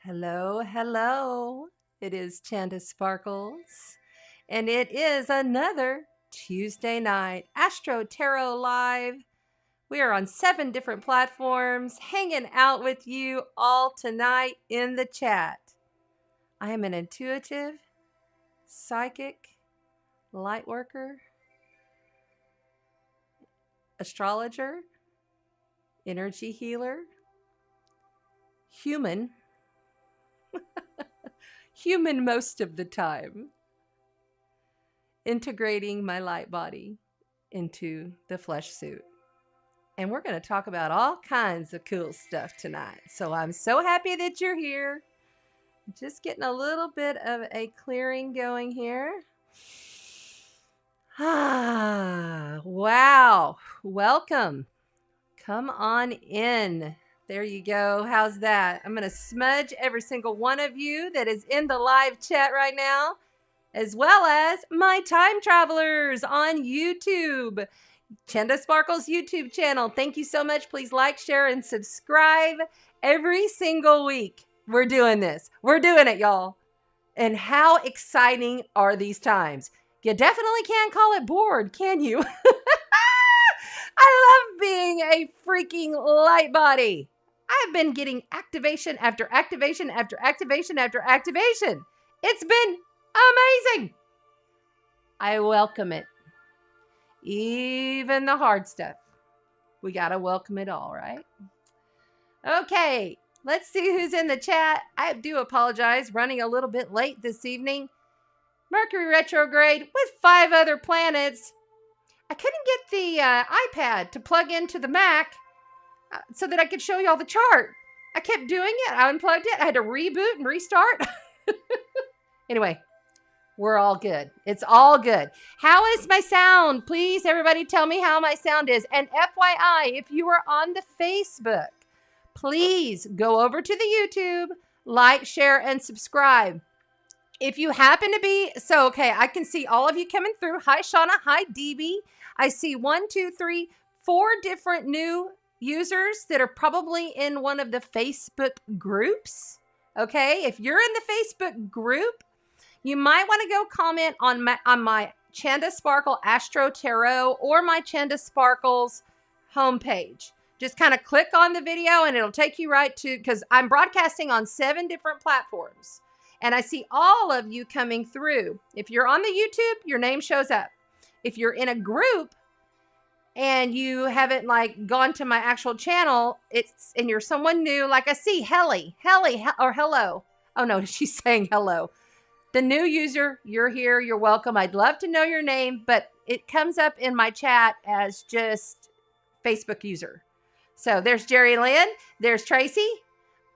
Hello, hello. It is Chanda Sparkles, and it is another Tuesday night AstroTarot Live. We are on 7 different platforms, hanging out with you all tonight in the chat. I am an intuitive, psychic, light worker, astrologer, energy healer, human most of the time, integrating my light body into the flesh suit. And we're going to talk about all kinds of cool stuff tonight. So I'm so happy that you're here. Just getting a little bit of a clearing going here. Wow. Welcome. Come on in. There you go. How's that? I'm going to smudge every single one of you that is in the live chat right now, as well as my time travelers on YouTube. Chanda Sparkles YouTube channel. Thank you so much. Please like, share, and subscribe every single week. We're doing this. We're doing it, y'all. And how exciting are these times? You definitely can't call it bored, can you? I love being a freaking light body. I've been getting activation after activation after activation after activation. It's been amazing. I welcome it. Even the hard stuff. We got to welcome it all, right? Okay, let's see who's in the chat. I do apologize, running a little bit late this evening. Mercury retrograde with 5 other planets. I couldn't get the iPad to plug into the Mac so that I could show you all the chart. I kept doing it. I unplugged it. I had to reboot and restart. Anyway, we're all good. It's all good. How is my sound? Please, everybody tell me how my sound is. And FYI, if you are on the Facebook, please go over to the YouTube, like, share, and subscribe. If you happen to be, I can see all of you coming through. Hi, Shauna. Hi, DB. I see 1, 2, 3, 4 different new users that are probably in one of the Facebook groups. Okay, if you're in the Facebook group, you might want to go comment on my Chanda Sparkle Astro Tarot or my Chanda Sparkles homepage. Just kind of click on the video and it'll take you right to, because I'm broadcasting on 7 different platforms. And I see all of you coming through. If you're on the YouTube, your name shows up. If you're in a group and you haven't gone to my actual channel, and you're someone new, like I see Helly, or hello. Oh no, she's saying hello. The new user, you're here, you're welcome. I'd love to know your name, but it comes up in my chat as just Facebook user. So there's Jerry Lynn, there's Tracy.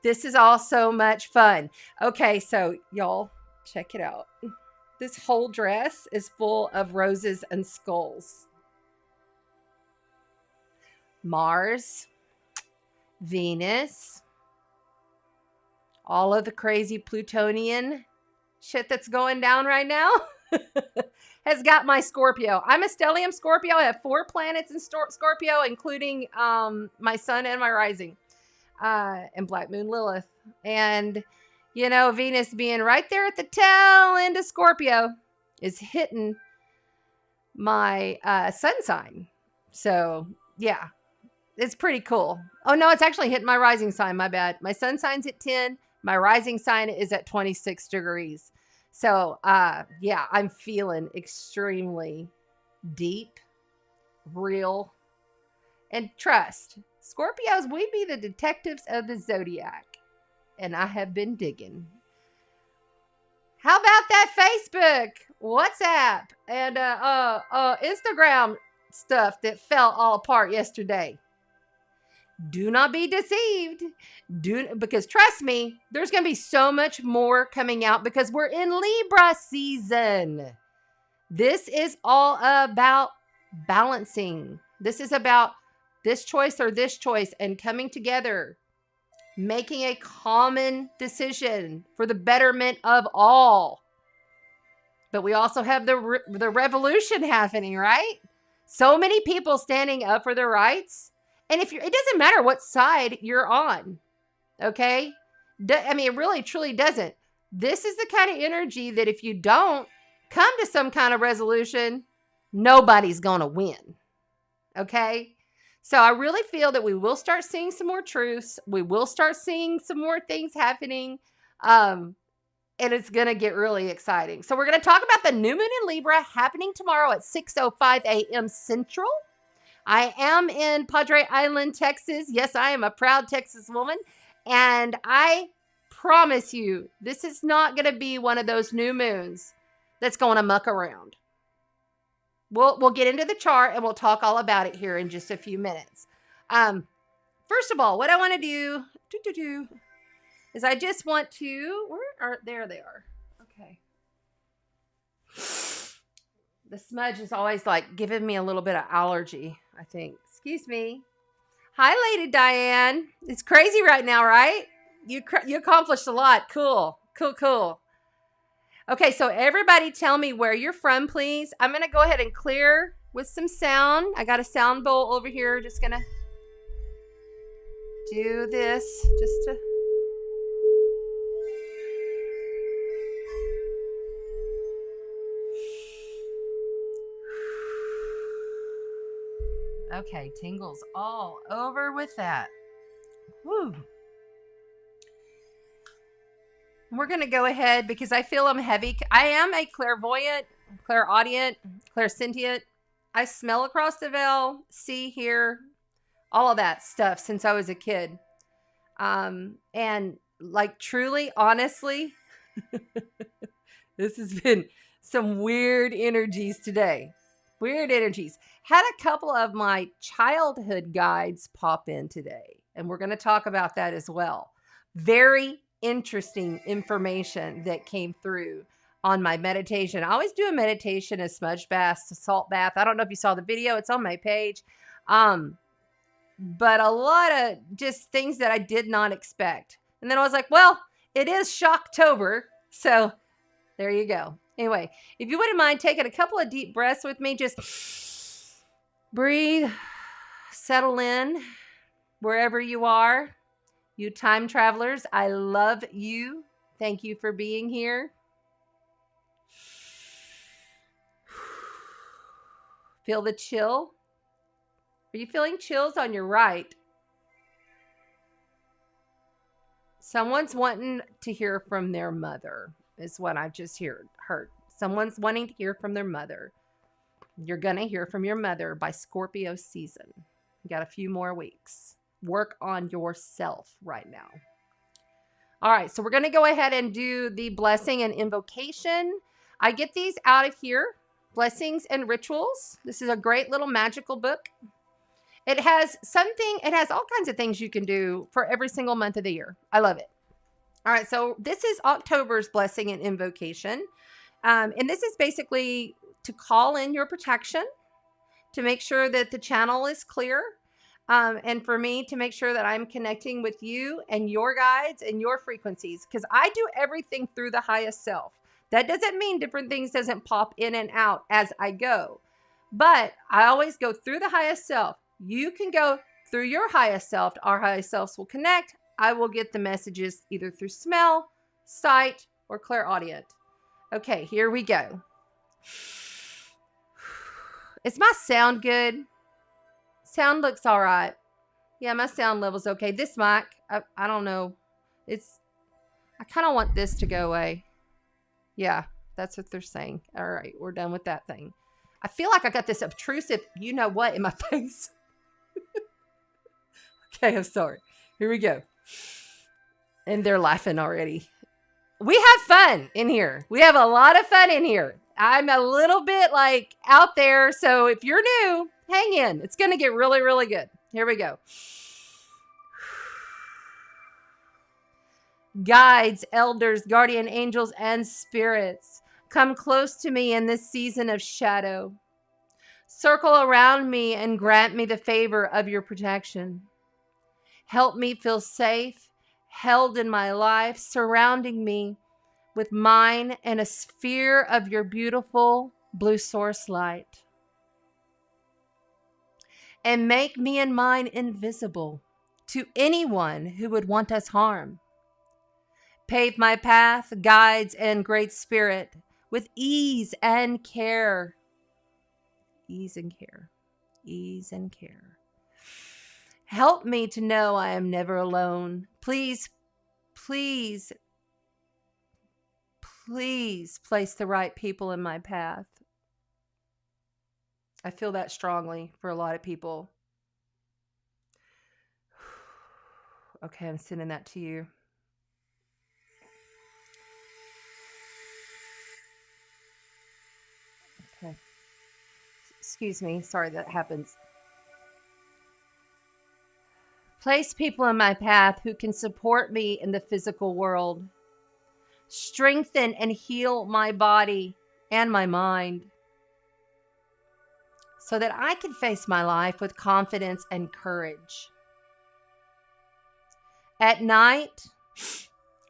This is all so much fun. Okay, so y'all, check it out. This whole dress is full of roses and skulls. Mars, Venus, all of the crazy Plutonian shit that's going down right now has got my Scorpio. I'm a stellium Scorpio. I have 4 planets in Scorpio, including my sun and my rising, and Black Moon Lilith. And, Venus being right there at the tail end of Scorpio is hitting my sun sign. So, yeah, it's pretty cool. Oh, no, it's actually hitting my rising sign. My bad. My sun sign's at 10. My rising sign is at 26 degrees. So, yeah, I'm feeling extremely deep, real, and trust. Scorpios, we be the detectives of the zodiac. And I have been digging. How about that Facebook, WhatsApp, and Instagram stuff that fell all apart yesterday? Do not be deceived. Because trust me, there's going to be so much more coming out because we're in Libra season. This is all about balancing. This is about this choice or this choice, and coming together, making a common decision for the betterment of all. But we also have the revolution happening, right? So many people standing up for their rights. And it doesn't matter what side you're on, okay? I mean, it really, truly doesn't. This is the kind of energy that if you don't come to some kind of resolution, nobody's going to win, okay? So I really feel that we will start seeing some more truths. We will start seeing some more things happening. And it's going to get really exciting. So we're going to talk about the new moon in Libra happening tomorrow at 6:05 a.m. Central. I am in Padre Island, Texas. Yes, I am a proud Texas woman. And I promise you, this is not going to be one of those new moons that's going to muck around. We'll get into the chart and we'll talk all about it here in just a few minutes. First of all, what I want to do is I just want to, there they are. Okay. The smudge is always like giving me a little bit of allergy, I think. Excuse me. Hi, Lady Diane. It's crazy right now, right? You accomplished a lot. Cool. Okay, so everybody tell me where you're from, please. I'm going to go ahead and clear with some sound. I got a sound bowl over here. Just going to do this just to... Okay, tingles all over with that. Woo. We're going to go ahead because I feel I'm heavy. I am a clairvoyant, clairaudient, clairsentient. I smell across the veil, see, hear, all of that stuff since I was a kid. And like truly, honestly, this has been some weird energies today. Weird energies. Had a couple of my childhood guides pop in today, and we're going to talk about that as well. Very interesting information that came through on my meditation. I always do a meditation, a smudge bath, a salt bath. I don't know if you saw the video. It's on my page. But a lot of just things that I did not expect. And then I was like, well, it is Shocktober. So there you go. Anyway, if you wouldn't mind taking a couple of deep breaths with me, just breathe, settle in wherever you are. You time travelers, I love you. Thank you for being here. Feel the chill. Are you feeling chills on your right? Someone's wanting to hear from their mother, is what I've just heard. Someone's wanting to hear from their mother. You're going to hear from your mother by Scorpio season. You got a few more weeks. Work on yourself right now. All right, so we're going to go ahead and do the blessing and invocation. I get these out of here. Blessings and Rituals. This is a great little magical book. It has all kinds of things you can do for every single month of the year. I love it. All right, so this is October's blessing and invocation. And this is basically to call in your protection, to make sure that the channel is clear, and for me to make sure that I'm connecting with you and your guides and your frequencies, because I do everything through the highest self. That doesn't mean different things doesn't pop in and out as I go, but I always go through the highest self. You can go through your highest self. Our highest selves will connect. I will get the messages either through smell, sight, or clairaudient. Okay, here we go. Is my sound good? Sound looks all right. Yeah, my sound level's okay. This mic, I don't know. I kind of want this to go away. Yeah, that's what they're saying. All right, we're done with that thing. I feel like I got this obtrusive, you know what, in my face. Okay, I'm sorry. Here we go. And they're laughing already. We have fun in here. We have a lot of fun in here. I'm a little bit like out there. So if you're new, hang in. It's going to get really, really good. Here we go. Guides, elders, guardian angels, and spirits, come close to me in this season of shadow. Circle around me and grant me the favor of your protection. Help me feel safe, held in my life, surrounding me with mine and a sphere of your beautiful blue source light. And make me and mine invisible to anyone who would want us harm. Pave my path, guides, and great spirit with ease and care. Ease and care. Ease and care. Help me to know I am never alone. Please, please, please place the right people in my path. I feel that strongly for a lot of people. Okay, I'm sending that to you. Okay. Excuse me. Sorry that happens. Place people in my path who can support me in the physical world. Strengthen and heal my body and my mind so that I can face my life with confidence and courage. At night,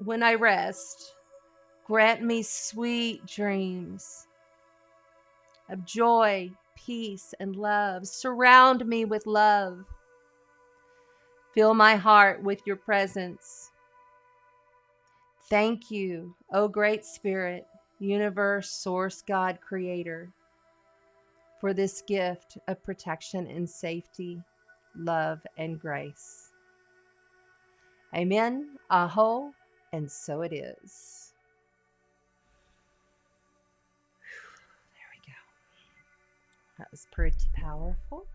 when I rest, grant me sweet dreams of joy, peace, and love. Surround me with love. Fill my heart with your presence. Thank you, O Great Spirit, Universe, Source, God, Creator, for this gift of protection and safety, love, and grace. Amen, aho, and so it is. There we go. That was pretty powerful.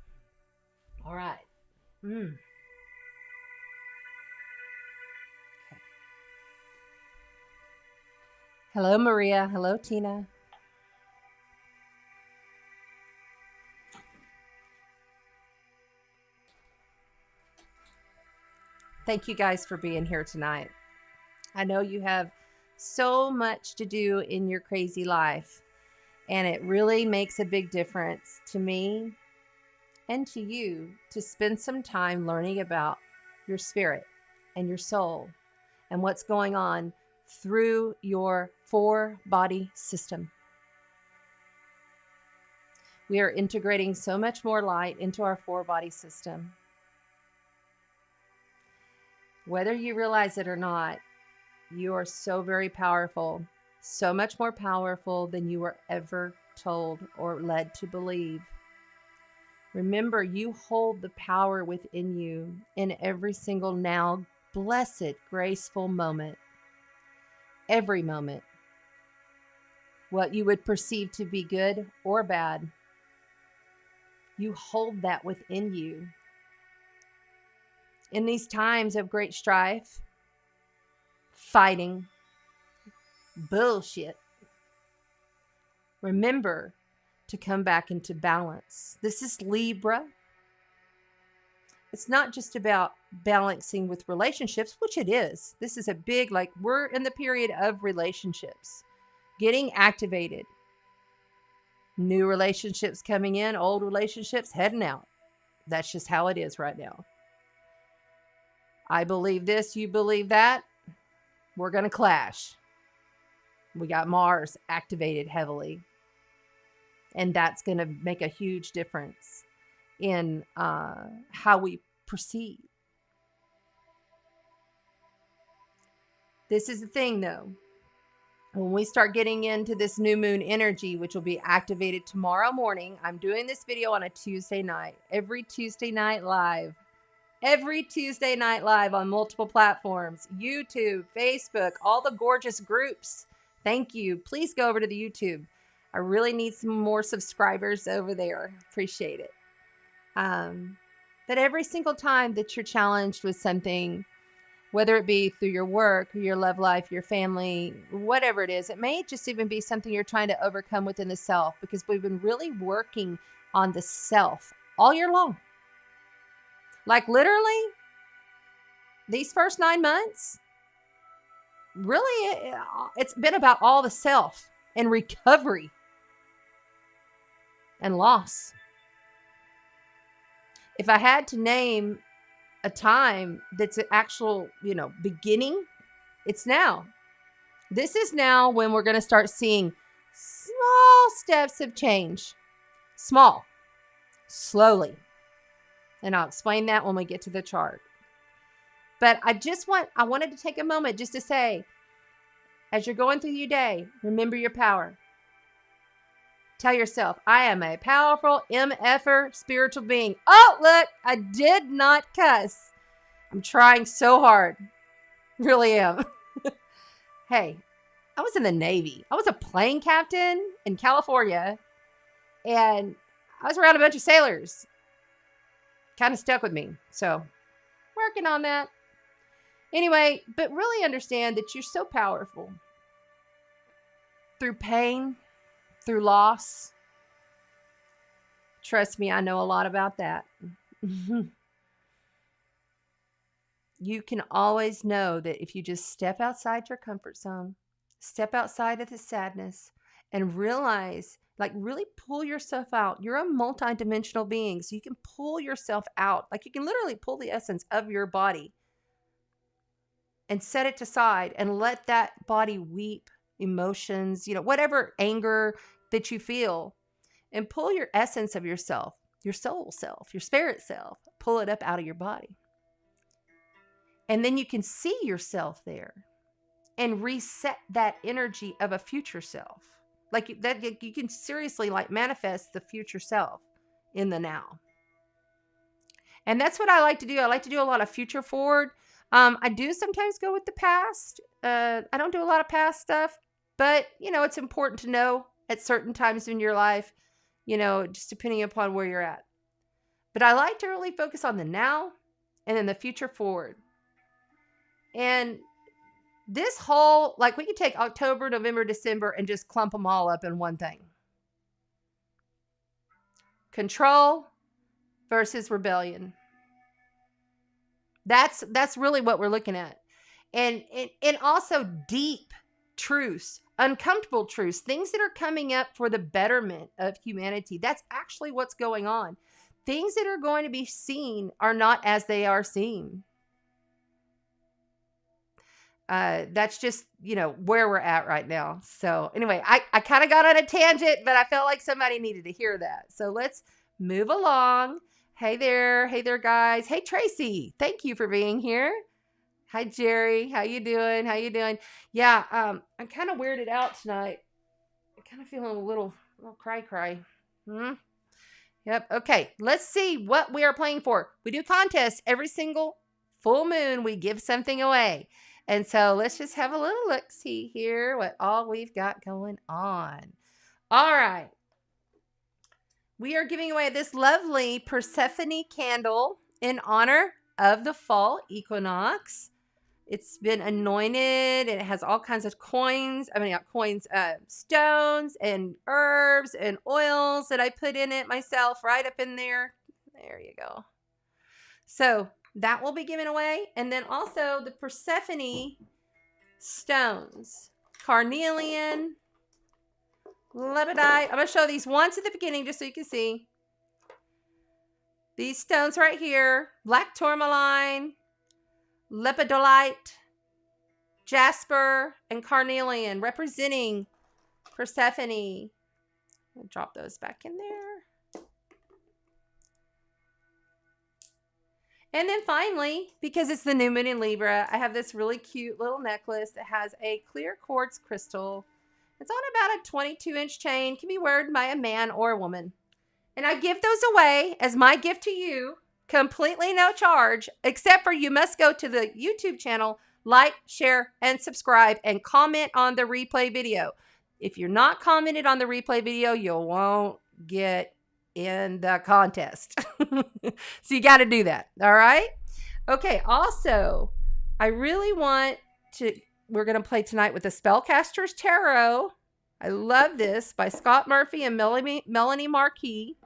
All right. Okay. Hello, Maria. Hello, Tina. Thank you guys for being here tonight. I know you have so much to do in your crazy life, and it really makes a big difference to me and to you to spend some time learning about your spirit and your soul and what's going on through your 4-body system. We are integrating so much more light into our 4-body system. Whether you realize it or not, you are so very powerful, so much more powerful than you were ever told or led to believe. Remember, you hold the power within you in every single now blessed, graceful moment. Every moment. What you would perceive to be good or bad, you hold that within you. In these times of great strife, fighting, bullshit, remember to come back into balance. This is Libra. It's not just about balancing with relationships, which it is. This is a big, we're in the period of relationships, getting activated. New relationships coming in, old relationships heading out. That's just how it is right now. I believe this, you believe that. We're going to clash. We got Mars activated heavily. And that's going to make a huge difference in how we proceed. This is the thing, though. When we start getting into this new moon energy, which will be activated tomorrow morning, I'm doing this video on a Tuesday night. Every Tuesday night live. Every Tuesday night live on multiple platforms. YouTube, Facebook, all the gorgeous groups. Thank you. Please go over to the YouTube. I really need some more subscribers over there. Appreciate it. But every single time that you're challenged with something, whether it be through your work, or your love life, your family, whatever it is, it may just even be something you're trying to overcome within the self, because we've been really working on the self all year long. Like literally, these first 9 months, really, it's been about all the self and recovery and loss. If I had to name a time that's an actual, beginning, it's now. This is now when we're going to start seeing small steps of change. Small, slowly. And I'll explain that when we get to the chart. But I wanted to take a moment just to say, as you're going through your day, remember your power. Tell yourself, I am a powerful MFer spiritual being. Oh, look, I did not cuss. I'm trying so hard. Really am. Hey, I was in the Navy. I was a plane captain in California, and I was around a bunch of sailors. Kind of stuck with me. So, working on that. Anyway, but really understand that you're so powerful. Through pain, through loss. Trust me, I know a lot about that. You can always know that if you just step outside your comfort zone, step outside of the sadness, and realize, really pull yourself out. You're a multidimensional being, so you can pull yourself out. You can literally pull the essence of your body and set it aside and let that body weep emotions, whatever anger that you feel, and pull your essence of yourself, your soul self, your spirit self, pull it up out of your body. And then you can see yourself there and reset that energy of a future self. You can seriously manifest the future self in the now. And that's what I like to do. I like to do a lot of future forward. I do sometimes go with the past. I don't do a lot of past stuff, but it's important to know at certain times in your life, just depending upon where you're at. But I like to really focus on the now and then the future forward. And this whole, we could take October, November, December and just clump them all up in one thing. Control versus rebellion. That's really what we're looking at. And also deep truths, uncomfortable truths, things that are coming up for the betterment of humanity. That's actually what's going on. Things that are going to be seen are not as they are seen. That's just, where we're at right now. So anyway, I kind of got on a tangent, but I felt like somebody needed to hear that. So let's move along. Hey there, guys. Hey, Tracy. Thank you for being here. Hi, Jerry. How you doing? Yeah, I'm kind of weirded out tonight. I'm kind of feeling a little cry. Yep. Okay. Let's see what we are playing for. We do contests every single full moon. We give something away. And so let's just have a little look-see here what all we've got going on. All right. We are giving away this lovely Persephone candle in honor of the fall equinox. It's been anointed and it has all kinds of coins. Stones and herbs and oils that I put in it myself right up in there. There you go. So that will be given away. And then also the Persephone stones. Carnelian, Lepidite. I'm going to show these once at the beginning just so you can see. These stones right here. Black tourmaline, lepidolite, jasper, and carnelian representing Persephone. I'll drop those back in there. And then finally, because it's the new moon in Libra, I have this really cute little necklace that has a clear quartz crystal. It's on about a 22-inch chain. Can be worn by a man or a woman. And I give those away as my gift to you, completely no charge, except for you must go to the YouTube channel, like, share, and subscribe, and comment on the replay video. If you're not commented on the replay video, you won't get in the contest. So you got to do that. All right. Okay. Also, I really want to, we're going to play tonight with the Spellcaster's Tarot. I love this by Scott Murphy and Melanie Marquis.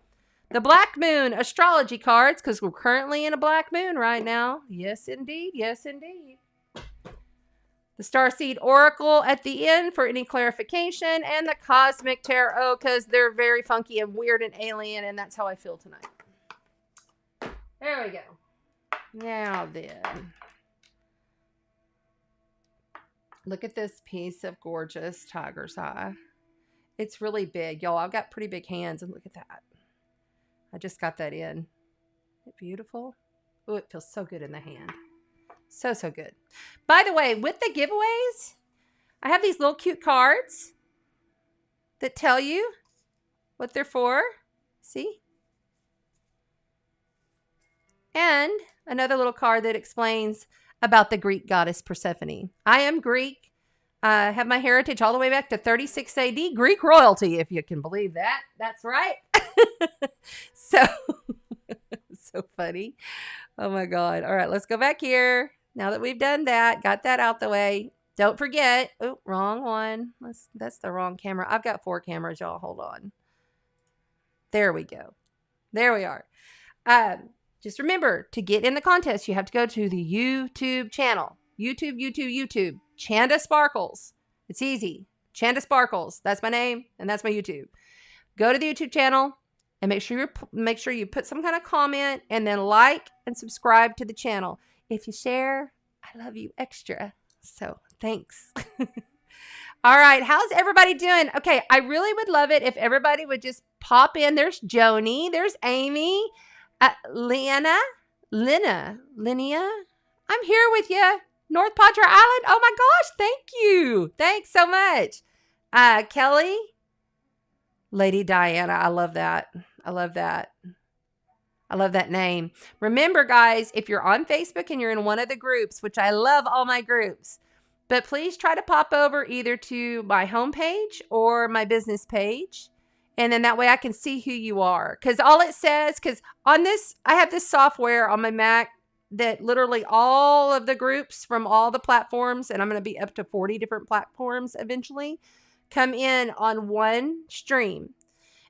The Black Moon astrology cards, because we're currently in a black moon right now. Yes, indeed. Yes, indeed. The Starseed Oracle at the end for any clarification, and the Cosmic Tarot because they're very funky and weird and alien, and that's how I feel tonight. There we go. Now then, look at this piece of gorgeous tiger's eye. It's really big, y'all. I've got pretty big hands, and look at that. I just got that in. Isn't it beautiful? Oh, it feels so good in the hand. So, so good. By the way, with the giveaways, I have these little cute cards that tell you what they're for. See? And another little card that explains about the Greek goddess Persephone. I am Greek. I have my heritage all the way back to 36 AD. Greek royalty, if you can believe that. That's right. So, so funny. Oh my God. All right, let's go back here. Now that we've done that, got that out the way. Don't forget. Oh, wrong one. That's the wrong camera. I've got 4 cameras, y'all. Hold on. There we go. There we are. Just remember, to get in the contest, you have to go to the YouTube channel. YouTube. Chanda Sparkles. It's easy. Chanda Sparkles. That's my name, and that's my YouTube. Go to the YouTube channel and make sure you put some kind of comment, and then like and subscribe to the channel. If you share, I love you extra. So thanks. All right. How's everybody doing? Okay. I really would love it if everybody would just pop in. There's Joni. There's Amy. Linnea. I'm here with you. North Padre Island. Oh my gosh. Thank you. Thanks so much. Kelly. Lady Diana. I love that. I love that. I love that name. Remember, guys, if you're on Facebook and you're in one of the groups, which I love all my groups, but please try to pop over either to my homepage or my business page. And then that way I can see who you are. Because all it says, because on this, I have this software on my Mac that literally all of the groups from all the platforms, and I'm going to be up to 40 different platforms eventually, come in on one stream.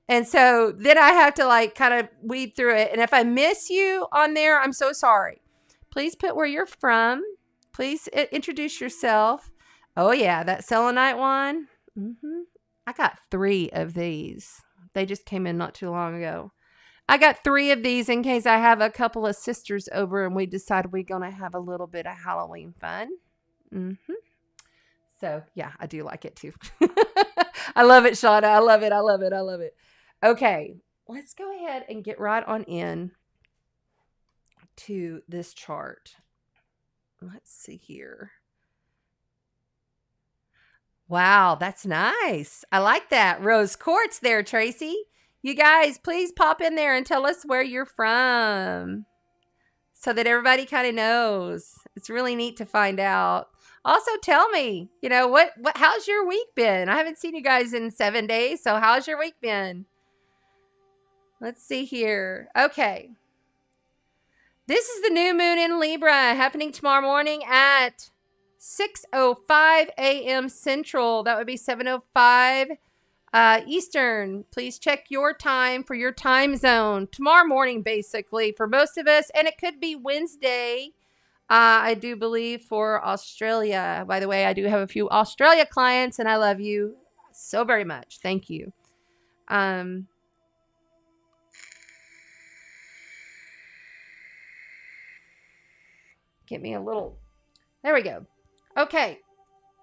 And so then I have to like kind of weed through it. And if I miss you on there, I'm so sorry. Please put where you're from. Please introduce yourself. Oh yeah, that selenite one. I got 3 of these. They just came in not too long ago. I got 3 of these in case I have a couple of sisters over and we decide we're going to have a little bit of Halloween fun. So yeah, I do like it too. I love it, Shauna. I love it. Okay, let's go ahead and get right on in to this chart. Let's see here. Wow, that's nice. I like that. Rose quartz there, Tracy. You guys, please pop in there and tell us where you're from so that everybody kind of knows. It's really neat to find out. Also, tell me, how's your week been? I haven't seen you guys in 7 days, so how's your week been? Let's see here. Okay. This is the new moon in Libra happening tomorrow morning at 6:05 a.m. Central. That would be 7:05 Eastern. Please check your time for your time zone. Tomorrow morning, basically, for most of us. And it could be Wednesday, I do believe, for Australia. By the way, I do have a few Australia clients, and I love you so very much. Thank you. Get me a little... There we go. Okay.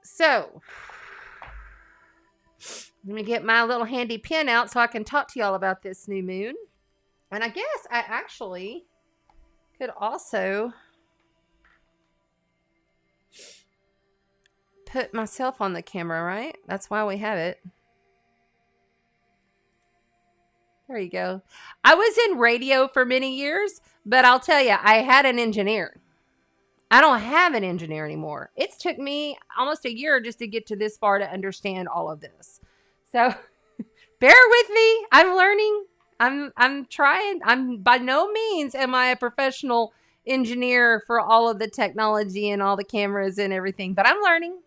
So, let me get my little handy pen out so I can talk to y'all about this new moon. And I guess I actually could also put myself on the camera, right? That's why we have it. There you go. I was in radio for many years, but I'll tell you, I had an engineer. I don't have an engineer anymore. It's took me almost a year just to get to this far to understand all of this. So bear with me. I'm learning. I'm trying. I'm by no means am I a professional engineer for all of the technology and all the cameras and everything, but I'm learning.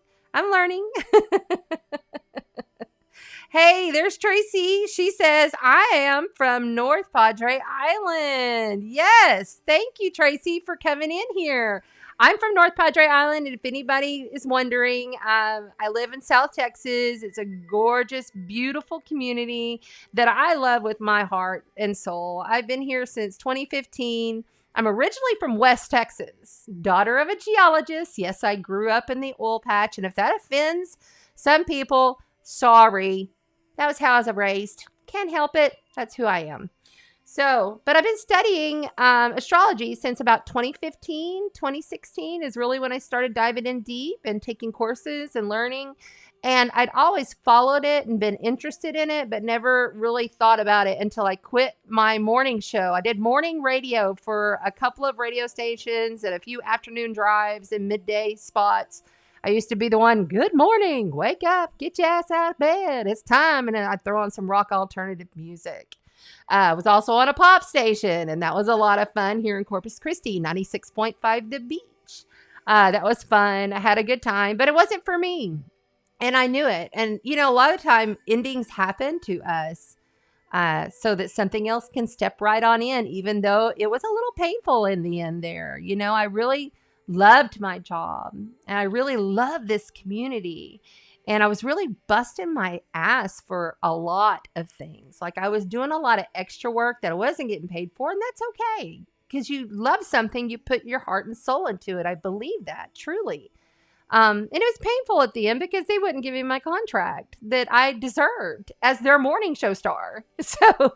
Hey, there's Tracy. She says, I am from North Padre Island. Yes. Thank you, Tracy, for coming in here. I'm from North Padre Island, and if anybody is wondering, I live in South Texas. It's a gorgeous, beautiful community that I love with my heart and soul. I've been here since 2015. I'm originally from West Texas, daughter of a geologist. Yes, I grew up in the oil patch. And if that offends some people, sorry. That was how I was raised. Can't help it. That's who I am. So, but I've been studying astrology since about 2015, 2016 is really when I started diving in deep and taking courses and learning. And I'd always followed it and been interested in it, but never really thought about it until I quit my morning show. I did morning radio for a couple of radio stations and a few afternoon drives and midday spots. I used to be the one, good morning, wake up, get your ass out of bed, it's time. And then I'd throw on some rock alternative music. I was also on a pop station, and that was a lot of fun here in Corpus Christi, 96.5 The Beach. That was fun. I had a good time, but it wasn't for me. And I knew it. And, you know, a lot of time endings happen to us so that something else can step right on in, even though it was a little painful in the end there. You know, I really loved my job, and I really loved this community. And I was really busting my ass for a lot of things. Like I was doing a lot of extra work that I wasn't getting paid for. And that's okay. Because you love something, you put your heart and soul into it. I believe that, truly. And it was painful at the end because they wouldn't give me my contract that I deserved as their morning show star. So,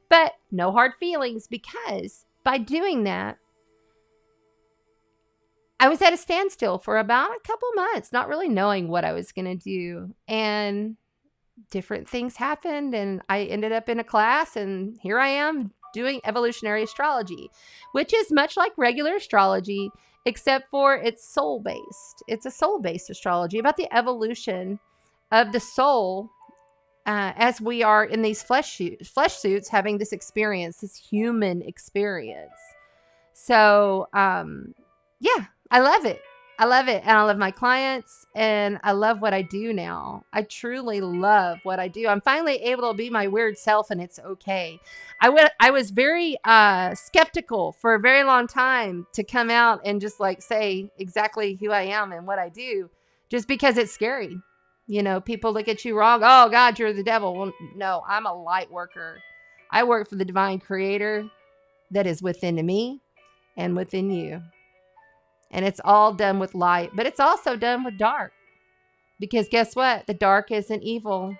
but no hard feelings, because by doing that, I was at a standstill for about a couple months, not really knowing what I was going to do. And different things happened, and I ended up in a class, and here I am doing evolutionary astrology, which is much like regular astrology, except for it's soul-based. It's a soul-based astrology about the evolution of the soul as we are in these flesh suits having this experience, this human experience. So, yeah. I love it. I love it. And I love my clients, and I love what I do now. I truly love what I do. I'm finally able to be my weird self, and it's okay. I was very skeptical for a very long time to come out and just like say exactly who I am and what I do, just because it's scary. You know, people look at you wrong. Oh God, you're the devil. Well, no, I'm a light worker. I work for the divine creator that is within me and within you. And it's all done with light, but it's also done with dark. Because guess what? The dark isn't evil.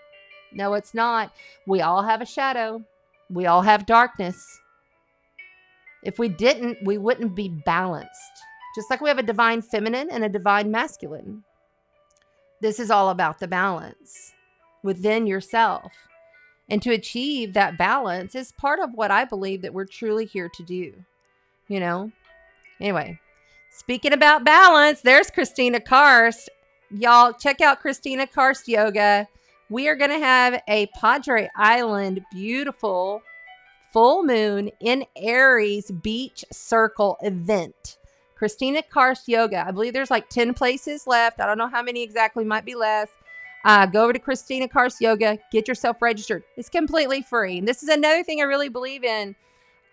No, it's not. We all have a shadow. We all have darkness. If we didn't, we wouldn't be balanced. Just like we have a divine feminine and a divine masculine. This is all about the balance within yourself. And to achieve that balance is part of what I believe that we're truly here to do. You know? Anyway. Speaking about balance, there's Christina Karst. Y'all, check out Christina Karst Yoga. We are going to have a Padre Island beautiful full moon in Aries beach circle event. Christina Karst Yoga. I believe there's like 10 places left. I don't know how many exactly, might be less. Go over to Christina Karst Yoga. Get yourself registered. It's completely free. And this is another thing I really believe in.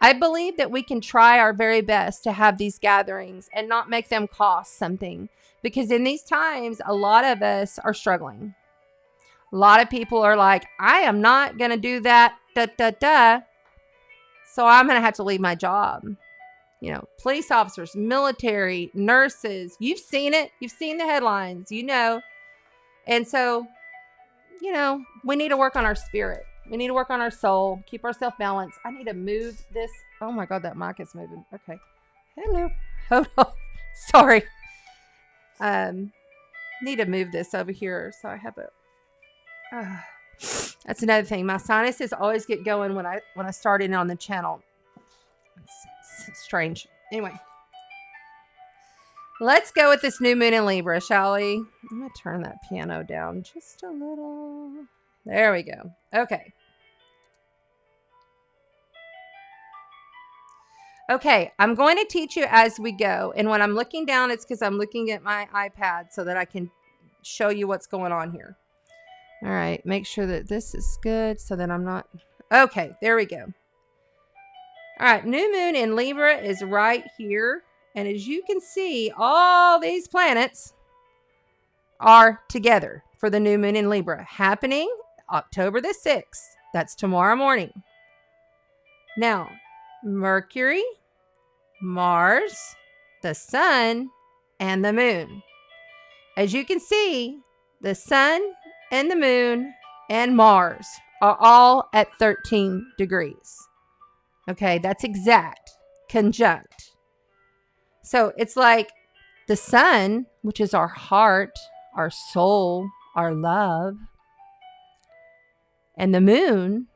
I believe that we can try our very best to have these gatherings and not make them cost something. Because in these times, a lot of us are struggling. A lot of people are like, I am not going to do that, so I'm going to have to leave my job. You know, police officers, military, nurses, you've seen it. You've seen the headlines, you know. And so, you know, we need to work on our spirit. We need to work on our soul, keep ourselves balanced. I need to move this. Oh my God, that mic is moving. Okay. Hello. Hold on. Sorry. Need to move this over here so I have a. That's another thing. My sinuses always get going when I start in on the channel. It's strange. Anyway. Let's go with this new moon in Libra, shall we? I'm going to turn that piano down just a little. There we go. Okay. Okay, I'm going to teach you as we go. And when I'm looking down, it's because I'm looking at my iPad so that I can show you what's going on here. All right, make sure that this is good so that I'm not... Okay, there we go. All right, new moon in Libra is right here. And as you can see, all these planets are together for the new moon in Libra, happening October the 6th. That's tomorrow morning. Now, Mercury Mars, the sun, and the moon. As you can see, the sun and the moon and Mars are all at 13 degrees. Okay, that's exact, conjunct. So it's like the sun, which is our heart, our soul, our love, and the moon,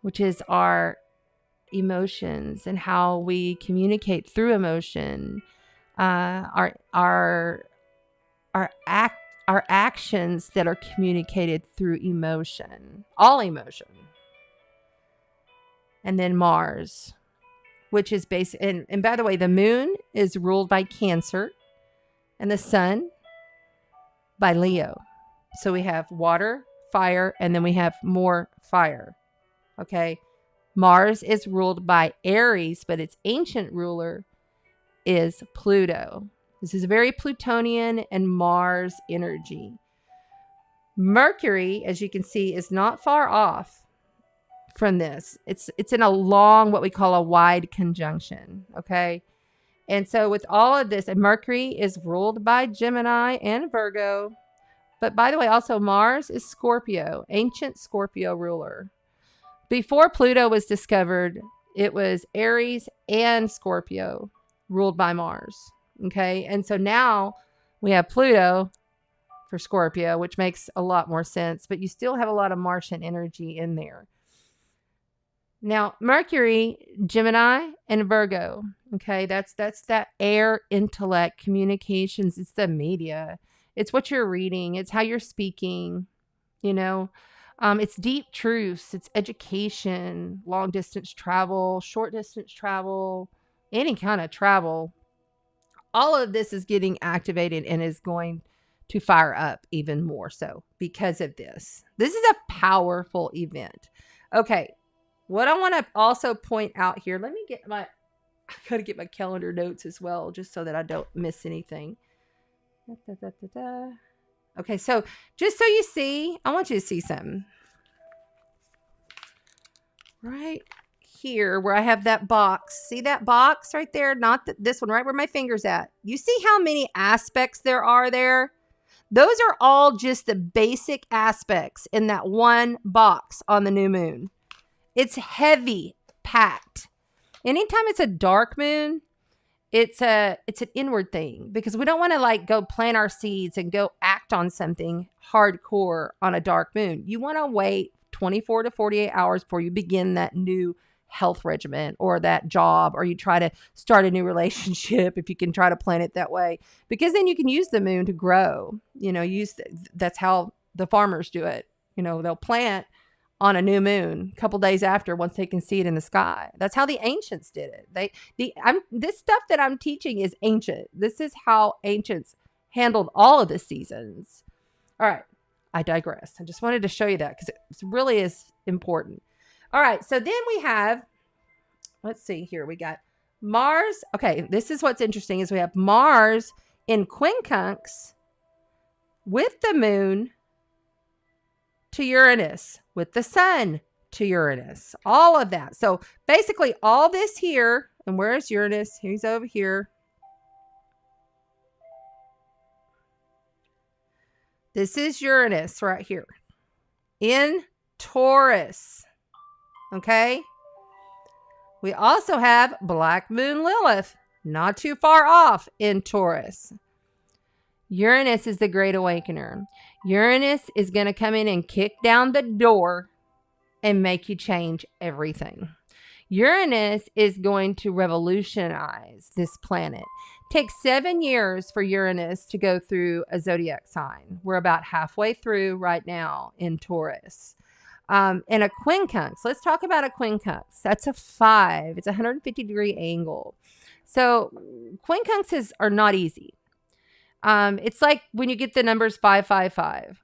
which is our emotions and how we communicate through emotion, our actions that are communicated through emotion, all emotion. And then Mars, which is based, and by the way, the moon is ruled by Cancer and the sun by Leo. So we have water, fire, and then we have more fire. Okay. Mars is ruled by Aries, but its ancient ruler is Pluto. This is very Plutonian and Mars energy. Mercury, as you can see, is not far off from this. It's in a long, what we call a wide conjunction. Okay. And so with all of this, and Mercury is ruled by Gemini and Virgo. But by the way, also Mars is Scorpio, ancient Scorpio ruler. Before Pluto was discovered, it was Aries and Scorpio ruled by Mars. Okay. And so now we have Pluto for Scorpio, which makes a lot more sense, but you still have a lot of Martian energy in there. Now, Mercury, Gemini, and Virgo. Okay. That's that air intellect, communications. It's the media. It's what you're reading. It's how you're speaking, you know. It's deep truths. It's education, long distance travel, short distance travel, any kind of travel. All of this is getting activated and is going to fire up even more so because of this. This is a powerful event. Okay. What I want to also point out here, I got to get my calendar notes as well, just so that I don't miss anything. Okay, so just so you see, I want you to see something. Right here where I have that box. See that box right there? Not this one, right where my finger's at. You see how many aspects there are there? Those are all just the basic aspects in that one box on the new moon. It's heavy packed. Anytime it's a dark moon, it's an inward thing because we don't want to like go plant our seeds and go act on something hardcore on a dark moon. You want to wait 24 to 48 hours before you begin that new health regimen or that job, or you try to start a new relationship if you can try to plan it that way, because then you can use the moon to grow. You know, that's how the farmers do it. You know, they'll plant on a new moon a couple days after, once they can see it in the sky. That's how the ancients did it. This stuff that I'm teaching is ancient. This is how ancients handled all of the seasons. All right. I digress. I just wanted to show you that because it really is important. All right. So then we have, let's see here. We got Mars. Okay. This is what's interesting is we have Mars in quincunx with the moon to Uranus, with the sun to Uranus, all of that. So basically all this here, and where's Uranus? He's over here. This is Uranus right here in Taurus. Okay. We also have Black Moon Lilith, not too far off in Taurus. Uranus is the Great Awakener. Uranus is going to come in and kick down the door and make you change everything. Uranus is going to revolutionize this planet. It takes 7 years for Uranus to go through a zodiac sign. We're about halfway through right now in Taurus. And a quincunx. Let's talk about a quincunx. That's a 5. It's a 150-degree angle. So quincunxes are not easy. It's like when you get the numbers 555.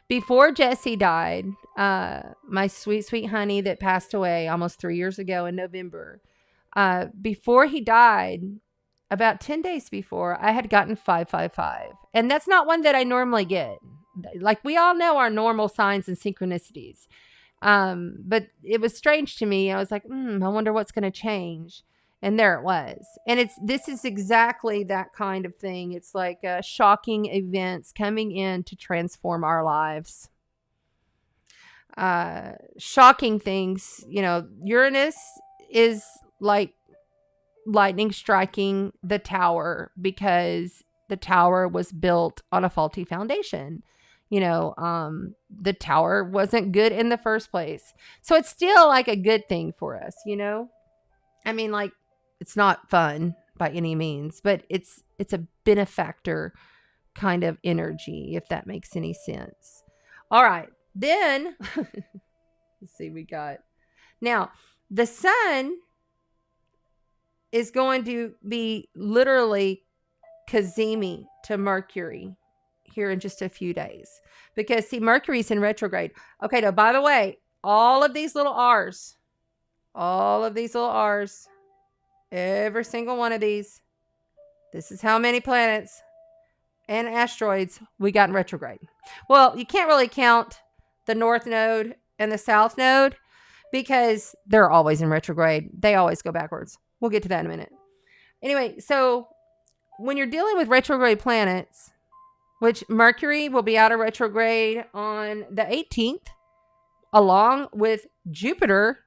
Before Jesse died, my sweet, sweet honey that passed away almost 3 years ago in November, before he died, about 10 days before, I had gotten 555. And that's not one that I normally get. Like, we all know our normal signs and synchronicities. But it was strange to me. I was like, I wonder what's going to change. And there it was. And this is exactly that kind of thing. It's like shocking events coming in to transform our lives. Shocking things. You know, Uranus is like lightning striking the tower because the tower was built on a faulty foundation. You know, the tower wasn't good in the first place. So it's still like a good thing for us, you know? I mean, like, it's not fun by any means, but it's a benefactor kind of energy, if that makes any sense. All right. Then, let's see, we got, now, the sun is going to be literally Cazimi to Mercury here in just a few days. Because, see, Mercury's in retrograde. Okay, now, by the way, all of these little R's, every single one of these, this is how many planets and asteroids we got in retrograde. Well, you can't really count the North Node and the South Node because they're always in retrograde. They always go backwards. We'll get to that in a minute. Anyway, so when you're dealing with retrograde planets, which Mercury will be out of retrograde on the 18th, along with Jupiter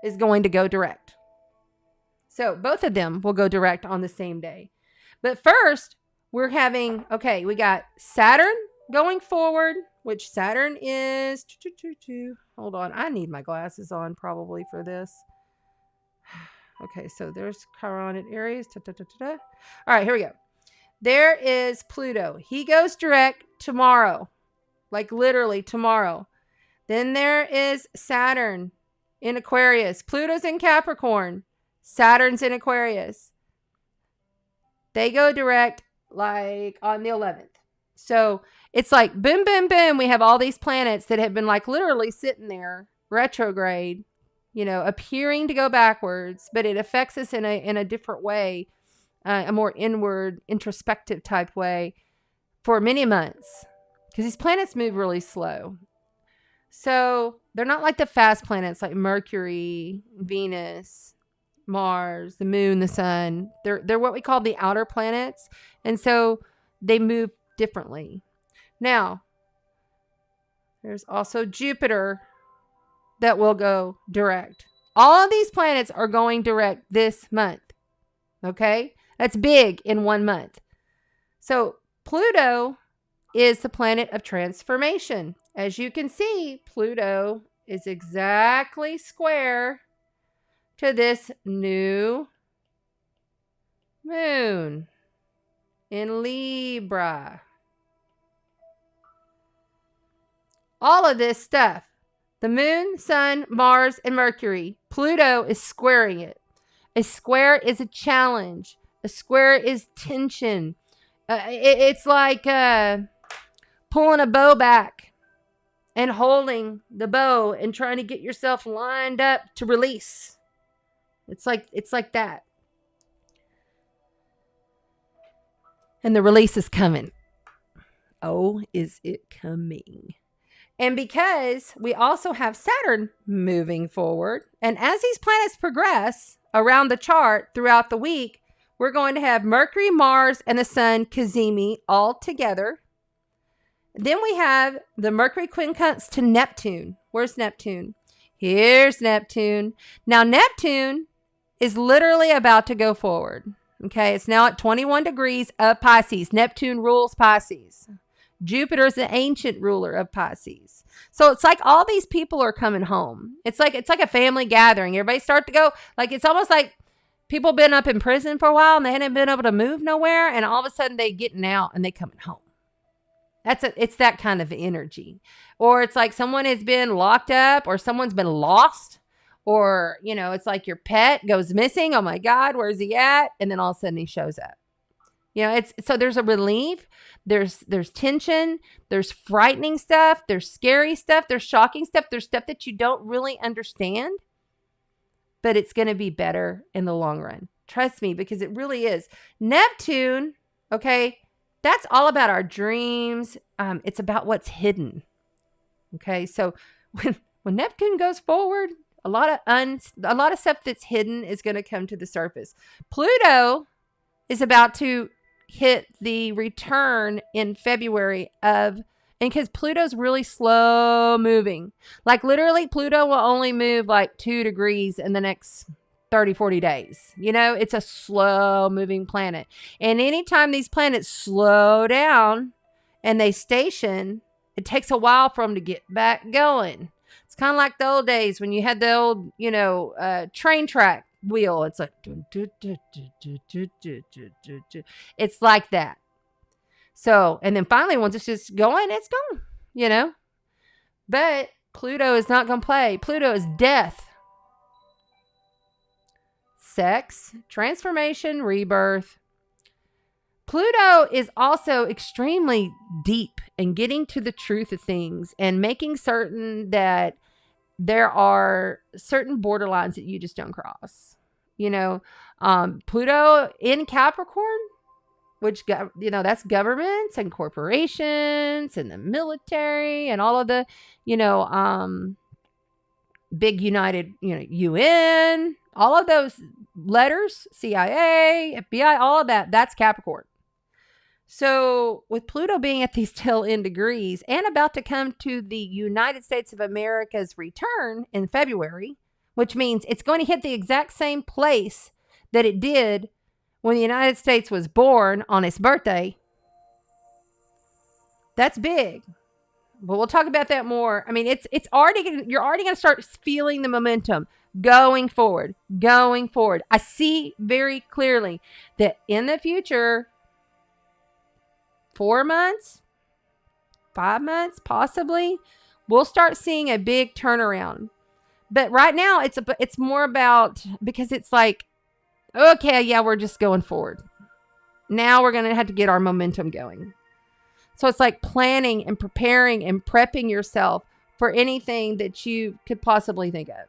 is going to go direct. So both of them will go direct on the same day. But first, we're having, okay, we got Saturn going forward, which Saturn is, hold on, I need my glasses on probably for this. Okay, so there's Chiron in Aries. All right, here we go. There is Pluto. He goes direct tomorrow, like literally tomorrow. Then there is Saturn in Aquarius. Pluto's in Capricorn. Saturn's in Aquarius. They go direct like on the 11th. So it's like boom, boom, boom. We have all these planets that have been like literally sitting there retrograde, you know, appearing to go backwards, but it affects us in a different way, a more inward, introspective type way for many months because these planets move really slow. So they're not like the fast planets like Mercury, Venus, Mars, the moon, the sun. They're what we call the outer planets. And so they move differently. Now, there's also Jupiter that will go direct. All of these planets are going direct this month. Okay? That's big in 1 month. So Pluto is the planet of transformation. As you can see, Pluto is exactly square to this new moon in Libra. All of this stuff, the moon, sun, Mars, and Mercury, Pluto is squaring it. A square is a challenge. A square is tension. It's like pulling a bow back and holding the bow and trying to get yourself lined up to release. It's like that. And the release is coming. Oh, is it coming? And because we also have Saturn moving forward, and as these planets progress around the chart throughout the week, we're going to have Mercury, Mars, and the Sun, Cazimi, all together. Then we have the Mercury quincunx to Neptune. Where's Neptune? Here's Neptune. Now, Neptune is literally about to go forward. Okay, it's now at 21 degrees of Pisces. Neptune rules Pisces. Jupiter is the ancient ruler of Pisces. So it's like all these people are coming home. It's like a family gathering. Everybody start to go, like it's almost like people been up in prison for a while and they hadn't been able to move nowhere, and all of a sudden they getting out and they coming home. It's that kind of energy. Or it's like someone has been locked up or someone's been lost, or, you know, it's like your pet goes missing. Oh my God, where's he at? And then all of a sudden he shows up. You know, so there's a relief, there's tension, there's frightening stuff, there's scary stuff, there's shocking stuff, there's stuff that you don't really understand, but it's going to be better in the long run. Trust me, because it really is. Neptune, okay, that's all about our dreams. It's about what's hidden. Okay, so when Neptune goes forward, A lot of stuff that's hidden is going to come to the surface. Pluto is about to hit the return in February and because Pluto's really slow moving. Like literally Pluto will only move like 2 degrees in the next 30, 40 days. You know, it's a slow moving planet. And anytime these planets slow down and they station, it takes a while for them to get back going. It's kind of like the old days when you had the old, train track wheel. It's like, it's like that. So, and then finally, once it's just going, it's gone, But Pluto is not going to play. Pluto is death, sex, transformation, rebirth. Pluto is also extremely deep in getting to the truth of things and making certain that there are certain borderlines that you just don't cross. Pluto in Capricorn, which, that's governments and corporations and the military and all of the, big united, UN, all of those letters, CIA, FBI, all of that, that's Capricorn. So with Pluto being at these tail end degrees and about to come to the United States of America's return in February, which means it's going to hit the exact same place that it did when the United States was born on its birthday. That's big. But we'll talk about that more. I mean, you're already going to start feeling the momentum going forward. I see very clearly that in the future, 4 months, 5 months, possibly, we'll start seeing a big turnaround. But right now it's more about, because it's like, okay, yeah, we're just going forward. Now we're going to have to get our momentum going. So it's like planning and preparing and prepping yourself for anything that you could possibly think of.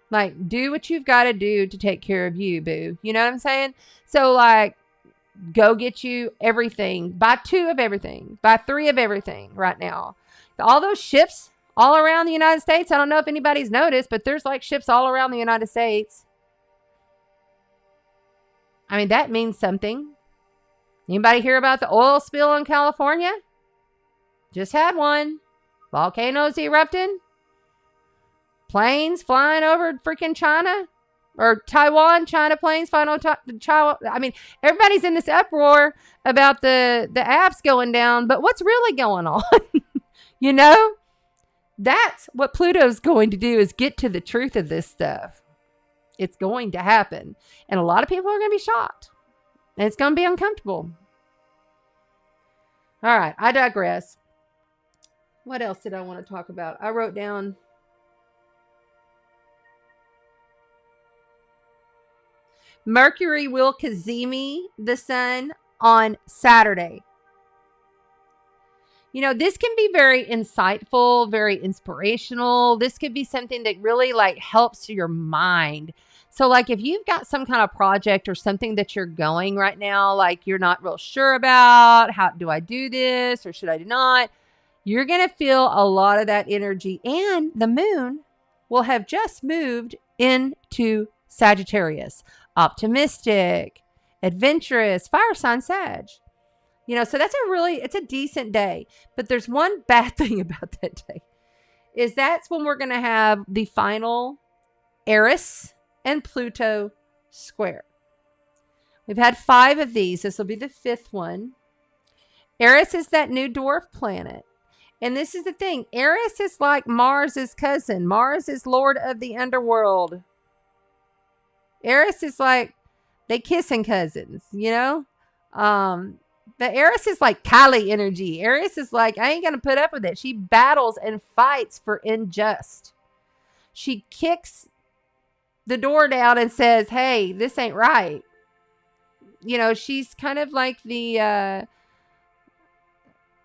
Like, do what you've got to do to take care of you, boo. You know what I'm saying? So like, go get you everything. Buy 2 of everything. Buy 3 of everything right now. All those ships all around the United States. I don't know if anybody's noticed, but there's like ships all around the United States. I mean, that means something. Anybody hear about the oil spill in California? Just had one. Volcanoes erupting. Planes flying over freaking China. Or Taiwan, China planes flying over China. I mean, everybody's in this uproar about the apps going down. But what's really going on? That's what Pluto's going to do, is get to the truth of this stuff. It's going to happen. And a lot of people are going to be shocked. And it's going to be uncomfortable. All right, I digress. What else did I want to talk about? I wrote down. Mercury will Cazimi the sun on Saturday. This can be very insightful, very inspirational. This could be something that really helps your mind. So if you've got some kind of project or something that you're going right now, you're not real sure about, how do I do this or should I not? You're going to feel a lot of that energy, and the moon will have just moved into Sagittarius. Optimistic, adventurous, fire sign Sag. So it's a decent day. But there's one bad thing about that day, is that's when we're going to have the final Eris and Pluto square. We've had 5 of these. This will be the 5th one. Eris is that new dwarf planet. And this is the thing. Eris is like Mars's cousin. Mars is Lord of the Underworld. Eris is like, they kissing cousins, But Eris is like Kali energy. Eris is like, I ain't going to put up with it. She battles and fights for unjust. She kicks the door down and says, hey, this ain't right. She's kind of like the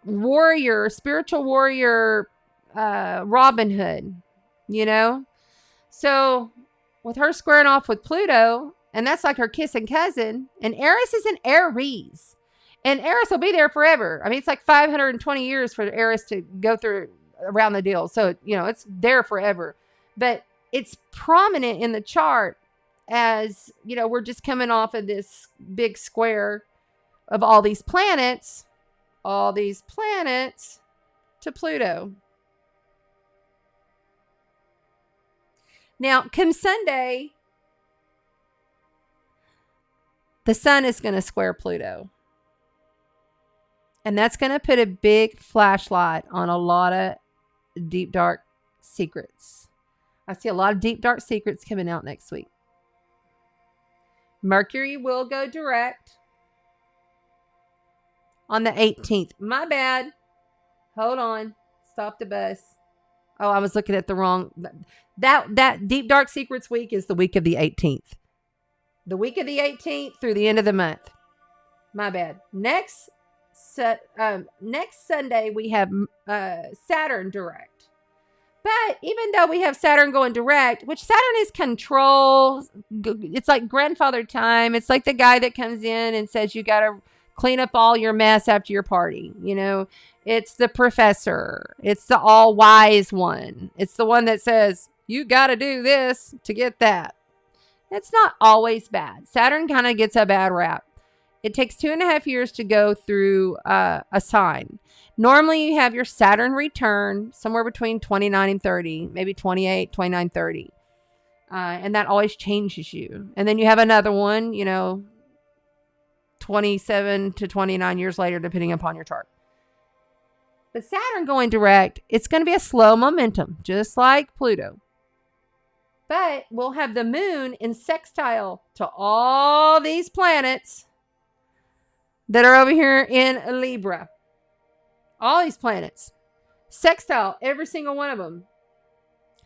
warrior, spiritual warrior, Robin Hood, So with her squaring off with Pluto, and that's like her kissing cousin, and Eris is an Aries. And Eris will be there forever. I mean, it's like 520 years for Eris to go through around the deal. So, it's there forever. But it's prominent in the chart as, you know, we're just coming off of this big square of all these planets to Pluto. Now, come Sunday, the sun is going to square Pluto. And that's going to put a big flashlight on a lot of deep, dark secrets. I see a lot of deep, dark secrets coming out next week. Mercury will go direct on the 18th. My bad. Hold on. Stop the bus. Oh, I was looking at the wrong. That Deep Dark Secrets week is the week of the 18th. The week of the 18th through the end of the month. My bad. Next Sunday, we have Saturn direct. But even though we have Saturn going direct, which Saturn is control, it's like grandfather time. It's like the guy that comes in and says you got to clean up all your mess after your party. You know, it's the professor. It's the all wise one. It's the one that says you got to do this to get that. It's not always bad. Saturn kind of gets a bad rap. It takes 2.5 years to go through a sign. Normally, you have your Saturn return somewhere between 29 and 30, maybe 28, 29, 30. And that always changes you. And then you have another one, you know, 27 to 29 years later, depending upon your chart. But Saturn going direct, it's going to be a slow momentum, just like Pluto. But we'll have the moon in sextile to all these planets that are over here in Libra. All these planets. Sextile, every single one of them.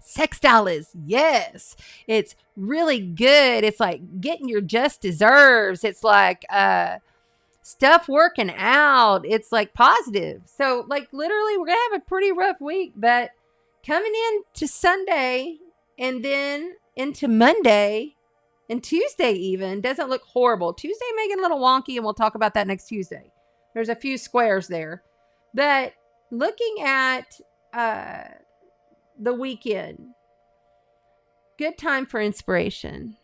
Sextile is, yes, it's really good. It's like getting your just deserves. It's like stuff working out. It's like positive. So like literally we're going to have a pretty rough week, but coming into Sunday and then into Monday and Tuesday even doesn't look horrible. Tuesday may get a little wonky, and we'll talk about that next Tuesday. There's a few squares there. But looking at the weekend, good time for inspiration.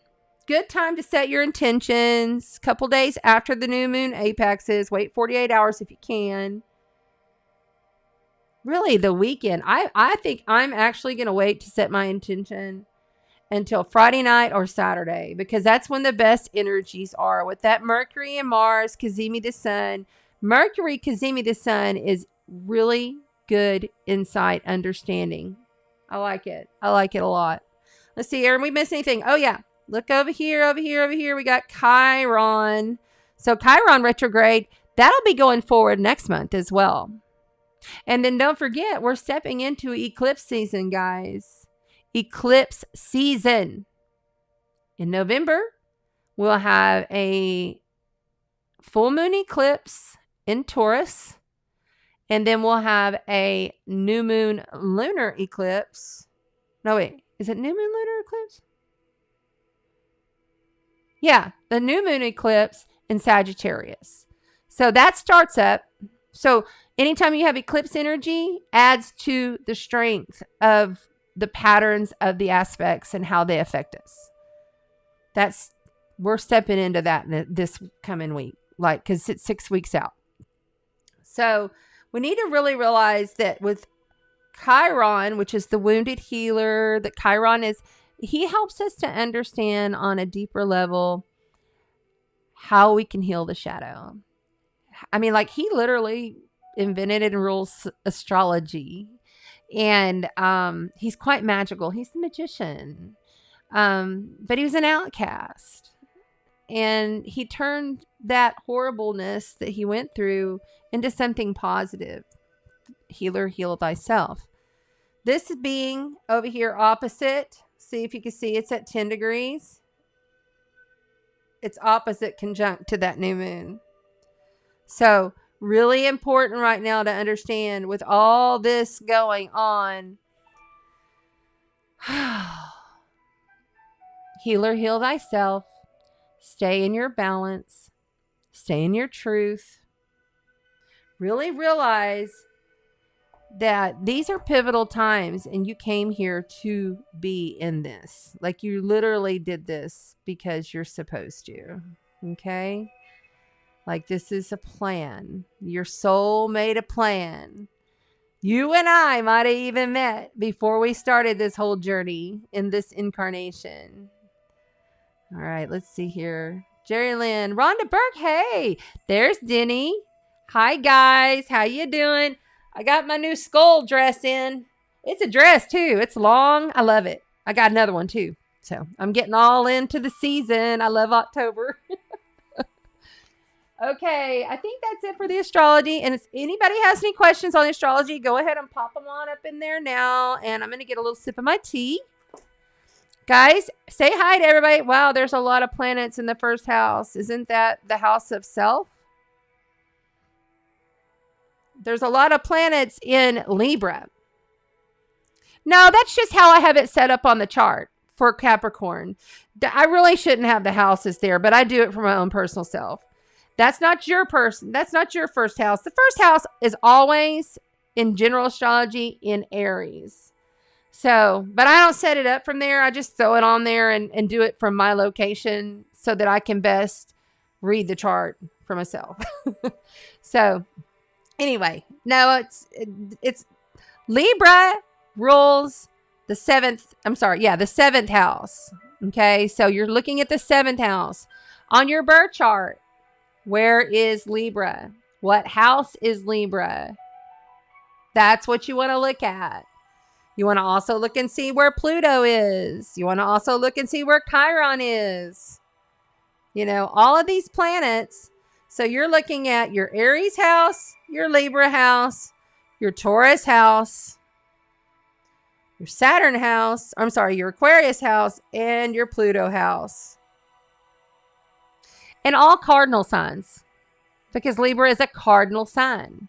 Good time to set your intentions. Couple days after the new moon apexes. Wait 48 hours if you can. Really, the weekend. I think I'm actually going to wait to set my intention until Friday night or Saturday, because that's when the best energies are. With that Mercury and Mars, Cazimi to Sun. Mercury, Cazimi to Sun is really good insight, understanding. I like it. I like it a lot. Let's see. Are we missing anything? Oh, yeah. Look over here, over here, over here. We got Chiron. So Chiron retrograde, that'll be going forward next month as well. And then don't forget, we're stepping into eclipse season, guys. Eclipse season. In November, we'll have a full moon eclipse in Taurus. And then we'll have a new moon lunar eclipse. No, wait. Is it new moon lunar eclipse? Yeah, the new moon eclipse in Sagittarius. So that starts up. So anytime you have eclipse energy, adds to the strength of the patterns of the aspects and how they affect us. We're stepping into that this coming week, like, because it's 6 weeks out. So we need to really realize that with Chiron, which is the wounded healer, that Chiron is, he helps us to understand on a deeper level how we can heal the shadow. I mean, like, he literally invented and rules astrology. And he's quite magical. He's the magician. But he was an outcast. And he turned that horribleness that he went through into something positive. Healer, heal thyself. This being over here opposite. See if you can see it's at 10 degrees. It's opposite conjunct to that new moon. So really important right now to understand with all this going on. Healer, heal thyself. Stay in your balance. Stay in your truth. Really realize that these are pivotal times and you came here to be in this. Like you literally did this because you're supposed to. Okay? Like this is a plan. Your soul made a plan. You and I might have even met before we started this whole journey in this incarnation. All right, let's see here. Jerry Lynn, Rhonda Burke. Hey, there's Denny. Hi, guys. How you doing? I got my new skull dress in. It's a dress, too. It's long. I love it. I got another one, too. So I'm getting all into the season. I love October. Okay, I think that's it for the astrology. And if anybody has any questions on the astrology, go ahead and pop them on up in there now. And I'm going to get a little sip of my tea. Guys, say hi to everybody. Wow, there's a lot of planets in the first house. Isn't that the house of self? There's a lot of planets in Libra. No, that's just how I have it set up on the chart for Capricorn. I really shouldn't have the houses there, but I do it for my own personal self. That's not your person. That's not your first house. The first house is always in general astrology in Aries. So, but I don't set it up from there. I just throw it on there and do it from my location so that I can best read the chart for myself. So anyway, no, it's Libra rules the seventh house. Okay. So you're looking at the seventh house on your birth chart. Where is Libra? What house is Libra? That's what you want to look at. You want to also look and see where Pluto is. You want to also look and see where Chiron is. You know, all of these planets. So you're looking at your Aries house, your Libra house, your Taurus house, your Saturn house, your Aquarius house, and your Pluto house. And all cardinal signs, because Libra is a cardinal sign.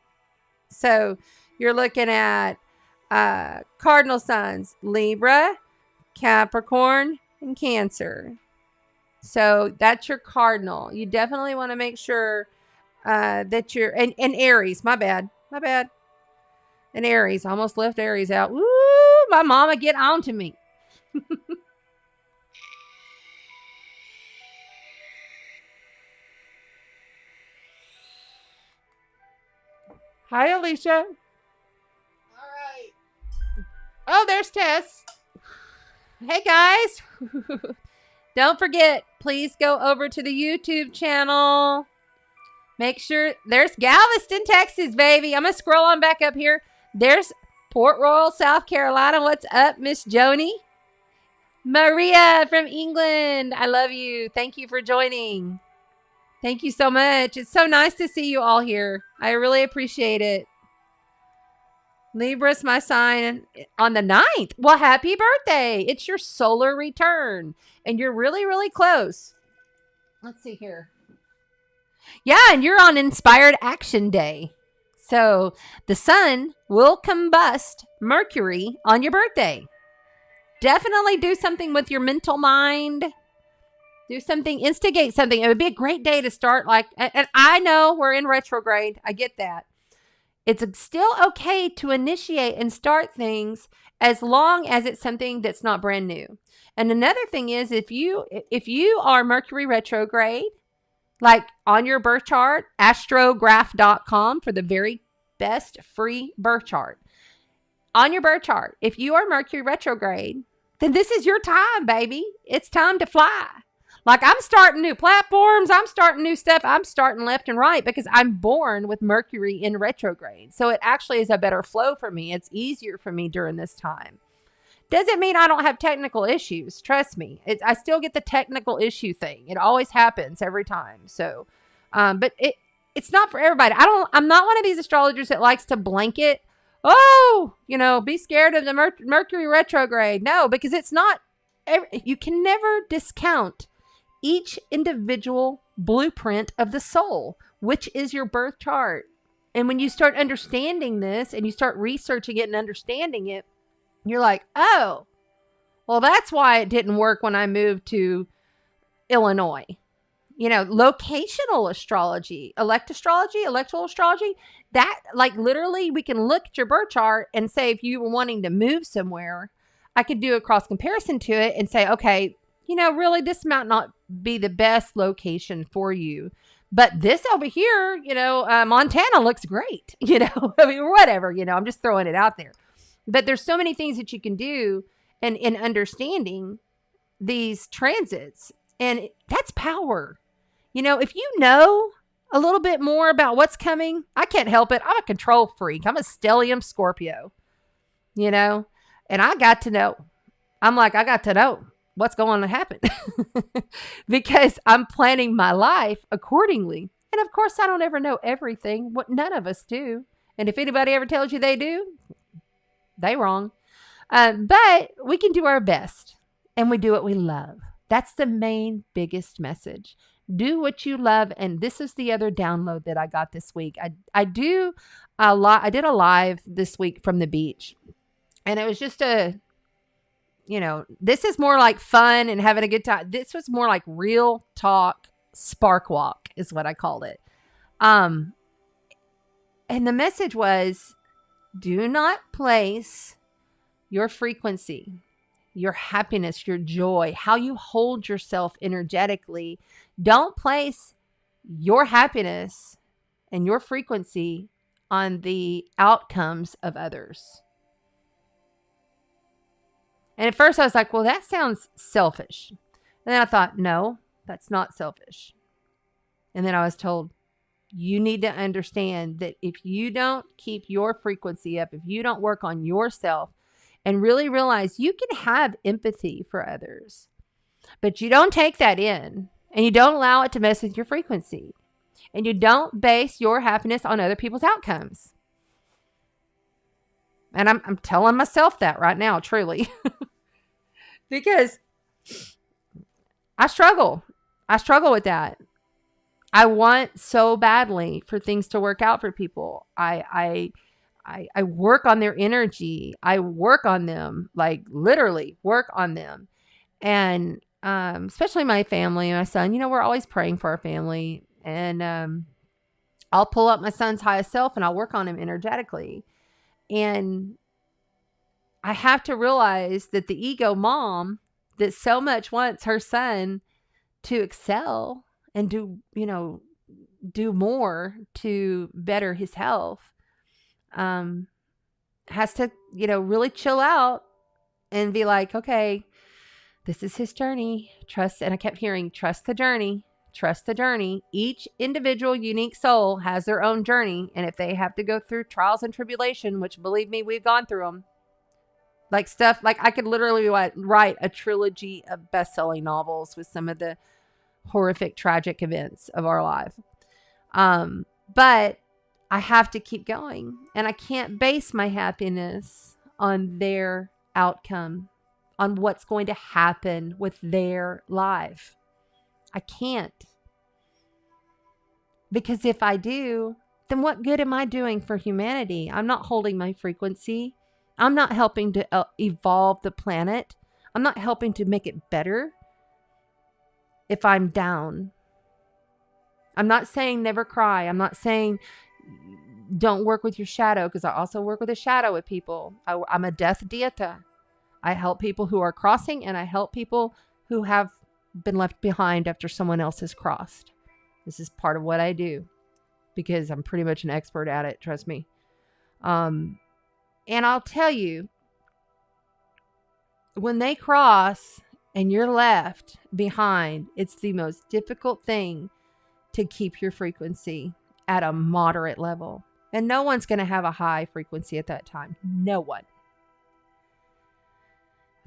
So you're looking at cardinal signs, Libra, Capricorn, and Cancer. So that's your cardinal. You definitely want to make sure that you're, and Aries, my bad. And Aries, I almost left Aries out. Woo, my mama get on to me. Hi, Alicia. All right. Oh, there's Tess. Hey, guys. Don't forget, please go over to the YouTube channel. Make sure there's Galveston, Texas, baby. I'm going to scroll on back up here. There's Port Royal, South Carolina. What's up, Miss Joni? Maria from England. I love you. Thank you for joining. Thank you so much. It's so nice to see you all here. I really appreciate it. Libra's my sign on the 9th. Well, happy birthday. It's your solar return. And you're really, really close. Let's see here. Yeah, and you're on Inspired Action Day. So the sun will combust Mercury on your birthday. Definitely do something with your mental mind. Do something, instigate something. It would be a great day to start and I know we're in retrograde. I get that. It's still okay to initiate and start things as long as it's something that's not brand new. And another thing is if you are Mercury retrograde, like on your birth chart, astrograph.com for the very best free birth chart. On your birth chart, if you are Mercury retrograde, then this is your time, baby. It's time to fly. Like I'm starting new platforms. I'm starting new stuff. I'm starting left and right because I'm born with Mercury in retrograde. So it actually is a better flow for me. It's easier for me during this time. Doesn't mean I don't have technical issues. Trust me. I still get the technical issue thing. It always happens every time. So, but it's not for everybody. I'm not one of these astrologers that likes to blanket. Oh, be scared of the Mercury retrograde. No, because it's not. You can never discount each individual blueprint of the soul, which is your birth chart. And when you start understanding this and you start researching it and understanding it, you're like, oh, well, that's why it didn't work when I moved to Illinois. locational astrology, electoral astrology, that like literally we can look at your birth chart and say, if you were wanting to move somewhere, I could do a cross comparison to it and say, okay, really this might not be the best location for you, but this over here, Montana looks great, I mean, whatever, I'm just throwing it out there. But there's so many things that you can do and in understanding these transits, and that's power. If you know a little bit more about what's coming, I can't help it. I'm a control freak. I'm a stellium Scorpio, and I got to know. I got to know what's going to happen because I'm planning my life accordingly. And of course, I don't ever know everything. What none of us do. And if anybody ever tells you they do, they wrong. But we can do our best, and we do what we love. That's the main, biggest message. Do what you love. And this is the other download that I got this week. I did a live this week from the beach, and it was just this is more like fun and having a good time. This was more like real talk, spark walk is what I called it. And the message was, do not place your frequency, your happiness, your joy, how you hold yourself energetically. Don't place your happiness and your frequency on the outcomes of others. And at first I was like, well, that sounds selfish. And then I thought, no, that's not selfish. And then I was told, you need to understand that if you don't keep your frequency up, if you don't work on yourself and really realize you can have empathy for others, but you don't take that in and you don't allow it to mess with your frequency, and you don't base your happiness on other people's outcomes. And I'm telling myself that right now, truly, because I struggle with that. I want so badly for things to work out for people. I work on their energy. I work on them, like literally work on them. And especially my family, my son, we're always praying for our family. And I'll pull up my son's highest self and I'll work on him energetically. And I have to realize that the ego mom that so much wants her son to excel and do more to better his health, has to, really chill out and be like, okay, this is his journey. Trust. And I kept hearing, trust the journey, trust the journey. Each individual unique soul has their own journey. And if they have to go through trials and tribulation, which believe me, we've gone through them, like stuff, like I could literally write a trilogy of best-selling novels with some of the horrific, tragic events of our life. But I have to keep going, and I can't base my happiness on their outcome, on what's going to happen with their life. I can't. Because if I do, then what good am I doing for humanity? I'm not holding my frequency. I'm not helping to evolve the planet. I'm not helping to make it better if I'm down. I'm not saying never cry. I'm not saying don't work with your shadow, because I also work with a shadow with people. I'm a death dieta. I help people who are crossing, and I help people who have been left behind after someone else has crossed. This is part of what I do because I'm pretty much an expert at it. Trust me. And I'll tell you, when they cross and you're left behind, it's the most difficult thing to keep your frequency at a moderate level. And no one's going to have a high frequency at that time. No one.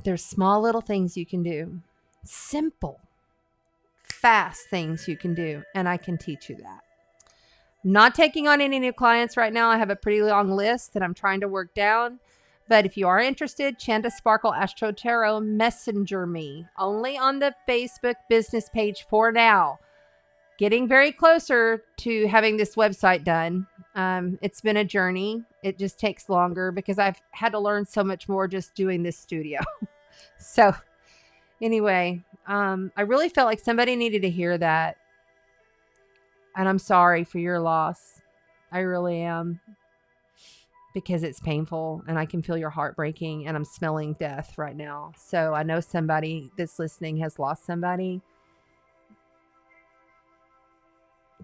There's small little things you can do. Simple, fast things you can do. And I can teach you that. Not taking on any new clients right now. I have a pretty long list that I'm trying to work down. But if you are interested, Chanda Sparkle AstroTarot, messenger me. Only on the Facebook business page for now. Getting very closer to having this website done. It's been a journey. It just takes longer because I've had to learn so much more just doing this studio. So anyway, I really felt like somebody needed to hear that. And I'm sorry for your loss. I really am. Because it's painful and I can feel your heart breaking and I'm smelling death right now. So I know somebody that's listening has lost somebody.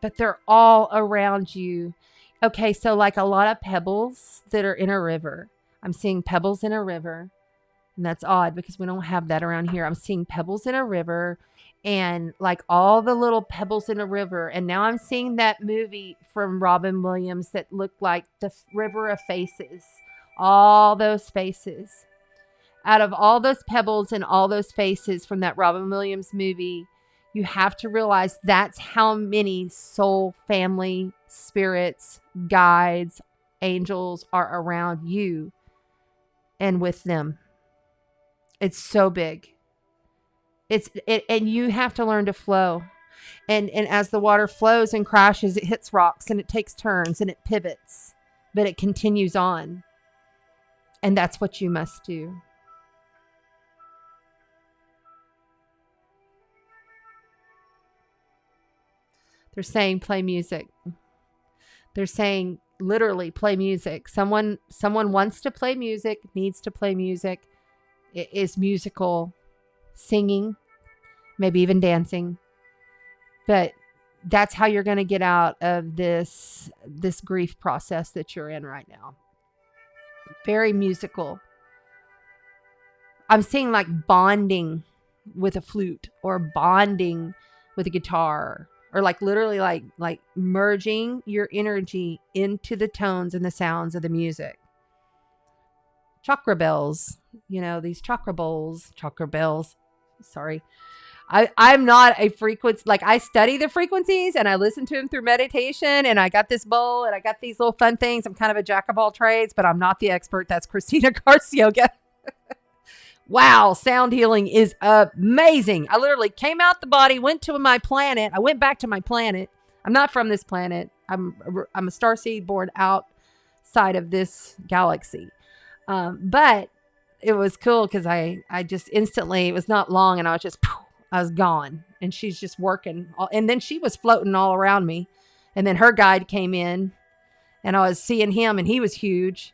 But they're all around you. Okay, so like a lot of pebbles that are in a river. I'm seeing pebbles in a river. And that's odd because we don't have that around here. I'm seeing pebbles in a river and like all the little pebbles in a river. And now I'm seeing that movie from Robin Williams that looked like the River of Faces. All those faces. Out of all those pebbles and all those faces from that Robin Williams movie, you have to realize that's how many soul family spirits, guides, angels are around you and with them. It's so big. And you have to learn to flow. And as the water flows and crashes, it hits rocks and it takes turns and it pivots, but it continues on. And that's what you must do. They're saying play music. They're saying literally play music. Someone wants to play music, needs to play music. It is musical, singing, maybe even dancing. But that's how you're going to get out of this grief process that you're in right now. Very musical. I'm seeing like bonding with a flute or bonding with a guitar or like literally like merging your energy into the tones and the sounds of the music. Chakra bells, these chakra bells. Sorry. I'm not a frequency, like I study the frequencies and I listen to them through meditation and I got this bowl and I got these little fun things. I'm kind of a jack of all trades, but I'm not the expert. That's Christina Garcioga. Wow. Sound healing is amazing. I literally came out the body, went to my planet. I went back to my planet. I'm not from this planet. I'm a starseed born outside of this galaxy. But it was cool because I just instantly, it was not long and I was gone and she's just working. And then she was floating all around me. And then her guide came in and I was seeing him and he was huge.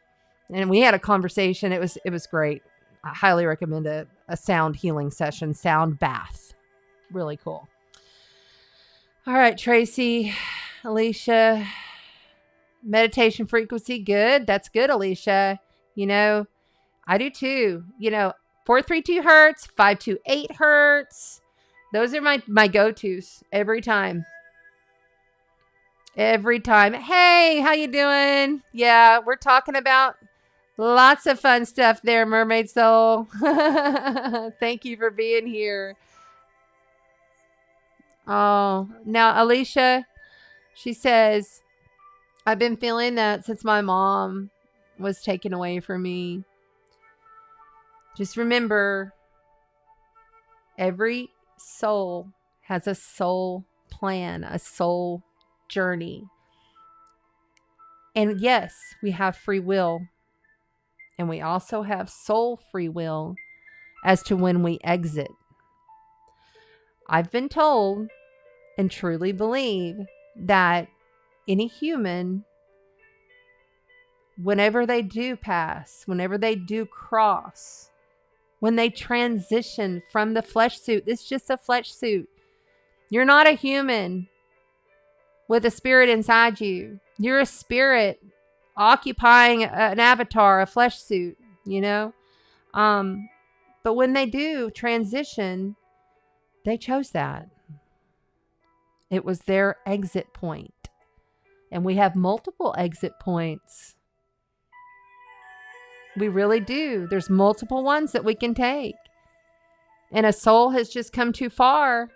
And we had a conversation. It was great. I highly recommend a sound healing session, sound bath. Really cool. All right, Tracy, Alicia, meditation frequency. Good. That's good, Alicia. I do too. 432 hertz, 528 hertz. Those are my go-tos every time. Every time. Hey, how you doing? Yeah, we're talking about lots of fun stuff there, Mermaid Soul. Thank you for being here. Oh, now Alicia, she says, I've been feeling that since my mom was taken away from me. Just remember, every soul has a soul plan, a soul journey. And yes, we have free will. And we also have soul free will as to when we exit. I've been told and truly believe that any human, whenever they do pass, whenever they do cross, when they transition from the flesh suit, it's just a flesh suit. You're not a human with a spirit inside you. You're a spirit occupying an avatar, a flesh suit, But when they do transition, they chose that. It was their exit point. And we have multiple exit points. We really do. There's multiple ones that we can take. And a soul has just come too far.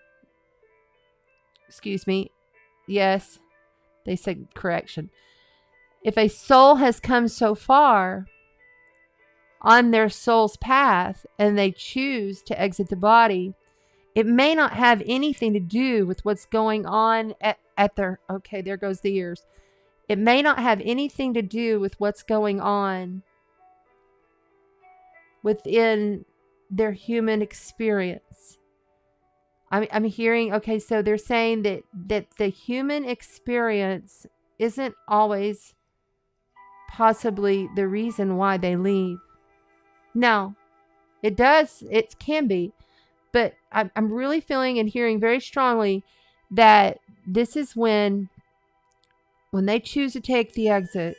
Excuse me. Yes, they said correction. If a soul has come so far on their soul's path and they choose to exit the body, it may not have anything to do with what's going on at their, okay, there goes the ears. It may not have anything to do with what's going on within their human experience. I'm hearing, okay, so they're saying that the human experience isn't always possibly the reason why they leave. No, it does. It can be. But I'm really feeling and hearing very strongly that this is when they choose to take the exit,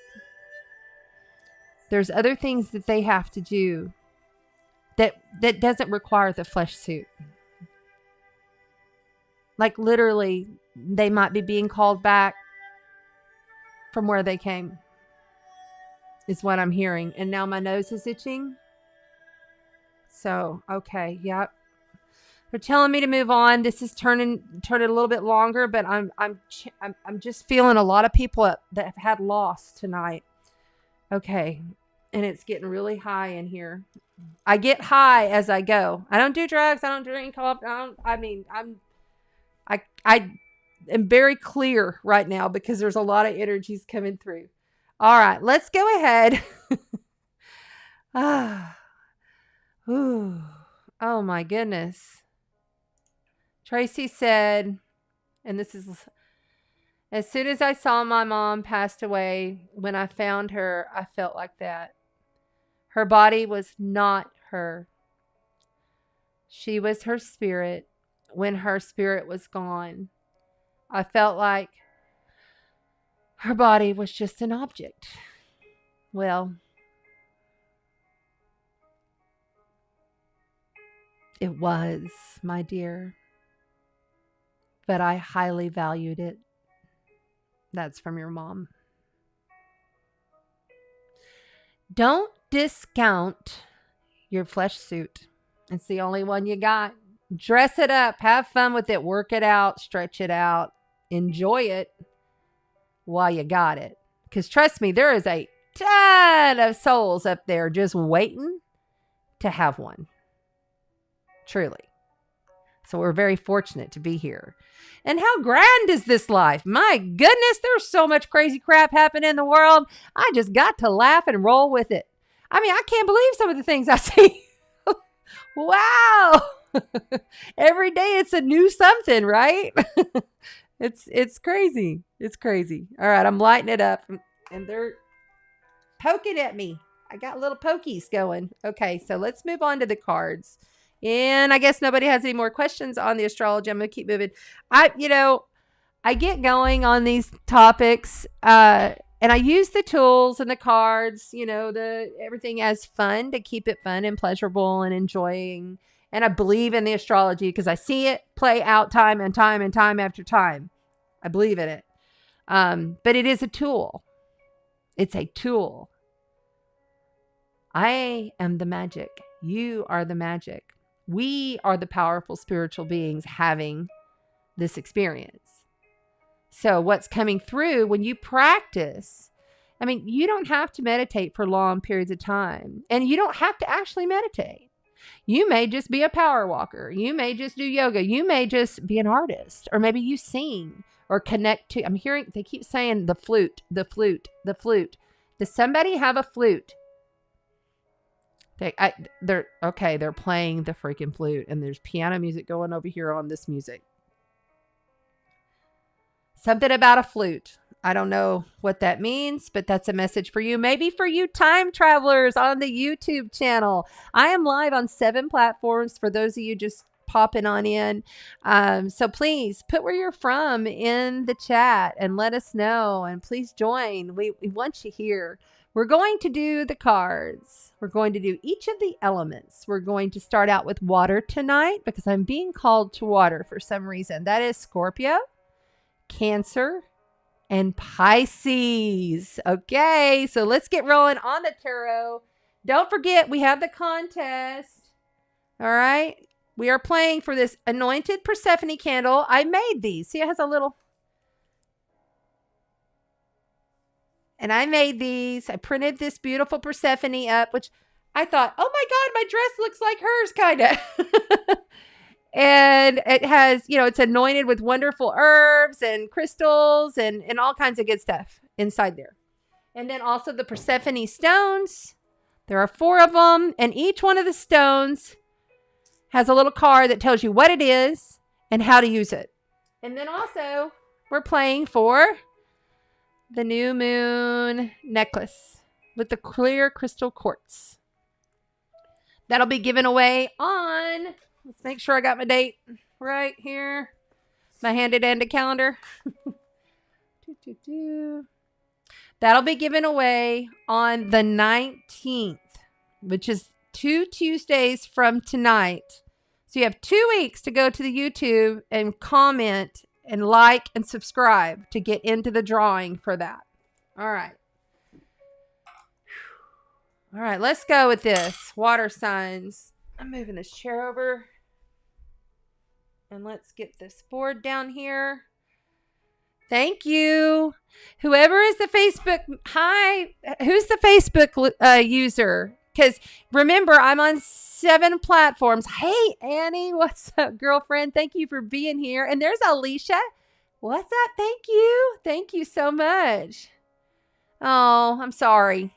there's other things that they have to do that doesn't require the flesh suit. Like literally, they might be being called back from where they came, is what I'm hearing. And now my nose is itching. So, okay, yep. They're telling me to move on. This is turning a little bit longer, but I'm just feeling a lot of people that have had loss tonight. Okay, and it's getting really high in here. I get high as I go. I don't do drugs. I don't drink coffee. I am very clear right now because there's a lot of energies coming through. All right, let's go ahead. Ooh. Oh my goodness. Tracy said, and this is, as soon as I saw my mom passed away, when I found her, I felt like that. Her body was not her. She was her spirit. When her spirit was gone, I felt like her body was just an object. Well, it was, my dear. But I highly valued it. That's from your mom. Don't discount your flesh suit. It's the only one you got. Dress it up. Have fun with it. Work it out. Stretch it out. Enjoy it while you got it. Because trust me, there is a ton of souls up there just waiting to have one. Truly. So we're very fortunate to be here. And how grand is this life? My goodness, there's so much crazy crap happening in the world. I just got to laugh and roll with it. I mean, I can't believe some of the things I see. Wow. Every day it's a new something, right? It's crazy. It's crazy. All right, I'm lighting it up and they're poking at me. I got little pokies going. Okay, so let's move on to the cards. And I guess nobody has any more questions on the astrology. I'm going to keep moving. I get going on these topics, and I use the tools and the cards, everything as fun to keep it fun and pleasurable and enjoying. And I believe in the astrology because I see it play out time and time and time after time. I believe in it. But it is a tool. It's a tool. I am the magic. You are the magic. We are the powerful spiritual beings having this experience. So what's coming through when you practice, I mean, you don't have to meditate for long periods of time. And you don't have to actually meditate. You may just be a power walker. You may just do yoga. You may just be an artist. Or maybe you sing or connect to, I'm hearing, they keep saying the flute, the flute, the flute. Does somebody have a flute? They're playing the freaking flute and there's piano music going over here on this music. Something about a flute. I don't know what that means, but that's a message for you. Maybe for you time travelers on the YouTube channel. I am live on 7 platforms for those of you just popping on in. So please put where you're from in the chat and let us know. And please join. We want you here. We're going to do the cards. We're going to do each of the elements. We're going to start out with water tonight because I'm being called to water for some reason. That is Scorpio, Cancer, and Pisces. Okay, so let's get rolling on the tarot. Don't forget, we have the contest. All right. We are playing for this anointed Persephone candle. I made these. See, it has a little... And I made these. I printed this beautiful Persephone up, which I thought, oh my God, my dress looks like hers, kind of. And it has, it's anointed with wonderful herbs and crystals and all kinds of good stuff inside there. And then also the Persephone stones. There are 4 of them. And each one of the stones has a little card that tells you what it is and how to use it. And then also, we're playing for the new moon necklace with the clear crystal quartz. That'll be given away on, let's make sure I got my date right here. My handy dandy calendar. That'll be given away on the 19th, which is 2 Tuesdays from tonight. So you have 2 weeks to go to the YouTube and comment and like and subscribe to get into the drawing for that. All right. All right, let's go with this. Water signs. I'm moving this chair over. And let's get this board down here. Thank you. Whoever is the Facebook, hi, who's the Facebook user? Because remember, I'm on 7 platforms. Hey, Annie, what's up, girlfriend? Thank you for being here. And there's Alicia. What's up? Thank you. Thank you so much. Oh, I'm sorry.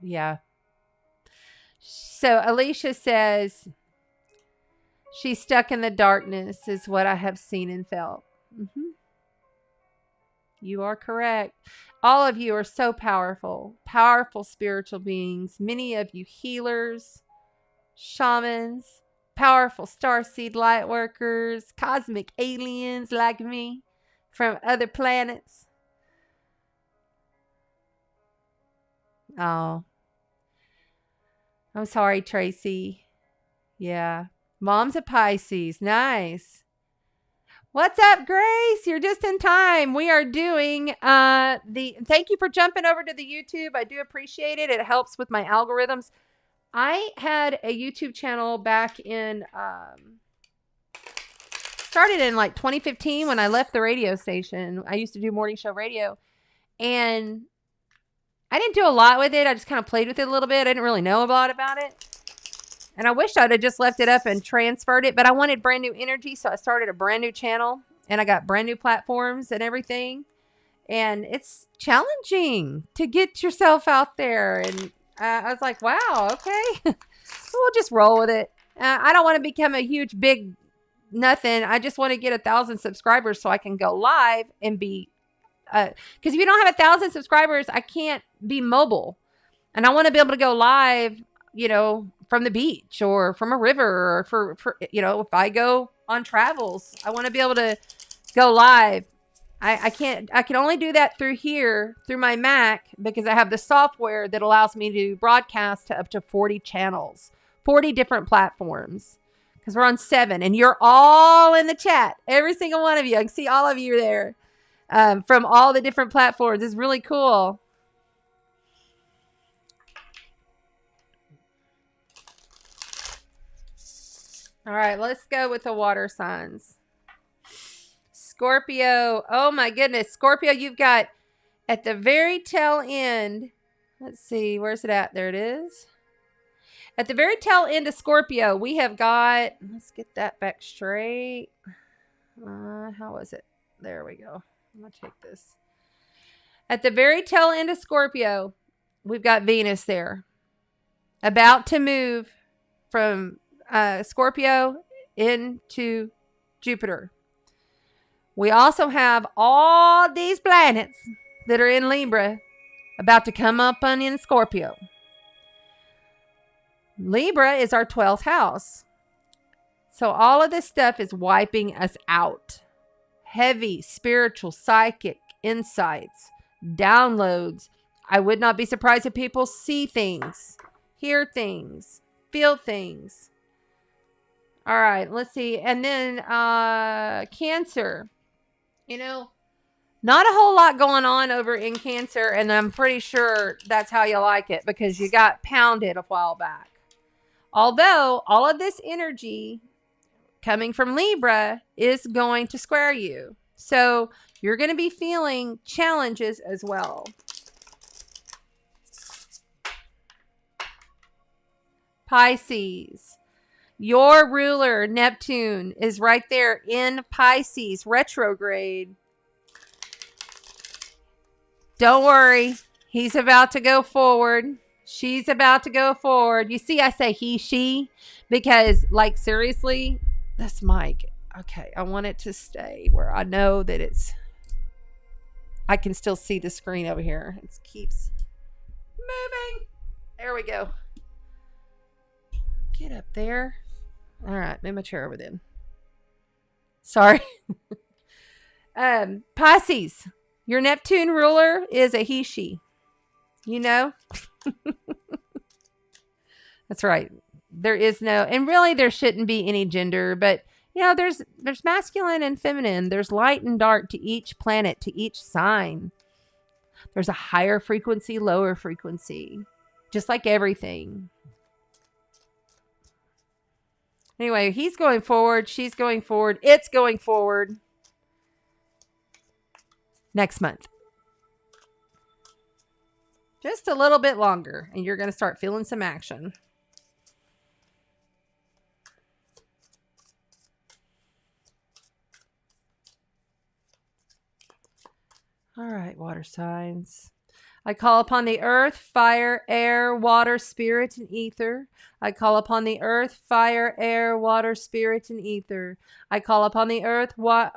Yeah. So Alicia says, she's stuck in the darkness is what I have seen and felt. You are correct. All of you are so powerful, powerful spiritual beings. Many of you healers, shamans, powerful starseed light workers, cosmic aliens like me from other planets. Oh, I'm sorry, Tracy. Yeah. Mom's a Pisces. Nice. What's up, Grace? You're just in time. We are doing thank you for jumping over to the YouTube. I do appreciate it. It helps with my algorithms. I had a YouTube channel back in, started in like 2015 when I left the radio station. I used to do morning show radio, and I didn't do a lot with it. I just kind of played with it a little bit. I didn't really know a lot about it. And I wish I'd have just left it up and transferred it, but I wanted brand new energy. So I started a brand new channel, and I got brand new platforms and everything. And it's challenging to get yourself out there. And I was like, wow, okay. We'll just roll with it. I don't want to become a huge, big nothing. I just want to get 1,000 subscribers so I can go live and be, because if you don't have 1,000 subscribers, I can't be mobile. And I want to be able to go live, you know, from the beach or from a river, or for you know, if I go on travels, I want to be able to go live. I can only do that through here, through my Mac, because I have the software that allows me to broadcast to up to 40 channels, 40 different platforms, because we're on 7, and you're all in the chat. Every single one of you. I can see all of you there from all the different platforms. It's really cool. All right, let's go with the water signs. Scorpio. Oh my goodness. Scorpio, you've got at the very tail end. Let's see. Where's it at? There it is. At the very tail end of Scorpio, we have got, let's get that back straight. How was it? There we go. I'm going to take this. At the very tail end of Scorpio, we've got Venus there. About to move from Scorpio into Jupiter. We also have all these planets that are in Libra about to come up on in Scorpio. Libra is our 12th house. So all of this stuff is wiping us out. Heavy spiritual, psychic insights, downloads. I would not be surprised if people see things, hear things, feel things. All right, let's see. And then Cancer. You know, not a whole lot going on over in Cancer, and I'm pretty sure that's how you like it, because you got pounded a while back. Although all of this energy coming from Libra is going to square you. So you're going to be feeling challenges as well. Pisces. Your ruler, Neptune, is right there in Pisces, retrograde. Don't worry. He's about to go forward. She's about to go forward. You see, I say he, she, because, like, seriously, this mic. Okay, I want it to stay where I know that it's... I can still see the screen over here. It keeps moving. There we go. Get up there. All right, move my chair over then. Sorry. Pisces, your Neptune ruler is a he, she. You know? That's right. There is no, and really there shouldn't be any gender, but you know, there's masculine and feminine. There's light and dark to each planet, to each sign. There's a higher frequency, lower frequency, just like everything. Anyway, he's going forward. She's going forward. It's going forward next month. Just a little bit longer, and you're going to start feeling some action. All right, water signs. I call upon the earth, fire, air, water, spirit, and ether. I call upon the earth, fire, air, water, spirit, and ether. I call upon the earth, what?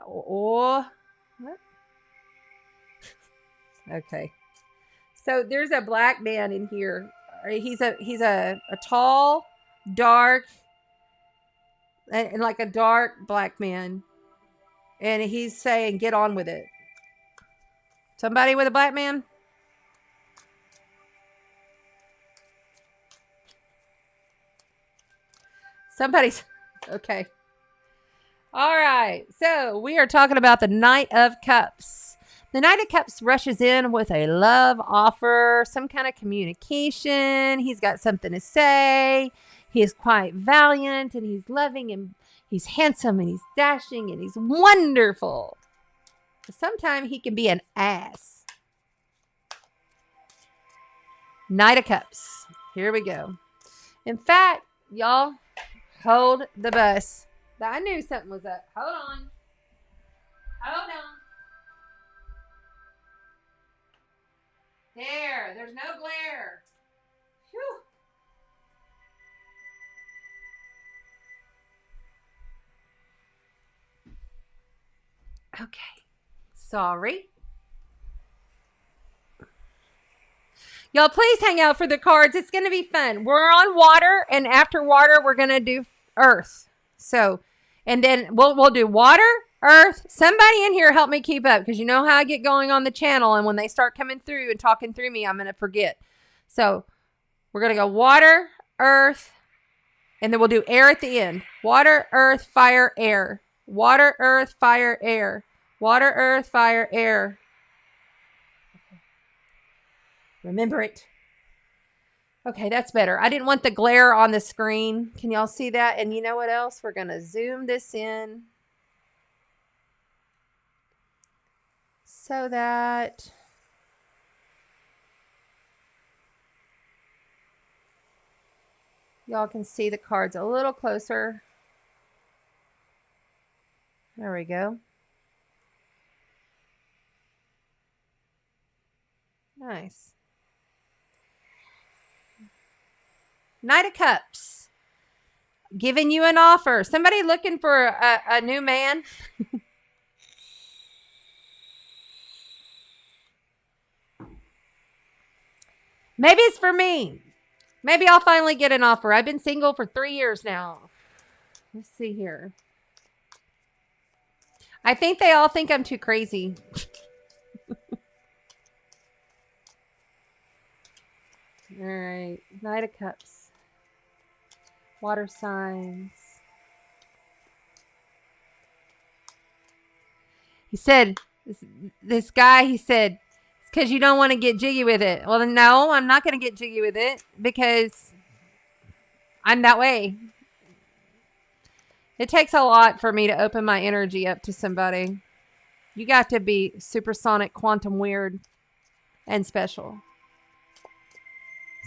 Okay. So there's a black man in here. He's a tall, dark, and like a dark black man. And he's saying, get on with it. Somebody with a black man? Somebody's... Okay. All right. So we are talking about the Knight of Cups. The Knight of Cups rushes in with a love offer, some kind of communication. He's got something to say. He is quite valiant, and he's loving, and he's handsome, and he's dashing, and he's wonderful. Sometimes he can be an ass. Knight of Cups. Here we go. In fact, y'all, hold the bus. I knew something was up. Hold on. Hold on. There's no glare. Whew. Okay. Sorry. Y'all, please hang out for the cards. It's going to be fun. We're on water, and after water, we're going to do earth. So, and then we'll do water, earth. Somebody in here help me keep up, because you know how I get going on the channel, and when they start coming through and talking through me, I'm going to forget. So we're going to go water, earth, and then we'll do air at the end. Water, earth, fire, air. Water, earth, fire, air. Water, earth, fire, air. Remember it. Okay, that's better. I didn't want the glare on the screen. Can y'all see that? And you know what else? We're going to zoom this in so that y'all can see the cards a little closer. There we go. Nice. Knight of Cups. Giving you an offer. Somebody looking for a new man? Maybe it's for me. Maybe I'll finally get an offer. I've been single for 3 years now. Let's see here. I think they all think I'm too crazy. All right. Knight of Cups. Water signs. He said, this guy, he said, it's because you don't want to get jiggy with it. Well, no, I'm not going to get jiggy with it because I'm that way. It takes a lot for me to open my energy up to somebody. You got to be supersonic, quantum weird, and special.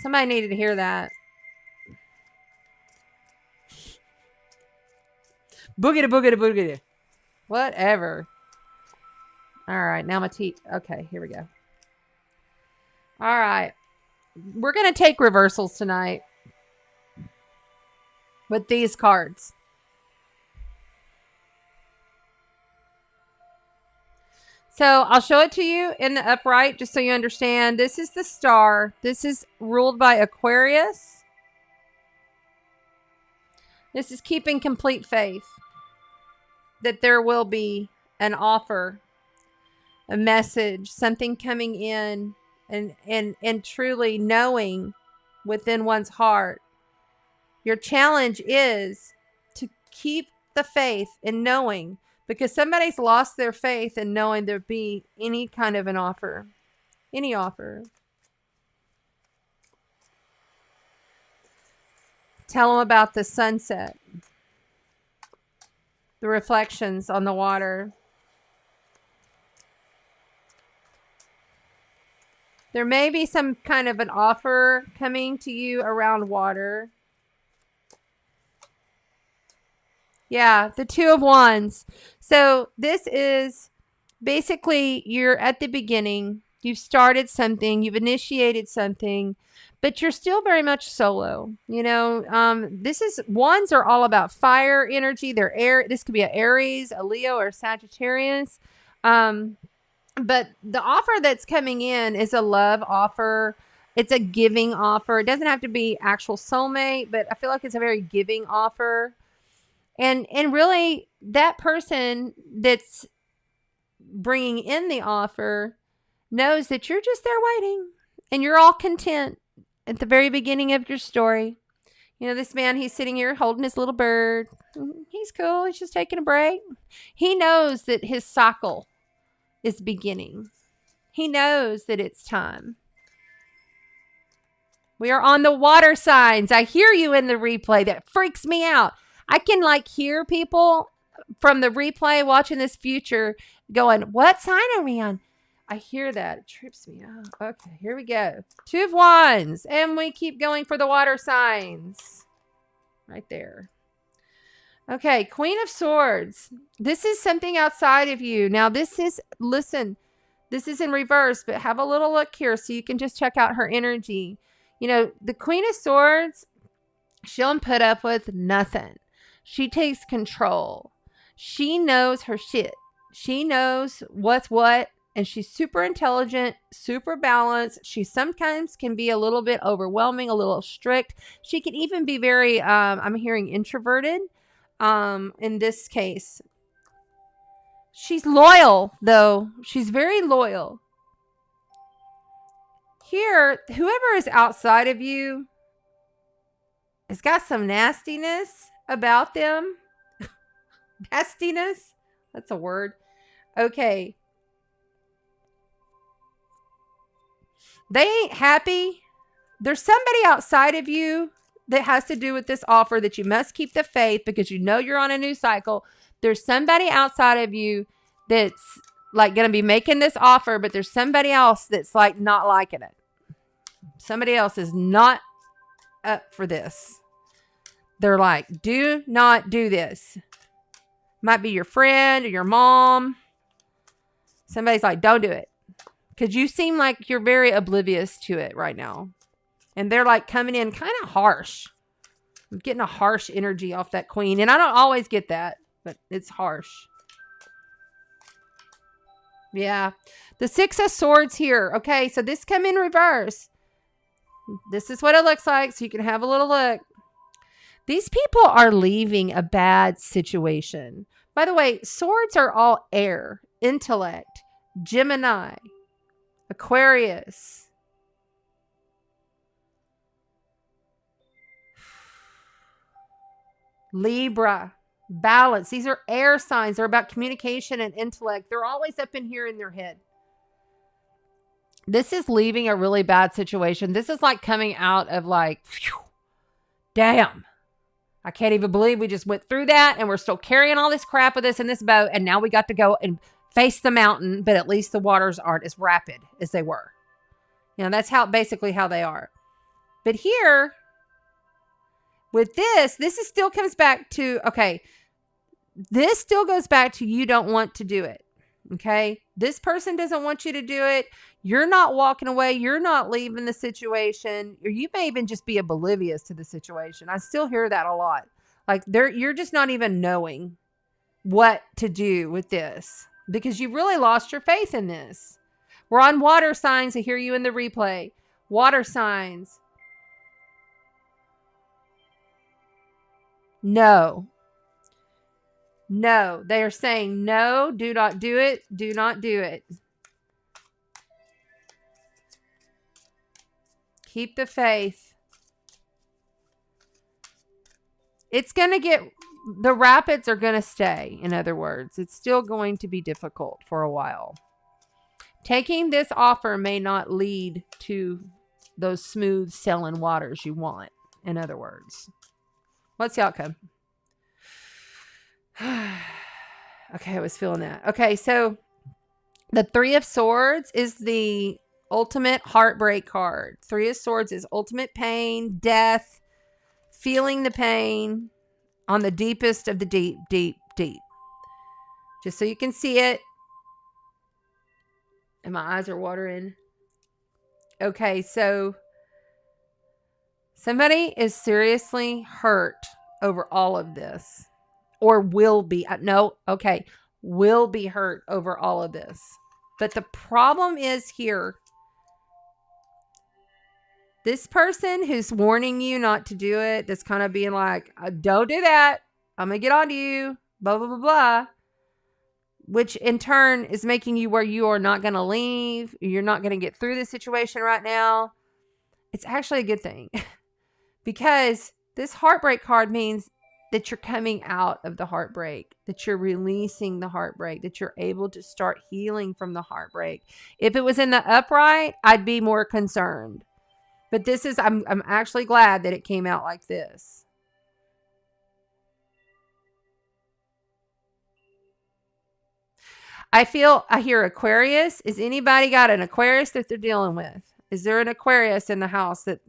Somebody needed to hear that. Boogity, boogity, boogity. Whatever. All right, now my teeth. Okay, here we go. All right. we're going to take reversals tonight with these cards. So I'll show it to you in the upright just so you understand. This is the star. This is ruled by Aquarius. This is keeping complete faith that there will be an offer, a message, something coming in, and truly knowing within one's heart. Your challenge is to keep the faith in knowing, because somebody's lost their faith in knowing there be any kind of an offer. Any offer. Tell them about the sunset. The reflections on the water. There may be some kind of an offer coming to you around water. Yeah, the Two of Wands. So this is basically you're at the beginning. You've started something. You've initiated something. But you're still very much solo. You know, this is, wands are all about fire energy. They're air. This could be an Aries, a Leo, or Sagittarius. But the offer that's coming in is a love offer. It's a giving offer. It doesn't have to be actual soulmate, but I feel like it's a very giving offer. And really, that person that's bringing in the offer knows that you're just there waiting. And you're all content at the very beginning of your story. You know, this man, he's sitting here holding his little bird. He's cool. He's just taking a break. He knows that his cycle is beginning. He knows that it's time. We are on the water signs. I hear you in the replay. That freaks me out. I can like hear people from the replay watching this future going, what sign are we on? I hear that. It trips me out. Okay, here we go. Two of Wands. And we keep going for the water signs. Right there. Okay, Queen of Swords. This is something outside of you. Now, this is, listen, this is in reverse, but have a little look here so you can just check out her energy. You know, the Queen of Swords, she'll put up with nothing. She takes control. She knows her shit. She knows what's what, and she's super intelligent, super balanced. She sometimes can be a little bit overwhelming, a little strict. She can even be very, I'm hearing introverted. In this case, she's loyal though. She's very loyal. Here, whoever is outside of you has got some nastiness about them. Nastiness? That's a word. Okay. They ain't happy. There's somebody outside of you that has to do with this offer that you must keep the faith because you know you're on a new cycle. There's somebody outside of you that's like going to be making this offer, but there's somebody else that's like not liking it. Somebody else is not up for this. They're like, do not do this. Might be your friend or your mom. Somebody's like, don't do it. Because you seem like you're very oblivious to it right now. And they're like coming in kind of harsh. I'm getting a harsh energy off that queen. And I don't always get that, but it's harsh. Yeah. The Six of Swords here. Okay, so this come in reverse. This is what it looks like, so you can have a little look. These people are leaving a bad situation. By the way, swords are all air, intellect, Gemini, Aquarius. Libra, balance. These are air signs. They're about communication and intellect. They're always up in here in their head. This is leaving a really bad situation. This is like coming out of like, phew, damn. I can't even believe we just went through that and we're still carrying all this crap with us in this boat. And now we got to go and face the mountain, but at least the waters aren't as rapid as they were. You know, that's basically how they are. But here, with this is still comes back to, okay, this still goes back to you don't want to do it. Okay. This person doesn't want you to do it. You're not walking away. You're not leaving the situation. Or you may even just be oblivious to the situation. I still hear that a lot. Like you're just not even knowing what to do with this because you really lost your faith in this. We're on water signs. I hear you in the replay. Water signs. No. No. They are saying no, do not do it. Do not do it. Keep the faith. It's going to get, the rapids are going to stay. In other words, it's still going to be difficult for a while. Taking this offer may not lead to those smooth sailing waters you want. In other words, what's the outcome? Okay, I was feeling that. Okay, so the Three of Swords is the ultimate heartbreak card. Three of Swords is ultimate pain, death, feeling the pain on the deepest of the deep, deep, deep. Just so you can see it. And my eyes are watering. Okay, so somebody is seriously hurt over all of this. Or will be. Will be hurt over all of this. But the problem is here. This person who's warning you not to do it, that's kind of being like, don't do that. I'm going to get on to you. Blah, blah, blah, blah. Which in turn is making you where you are not going to leave. You're not going to get through this situation right now. It's actually a good thing. Because this heartbreak card means that you're coming out of the heartbreak, that you're releasing the heartbreak, that you're able to start healing from the heartbreak. If it was in the upright, I'd be more concerned. But this is, I'm actually glad that it came out like this. I hear Aquarius. Is anybody got an Aquarius that they're dealing with? Is there an Aquarius in the house that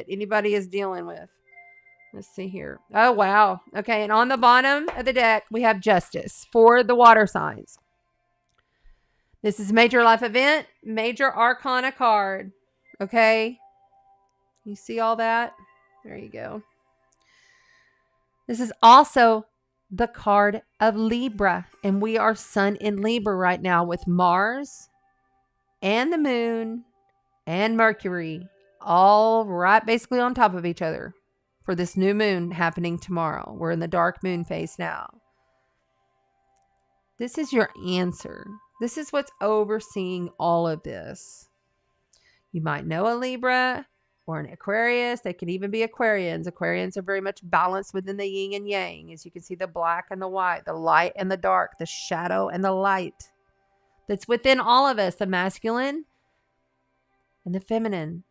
anybody is dealing with? Let's see here. Oh, wow. Okay. And on the bottom of the deck, we have Justice for the water signs. This is major life event, major arcana card. Okay. You see all that? There you go. This is also the card of Libra. And we are Sun in Libra right now with Mars and the Moon and Mercury all right basically on top of each other. For this new moon happening tomorrow. We're in the dark moon phase now. This is your answer. This is what's overseeing all of this. You might know a Libra or an Aquarius. They could even be Aquarians. Aquarians are very much balanced within the yin and yang. As you can see, the black and the white, the light and the dark, the shadow and the light. That's within all of us, the masculine and the feminine.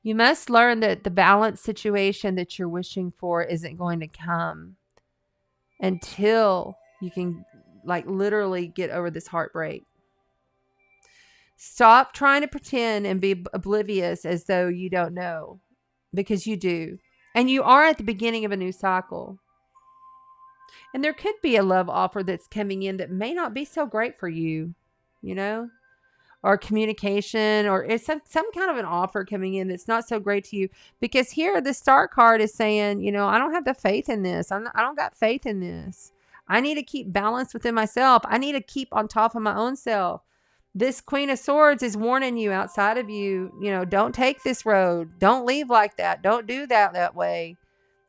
You must learn that the balanced situation that you're wishing for isn't going to come until you can literally get over this heartbreak. Stop trying to pretend and be oblivious as though you don't know, because you do. And you are at the beginning of a new cycle. And there could be a love offer that's coming in that may not be so great for you, or communication, or it's some kind of an offer coming in that's not so great to you. Because here the Star card is saying, I don't have the faith in this. I don't got faith in this. I need to keep balance within myself. I need to keep on top of my own self. This Queen of Swords is warning you outside of you, don't take this road. Don't leave like that. Don't do that way.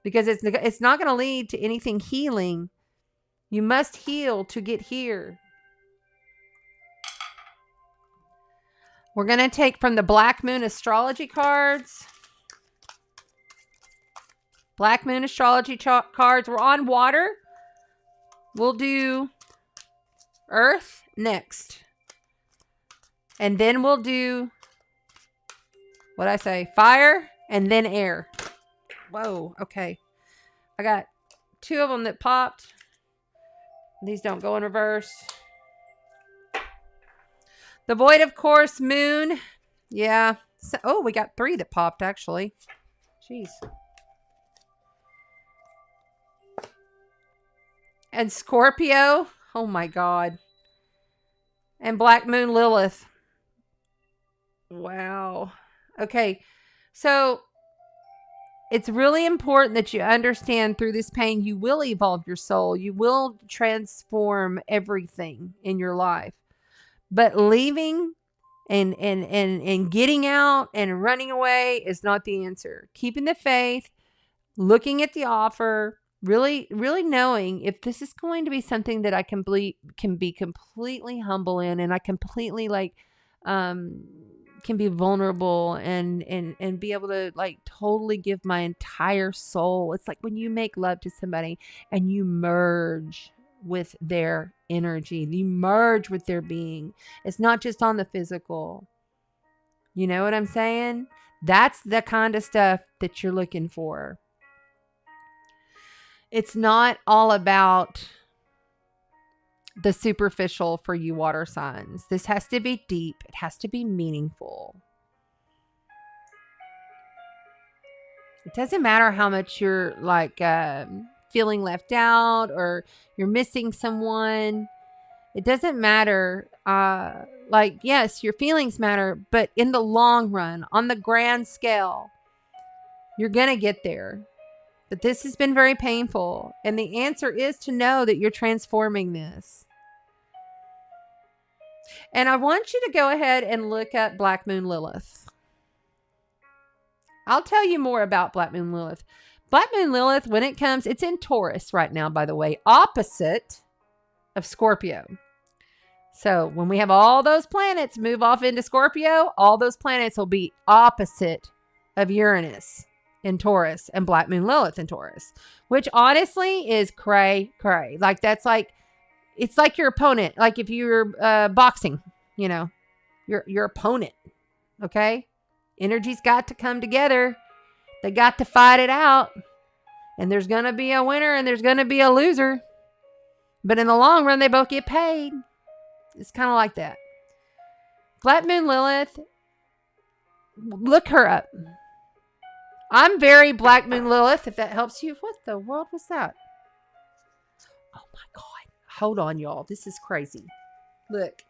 Because it's not going to lead to anything healing. You must heal to get here. We're going to take from the Black Moon Astrology cards. Black Moon Astrology cards. We're on water. We'll do Earth next. And then we'll do, what'd I say? Fire and then air. Whoa, okay. I got 2 of them that popped. These don't go in reverse. The Void, of course, Moon. Yeah. So, we got 3 that popped, actually. Jeez. and Scorpio. Oh my God. And Black Moon Lilith. Wow. Okay. So it's really important that you understand through this pain, you will evolve your soul. You will transform everything in your life. But leaving and getting out and running away is not the answer. Keeping the faith, looking at the offer, really knowing if this is going to be something that I can be completely humble in, and I completely can be vulnerable and be able to totally give my entire soul. It's like when you make love to somebody and you merge with their energy, you merge with their being. It's not just on the physical. You know what I'm saying? That's the kind of stuff that you're looking for. It's not all about the superficial for you water signs. This has to be deep. It has to be meaningful. It doesn't matter how much you're feeling left out or you're missing someone. It doesn't matter. Yes, your feelings matter, but in the long run, on the grand scale, you're going to get there. But this has been very painful. And the answer is to know that you're transforming this. And I want you to go ahead and look at Black Moon Lilith. I'll tell you more about Black Moon Lilith. Black Moon Lilith, when it comes, it's in Taurus right now, by the way, opposite of Scorpio. So when we have all those planets move off into Scorpio, all those planets will be opposite of Uranus in Taurus and Black Moon Lilith in Taurus, which honestly is cray. It's like your opponent. Like if you're boxing, your opponent. Okay. Energy's got to come together. They got to fight it out, and there's going to be a winner and there's going to be a loser, but in the long run, they both get paid. It's kind of like that. Black Moon Lilith, look her up. I'm very Black Moon Lilith, if that helps you. What the world was that? Oh my God. Hold on, y'all. This is crazy. Look.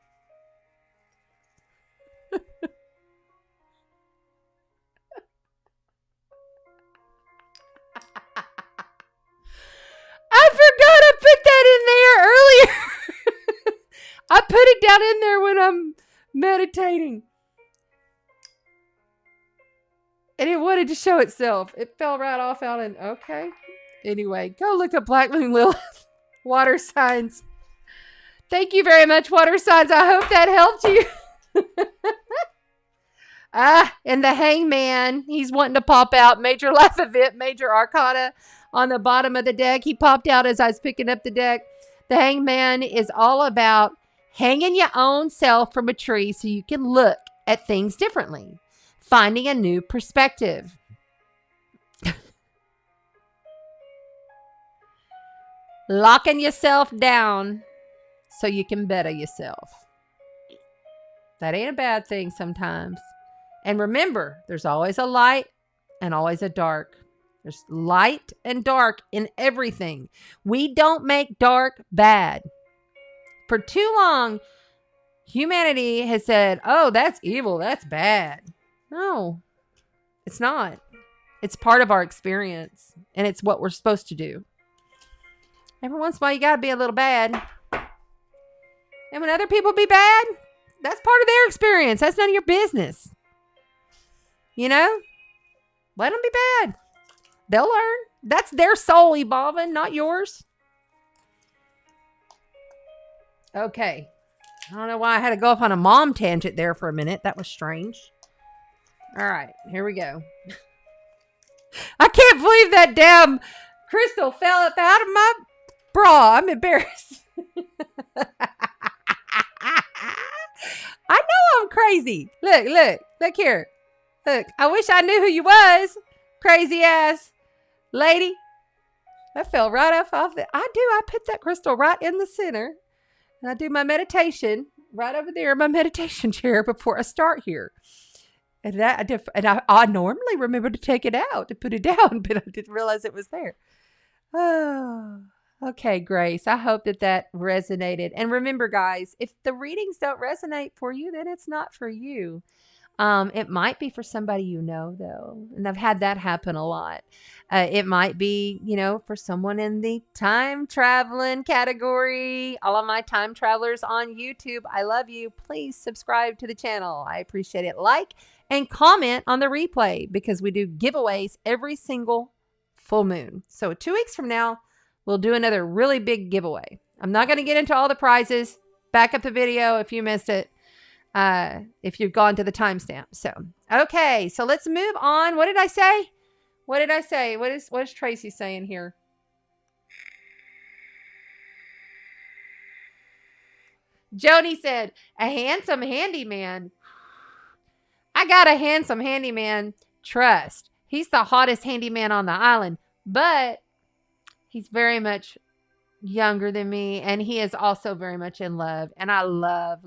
I forgot I put that in there earlier. I put it down in there when I'm meditating. And it wanted to show itself. It fell right off out and okay. Anyway, go look up Black Moon Lilith. Water signs. Thank you very much, water signs. I hope that helped you. And the Hangman. He's wanting to pop out. Major Laugh Event, Major Arcana on the bottom of the deck. He popped out as I was picking up the deck. The Hangman is all about hanging your own self from a tree so you can look at things differently. Finding a new perspective. Locking yourself down so you can better yourself. That ain't a bad thing sometimes. And remember, there's always a light and always a dark. There's light and dark in everything. We don't make dark bad. For too long, humanity has said, oh, that's evil, that's bad. No, it's not. It's part of our experience, and it's what we're supposed to do. Every once in a while, you got to be a little bad. And when other people be bad, that's part of their experience. That's none of your business. You know? Let them be bad. They'll learn. That's their soul evolving, not yours. Okay. I don't know why I had to go off on a mom tangent there for a minute. That was strange. All right, here we go. I can't believe that damn crystal fell up out of my bra. I'm embarrassed. I know I'm crazy. Look here. Look, I wish I knew who you was. Crazy ass lady. That fell right off the... I put that crystal right in the center. And I do my meditation right over there in my meditation chair before I start here. And I normally remember to take it out, to put it down, but I didn't realize it was there. Oh, Okay, Grace. I hope that resonated. And remember, guys, if the readings don't resonate for you, then it's not for you. It might be for somebody you know, though. And I've had that happen a lot. It might be, for someone in the time traveling category. All of my time travelers on YouTube, I love you. Please subscribe to the channel. I appreciate it. Like and comment on the replay because we do giveaways every single full moon. So 2 weeks from now, we'll do another really big giveaway. I'm not going to get into all the prizes. Back up the video if you missed it. If you've gone to the timestamp. So, okay. So let's move on. What did I say? What is Tracy saying here? Joni said, a handsome handyman. I got a handsome handyman. Trust. He's the hottest handyman on the island, but he's very much younger than me, and he is also very much in love, and I love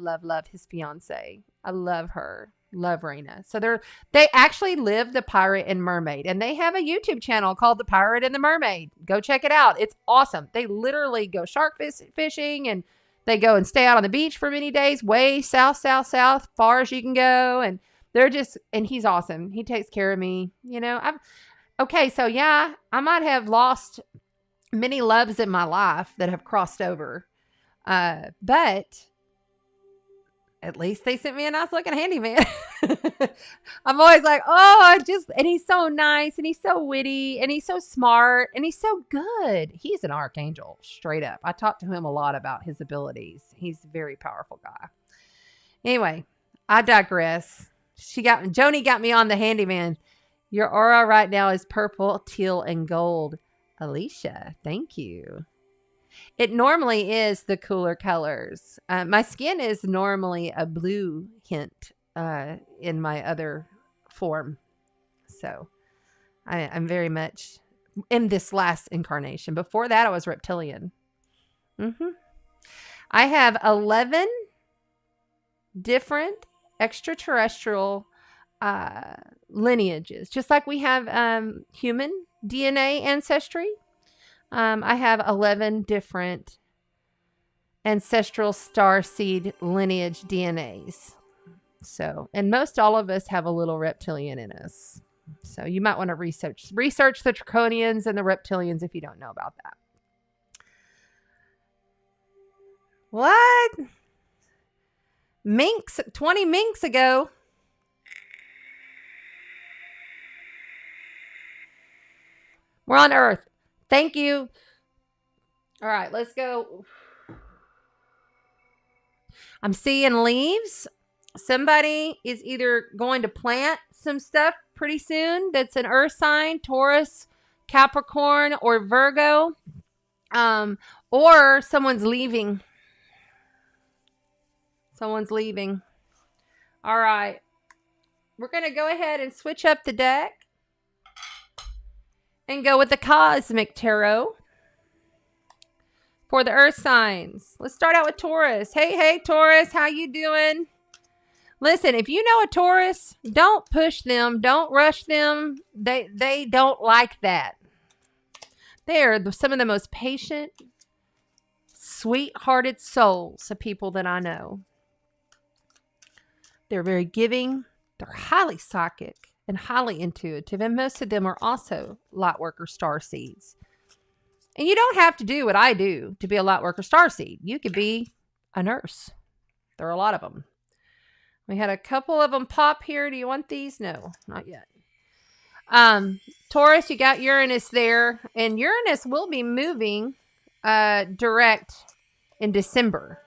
his fiance. I love her. Love Raina. So they actually live the pirate and mermaid, and they have a YouTube channel called The Pirate and the Mermaid. Go check it out. It's awesome. They literally go shark fishing, and they go and stay out on the beach for many days, way south, far as you can go, and and he's awesome. He takes care of me. Okay, so yeah, I might have lost many loves in my life that have crossed over. But at least they sent me a nice looking handyman. I'm always like, and he's so nice, and he's so witty, and he's so smart, and he's so good. He's an archangel, straight up. I talked to him a lot about his abilities. He's a very powerful guy. Anyway, I digress. Joni got me on the handyman. Your aura right now is purple, teal, and gold. Alicia, thank you. It normally is the cooler colors. My skin is normally a blue hint in my other form. So I'm very much in this last incarnation. Before that, I was reptilian. I have 11 different extraterrestrial lineages, just like we have human DNA ancestry. I have 11 different ancestral star seed lineage DNAs. So, and most all of us have a little reptilian in us. So you might want to research the Draconians and the reptilians if you don't know about that. What? 20 minks ago. We're on Earth. Thank you. All right, let's go. I'm seeing leaves. Somebody is either going to plant some stuff pretty soon that's an Earth sign, Taurus, Capricorn, or Virgo. Or someone's leaving. Someone's leaving. All right. We're going to go ahead and switch up the deck and go with the Cosmic Tarot for the Earth signs. Let's start out with Taurus. Hey, Taurus, how you doing? Listen, if you know a Taurus, don't push them. Don't rush them. They don't like that. They are some of the most patient, sweet-hearted souls of people that I know. They're very giving. They're highly psychic and highly intuitive, and most of them are also lightworker starseeds. And you don't have to do what I do to be a lightworker starseed. You could be a nurse. There are a lot of them. We had a couple of them pop here. Do you want these? No, not yet. Taurus, you got Uranus there, and Uranus will be moving direct in December.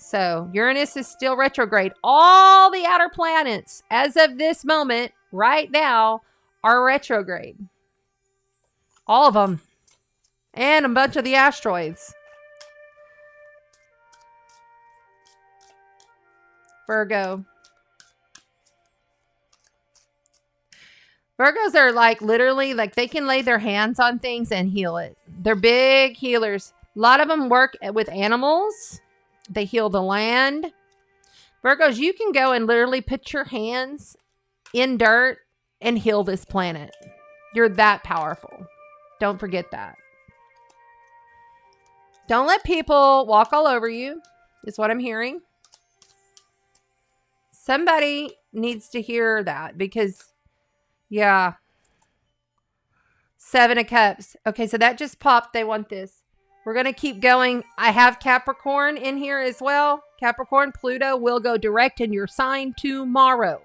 So Uranus is still retrograde. All the outer planets, as of this moment, right now, are retrograde. All of them. And a bunch of the asteroids. Virgo. Virgos are like literally, like they can lay their hands on things and heal it. They're big healers. A lot of them work with animals. They heal the land. Virgos, you can go and literally put your hands in dirt and heal this planet. You're that powerful. Don't forget that. Don't let people walk all over you, is what I'm hearing. Somebody needs to hear that because, yeah. 7 of Cups. Okay, so that just popped. They want this. We're going to keep going. I have Capricorn in here as well. Capricorn, Pluto will go direct in your sign tomorrow.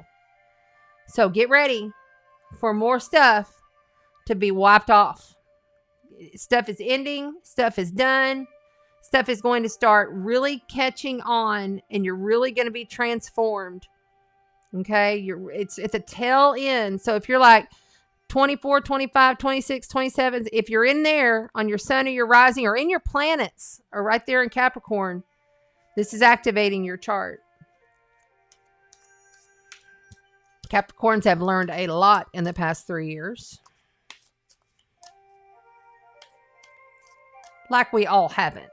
So get ready for more stuff to be wiped off. Stuff is ending. Stuff is done. Stuff is going to start really catching on, and you're really going to be transformed. Okay? It's a tail end. So if you're like 24, 25, 26, 27, if you're in there on your sun or your rising or in your planets or right there in Capricorn, this is activating your chart. Capricorns have learned a lot in the past 3 years. Like we all haven't.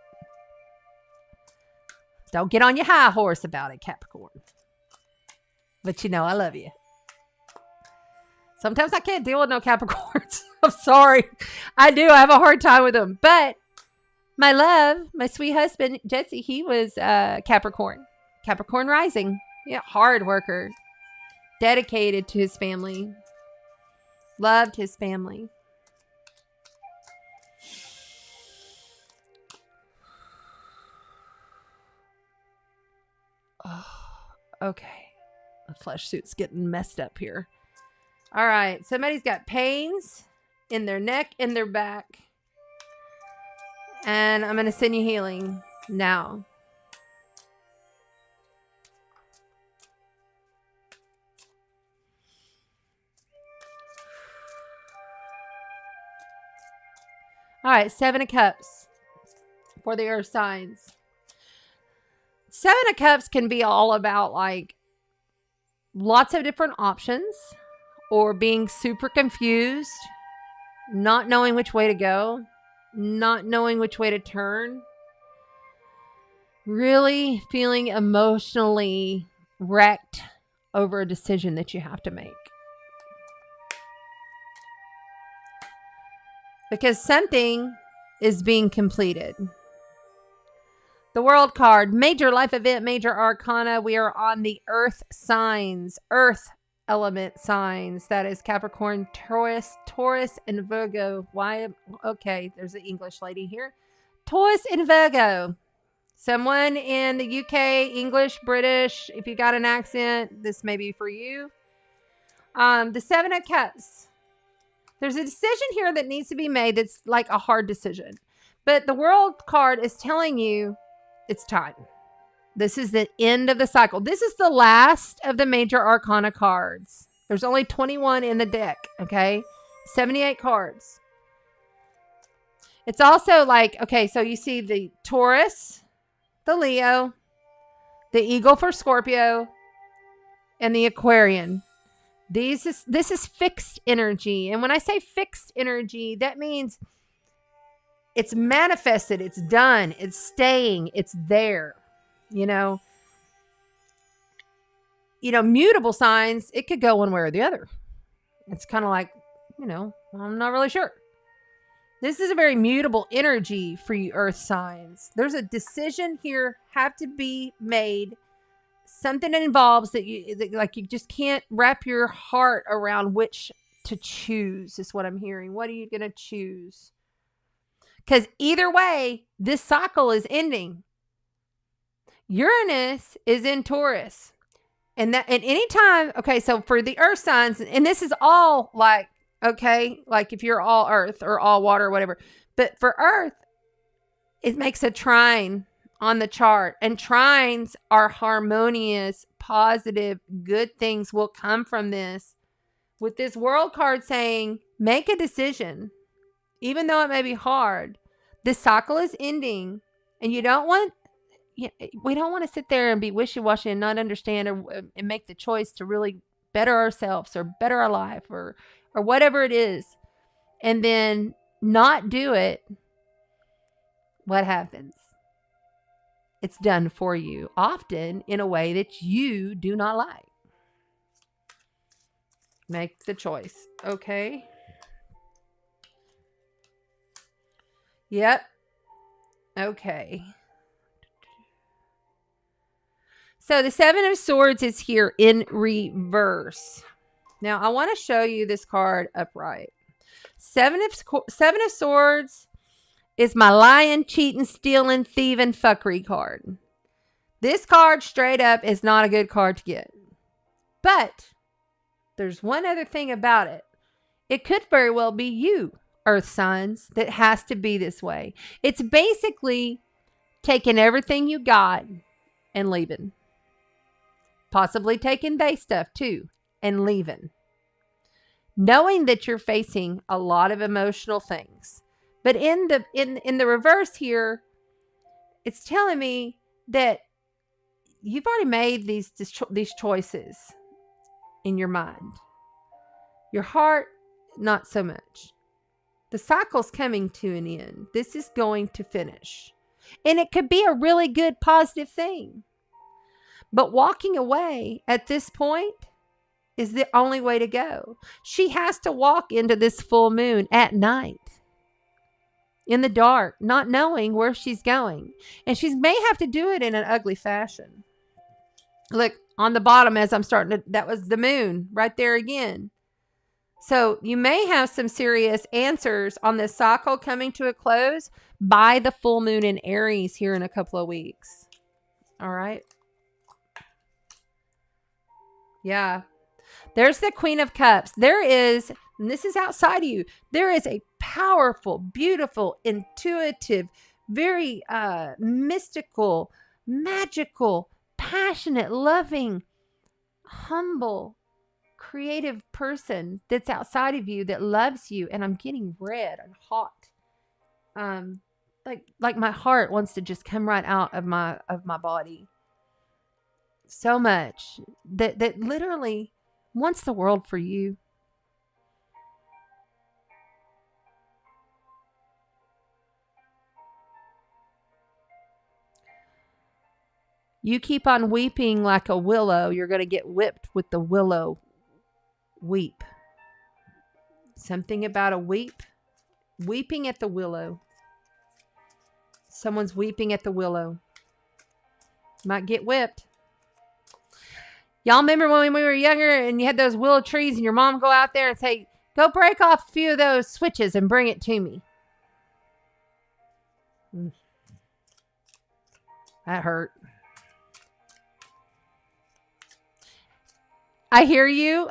Don't get on your high horse about it, Capricorn. But you know I love you. Sometimes I can't deal with no Capricorns. I'm sorry. I do. I have a hard time with them. But my love, my sweet husband, Jesse, he was Capricorn. Capricorn rising. Yeah, hard worker. Dedicated to his family. Loved his family. Oh, okay. The flesh suit's getting messed up here. All right. Somebody's got pains in their neck and their back. And I'm going to send you healing now. All right. 7 of Cups for the earth signs. 7 of Cups can be all about like lots of different options or being super confused, not knowing which way to go, not knowing which way to turn, really feeling emotionally wrecked over a decision that you have to make. Because something is being completed. The World card, major life event, major arcana. We are on the earth signs, earth element signs. That is Capricorn, Taurus, and Virgo. Why? Okay, there's an English lady here. Taurus and Virgo. Someone in the UK, English, British. If you got an accent, this may be for you. The 7 of Cups. There's a decision here that needs to be made that's like a hard decision. But the World card is telling you it's time. This is the end of the cycle. This is the last of the major arcana cards. There's only 21 in the deck, okay? 78 cards. It's also like, okay, so you see the Taurus, the Leo, the Eagle for Scorpio, and the Aquarian. This is fixed energy. And when I say fixed energy, that means it's manifested, it's done, it's staying, it's there. You know, mutable signs, it could go one way or the other. It's kind of like, I'm not really sure. This is a very mutable energy for you earth signs. There's a decision here have to be made. Something that involves that you just can't wrap your heart around which to choose is what I'm hearing. What are you going to choose? Because either way, this cycle is ending. Uranus is in Taurus. And any time, okay, so for the earth signs, and this is all like, okay, like if you're all earth or all water or whatever. But for earth, it makes a trine on the chart. And trines are harmonious, positive, good things will come from this. With this world card saying, make a decision. Even though it may be hard, this cycle is ending. And we don't want to sit there and be wishy-washy and not understand and make the choice to really better ourselves or better our life or whatever it is. And then not do it. What happens? It's done for you, often in a way that you do not like. Make the choice, okay? Yep. Okay. So the Seven of Swords is here in reverse. Now, I want to show you this card upright. Seven of Swords is my lying, cheating, stealing, thieving, fuckery card. This card straight up is not a good card to get. But there's one other thing about it. It could very well be you, Earth signs, that has to be this way. It's basically taking everything you got and leaving. Possibly taking base stuff too and leaving. Knowing that you're facing a lot of emotional things. But in the reverse here, it's telling me that you've already made these choices in your mind. Your heart, not so much. The cycle's coming to an end. This is going to finish. And it could be a really good, positive thing. But walking away at this point is the only way to go. She has to walk into this full moon at night. In the dark, not knowing where she's going. And she may have to do it in an ugly fashion. Look, on the bottom as I'm starting to, that was the moon right there again. So you may have some serious answers on this cycle coming to a close by the full moon in Aries here in a couple of weeks. All right. Yeah. There's the Queen of Cups. There is, and this is outside of you, there is a powerful, beautiful, intuitive, very mystical, magical, passionate, loving, humble, creative person that's outside of you that loves you. And I'm getting red and hot. Like my heart wants to just come right out of my body. So much that literally wants the world for you. You keep on weeping like a willow, you're going to get whipped with the willow weep. Something about a weeping at the willow. Someone's weeping at the willow. Might get whipped. Y'all remember when we were younger and you had those willow trees and your mom go out there and say, go break off a few of those switches and bring it to me. That hurt. I hear you.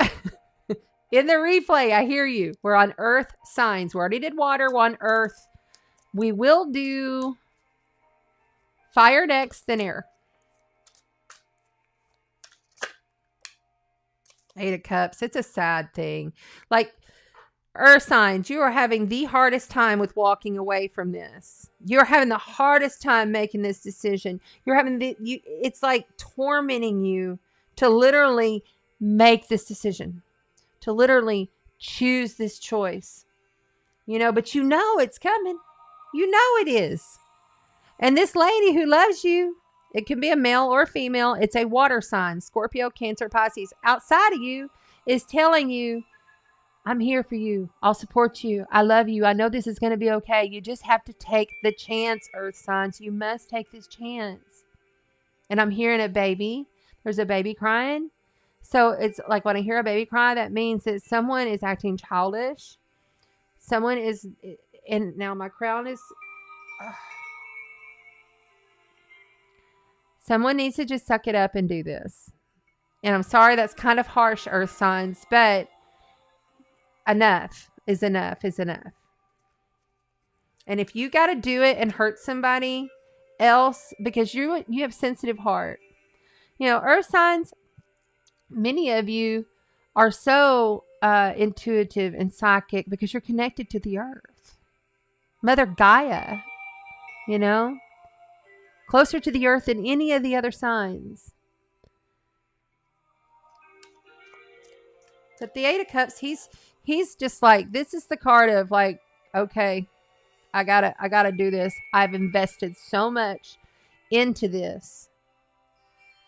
In the replay, I hear you. We're on Earth signs. We already did water, we're on Earth. We will do fire next, then air. Eight of Cups. It's a sad thing. Like, Earth signs, you are having the hardest time with walking away from this. You're having the hardest time making this decision. You're having it's like tormenting you to literally make this decision, to literally choose this choice. You know, but you know it's coming. You know it is. And this lady who loves you, it can be a male or a female. It's a water sign. Scorpio, Cancer, Pisces. Outside of you is telling you, I'm here for you. I'll support you. I love you. I know this is going to be okay. You just have to take the chance, Earth signs. You must take this chance. And I'm hearing a baby. There's a baby crying. So it's like when I hear a baby cry, that means that someone is acting childish. Someone is, and now my crown is... Someone needs to just suck it up and do this. And I'm sorry that's kind of harsh, Earth signs, but enough is enough is enough. And if you got to do it and hurt somebody else because you have sensitive heart. You know, Earth signs, many of you are so intuitive and psychic because you're connected to the earth. Mother Gaia, you know, closer to the earth than any of the other signs. But the Eight of Cups, he's just like, this is the card of like, okay, I gotta do this. I've invested so much into this.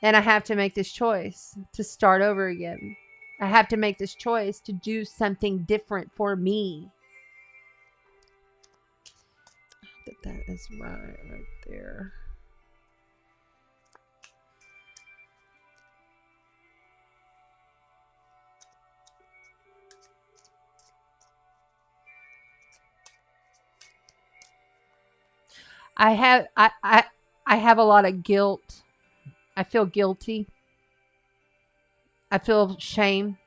And I have to make this choice to start over again. I have to make this choice to do something different for me. that is right there. I have a lot of guilt. I feel guilty. I feel shame.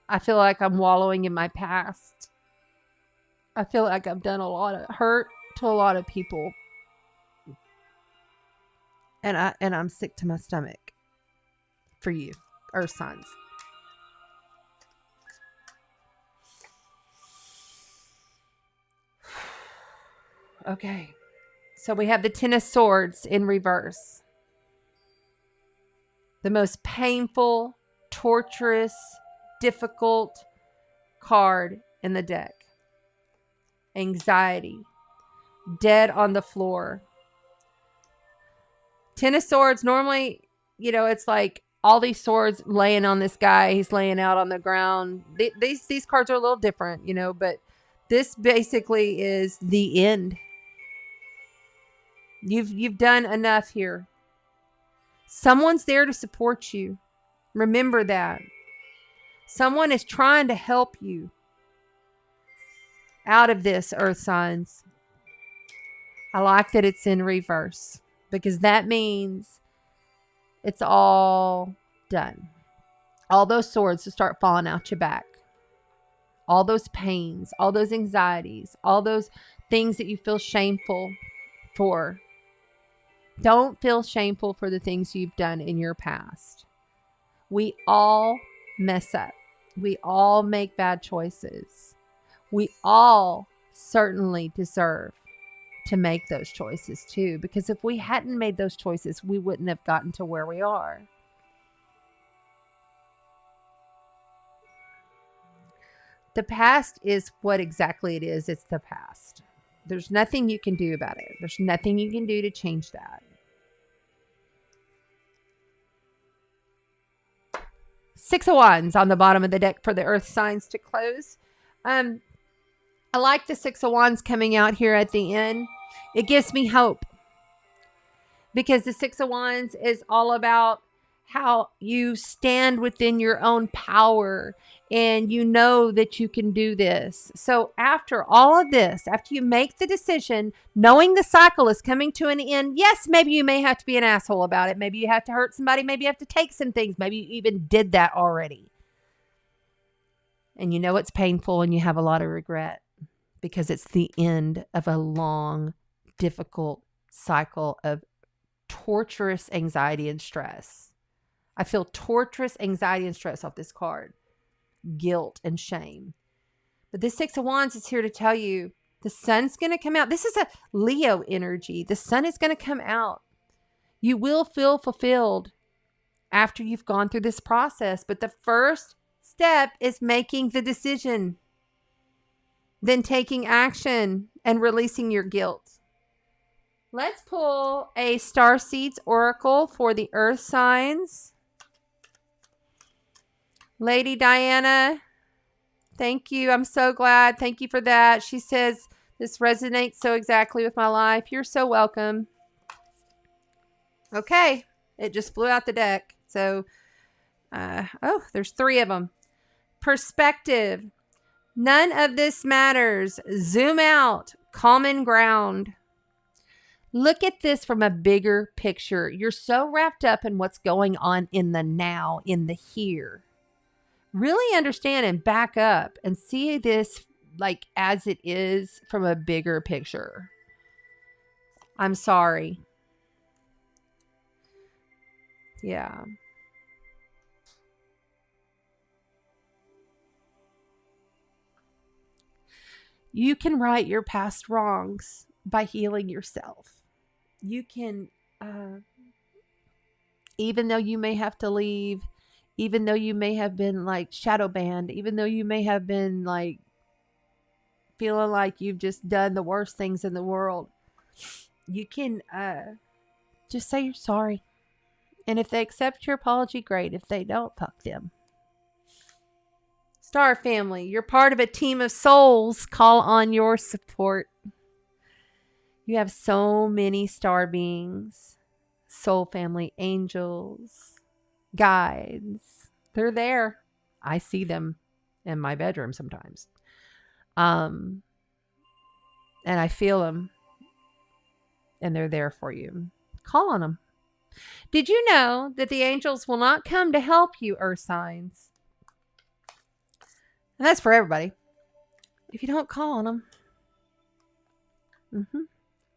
I feel like I'm wallowing in my past. I feel like I've done a lot of hurt to a lot of people. And I'm sick to my stomach for you, Earth signs. Okay. So we have the Ten of Swords in reverse. The most painful, torturous, difficult card in the deck. Anxiety. Dead on the floor. Ten of Swords, normally, it's like all these swords laying on this guy. He's laying out on the ground. These cards are a little different, but this basically is the end. You've done enough here. Someone's there to support you. Remember that. Someone is trying to help you out of this, Earth signs. I like that it's in reverse because that means it's all done. All those swords to start falling out your back. All those pains, all those anxieties, all those things that you feel shameful for. Don't feel shameful for the things you've done in your past. We all mess up. We all make bad choices. We all certainly deserve to make those choices too, because if we hadn't made those choices, we wouldn't have gotten to where we are. The past is what exactly it is. It's the past. There's nothing you can do about it. There's nothing you can do to change that. Six of Wands on the bottom of the deck for the Earth signs to close. I like the Six of Wands coming out here at the end. It gives me hope. Because the Six of Wands is all about how you stand within your own power and you know that you can do this. So after all of this, after you make the decision, knowing the cycle is coming to an end, yes, maybe you may have to be an asshole about it. Maybe you have to hurt somebody. Maybe you have to take some things. Maybe you even did that already. And you know it's painful and you have a lot of regret because it's the end of a long, difficult cycle of torturous anxiety and stress. I feel torturous anxiety and stress off this card. Guilt and shame. But this Six of Wands is here to tell you the sun's going to come out. This is a Leo energy. The sun is going to come out. You will feel fulfilled after you've gone through this process. But the first step is making the decision. Then taking action and releasing your guilt. Let's pull a Starseeds Oracle for the Earth signs. Lady Diana, thank you. I'm so glad. Thank you for that. She says, this resonates so exactly with my life. You're so welcome. Okay. It just flew out the deck. So, there's 3 of them. Perspective. None of this matters. Zoom out. Common ground. Look at this from a bigger picture. You're so wrapped up in what's going on in the now, in the here. Really understand and back up and see this like as it is from a bigger picture. I'm sorry. Yeah. You can right your past wrongs by healing yourself. You can, even though you may have to leave, even though you may have been like shadow banned, even though you may have been like feeling like you've just done the worst things in the world, you can just say you're sorry. And if they accept your apology, great. If they don't, fuck them. Star family, you're part of a team of souls. Call on your support. You have so many star beings, soul family, angels, guides. They're there. I see them in my bedroom sometimes. And I feel them, and they're there for you. Call on them. Did you know that the angels will not come to help you, earth signs? And that's for everybody. If you don't call on them,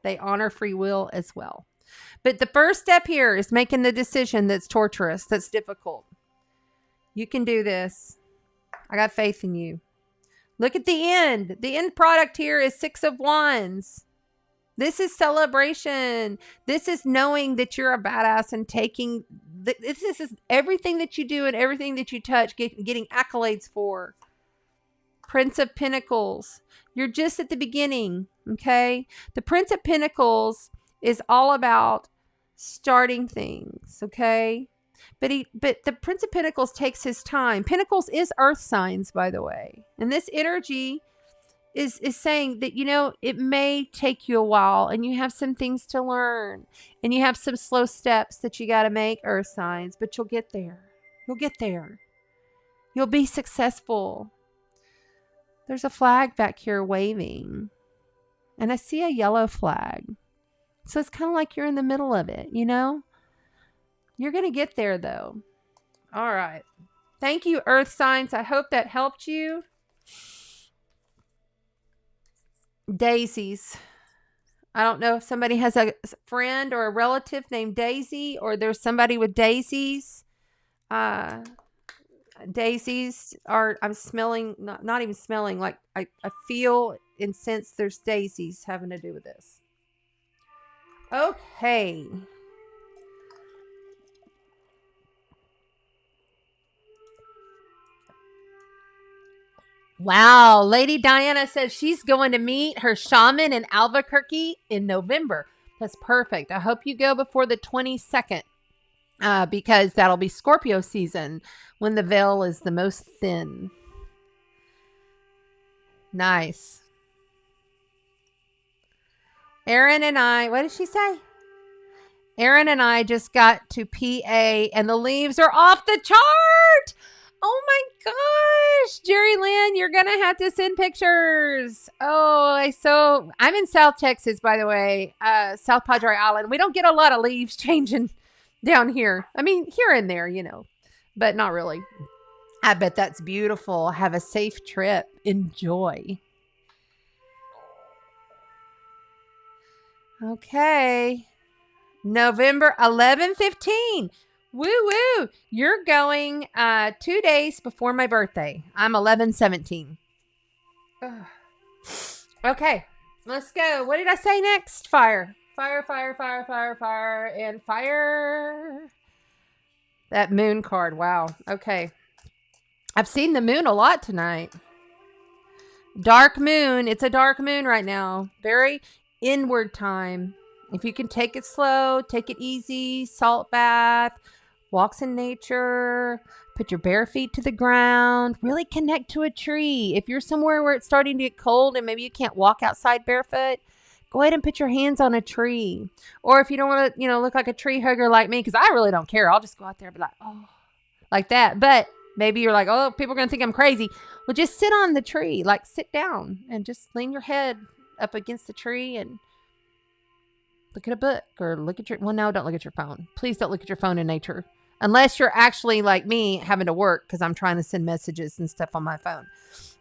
they honor free will as well. But the first step here is making the decision that's torturous, that's difficult. You can do this. I got faith in you. Look at the end. The end product here is 6 of Wands. This is celebration. This is knowing that you're a badass and taking... This is everything that you do and everything that you touch, getting accolades for. Prince of Pentacles. You're just at the beginning, okay? The Prince of Pentacles is all about starting things, okay? But the Prince of Pentacles takes his time. Pentacles is earth signs, by the way. And this energy is saying that, you know, it may take you a while and you have some things to learn and you have some slow steps that you got to make, earth signs, but you'll get there. You'll get there. You'll be successful. There's a flag back here waving, and I see a yellow flag. So it's kind of like you're in the middle of it, you know? You're going to get there, though. All right. Thank you, earth signs. I hope that helped you. Daisies. I don't know if somebody has a friend or a relative named Daisy, or there's somebody with daisies. Daisies are, I'm smelling, not even smelling, like I feel and sense there's daisies having to do with this. Okay. Wow. Lady Diana says she's going to meet her shaman in Albuquerque in November. That's perfect. I hope you go before the 22nd. Because that'll be Scorpio season when the veil is the most thin. Nice. Erin and I, what did she say? Erin and I just got to PA and the leaves are off the chart. Oh my gosh. Jerry Lynn, you're going to have to send pictures. Oh, I'm in South Texas, by the way, South Padre Island. We don't get a lot of leaves changing down here. I mean, here and there, you know, but not really. I bet that's beautiful. Have a safe trip. Enjoy. Okay. November 11/15. Woo woo. You're going 2 days before my birthday. I'm 11/17. Okay. Let's go. What did I say next? Fire. Fire, fire, fire, fire, fire, and fire. That moon card. Wow. Okay. I've seen the moon a lot tonight. Dark moon. It's a dark moon right now. Very inward time. If you can take it slow, take it easy, salt bath, walks in nature, put your bare feet to the ground, really connect to a tree. If you're somewhere where it's starting to get cold and maybe you can't walk outside barefoot, go ahead and put your hands on a tree. Or if you don't want to, look like a tree hugger like me, because I really don't care. I'll just go out there and be like, oh, like that. But maybe you're like, oh, people are going to think I'm crazy. Well, just sit on the tree, like sit down and just lean your head up against the tree and look at a book or look at no, don't look at your phone. Please don't look at your phone in nature. Unless you're actually like me having to work because I'm trying to send messages and stuff on my phone.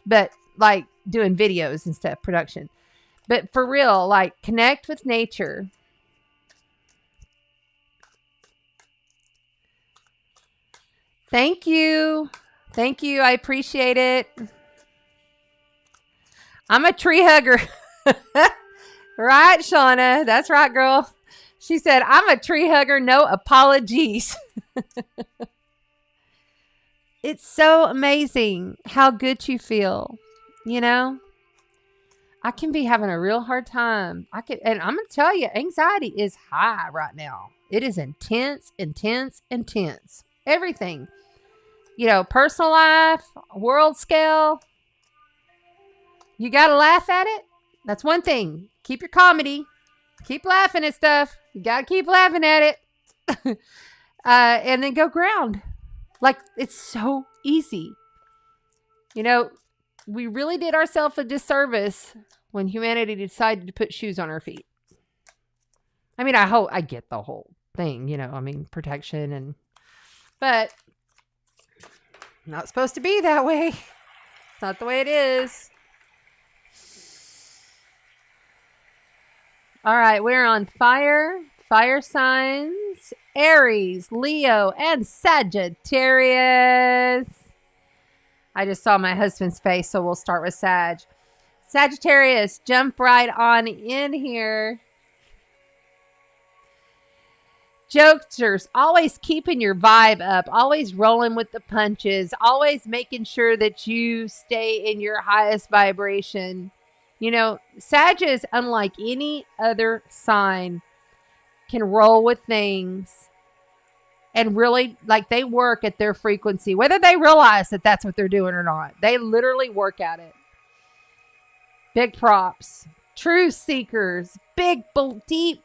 But like doing videos and stuff, production. But for real, like connect with nature. Thank you. Thank you. I appreciate it. I'm a tree hugger. Right, Shauna. That's right, girl. She said, I'm a tree hugger. No apologies. It's so amazing how good you feel. I can be having a real hard time. And I'm going to tell you, anxiety is high right now. It is intense, intense, intense. Everything. Personal life, world scale. You got to laugh at it. That's one thing. Keep your comedy. Keep laughing at stuff. You got to keep laughing at it. And then go ground. Like, it's so easy. You know, we really did ourselves a disservice when humanity decided to put shoes on our feet. I mean, I get the whole thing, you know, I mean, protection but not supposed to be that way. It's not the way it is. All right, we're on fire signs, Aries, Leo, and Sagittarius. I just saw my husband's face, so we'll start with Sag. Sagittarius, jump right on in here. Jokesters, always keeping your vibe up, always rolling with the punches, always making sure that you stay in your highest vibration. You know, Sag is unlike any other sign, can roll with things and really, like, they work at their frequency, whether they realize that that's what they're doing or not. They literally work at it. Big props. Truth seekers. Big, deep,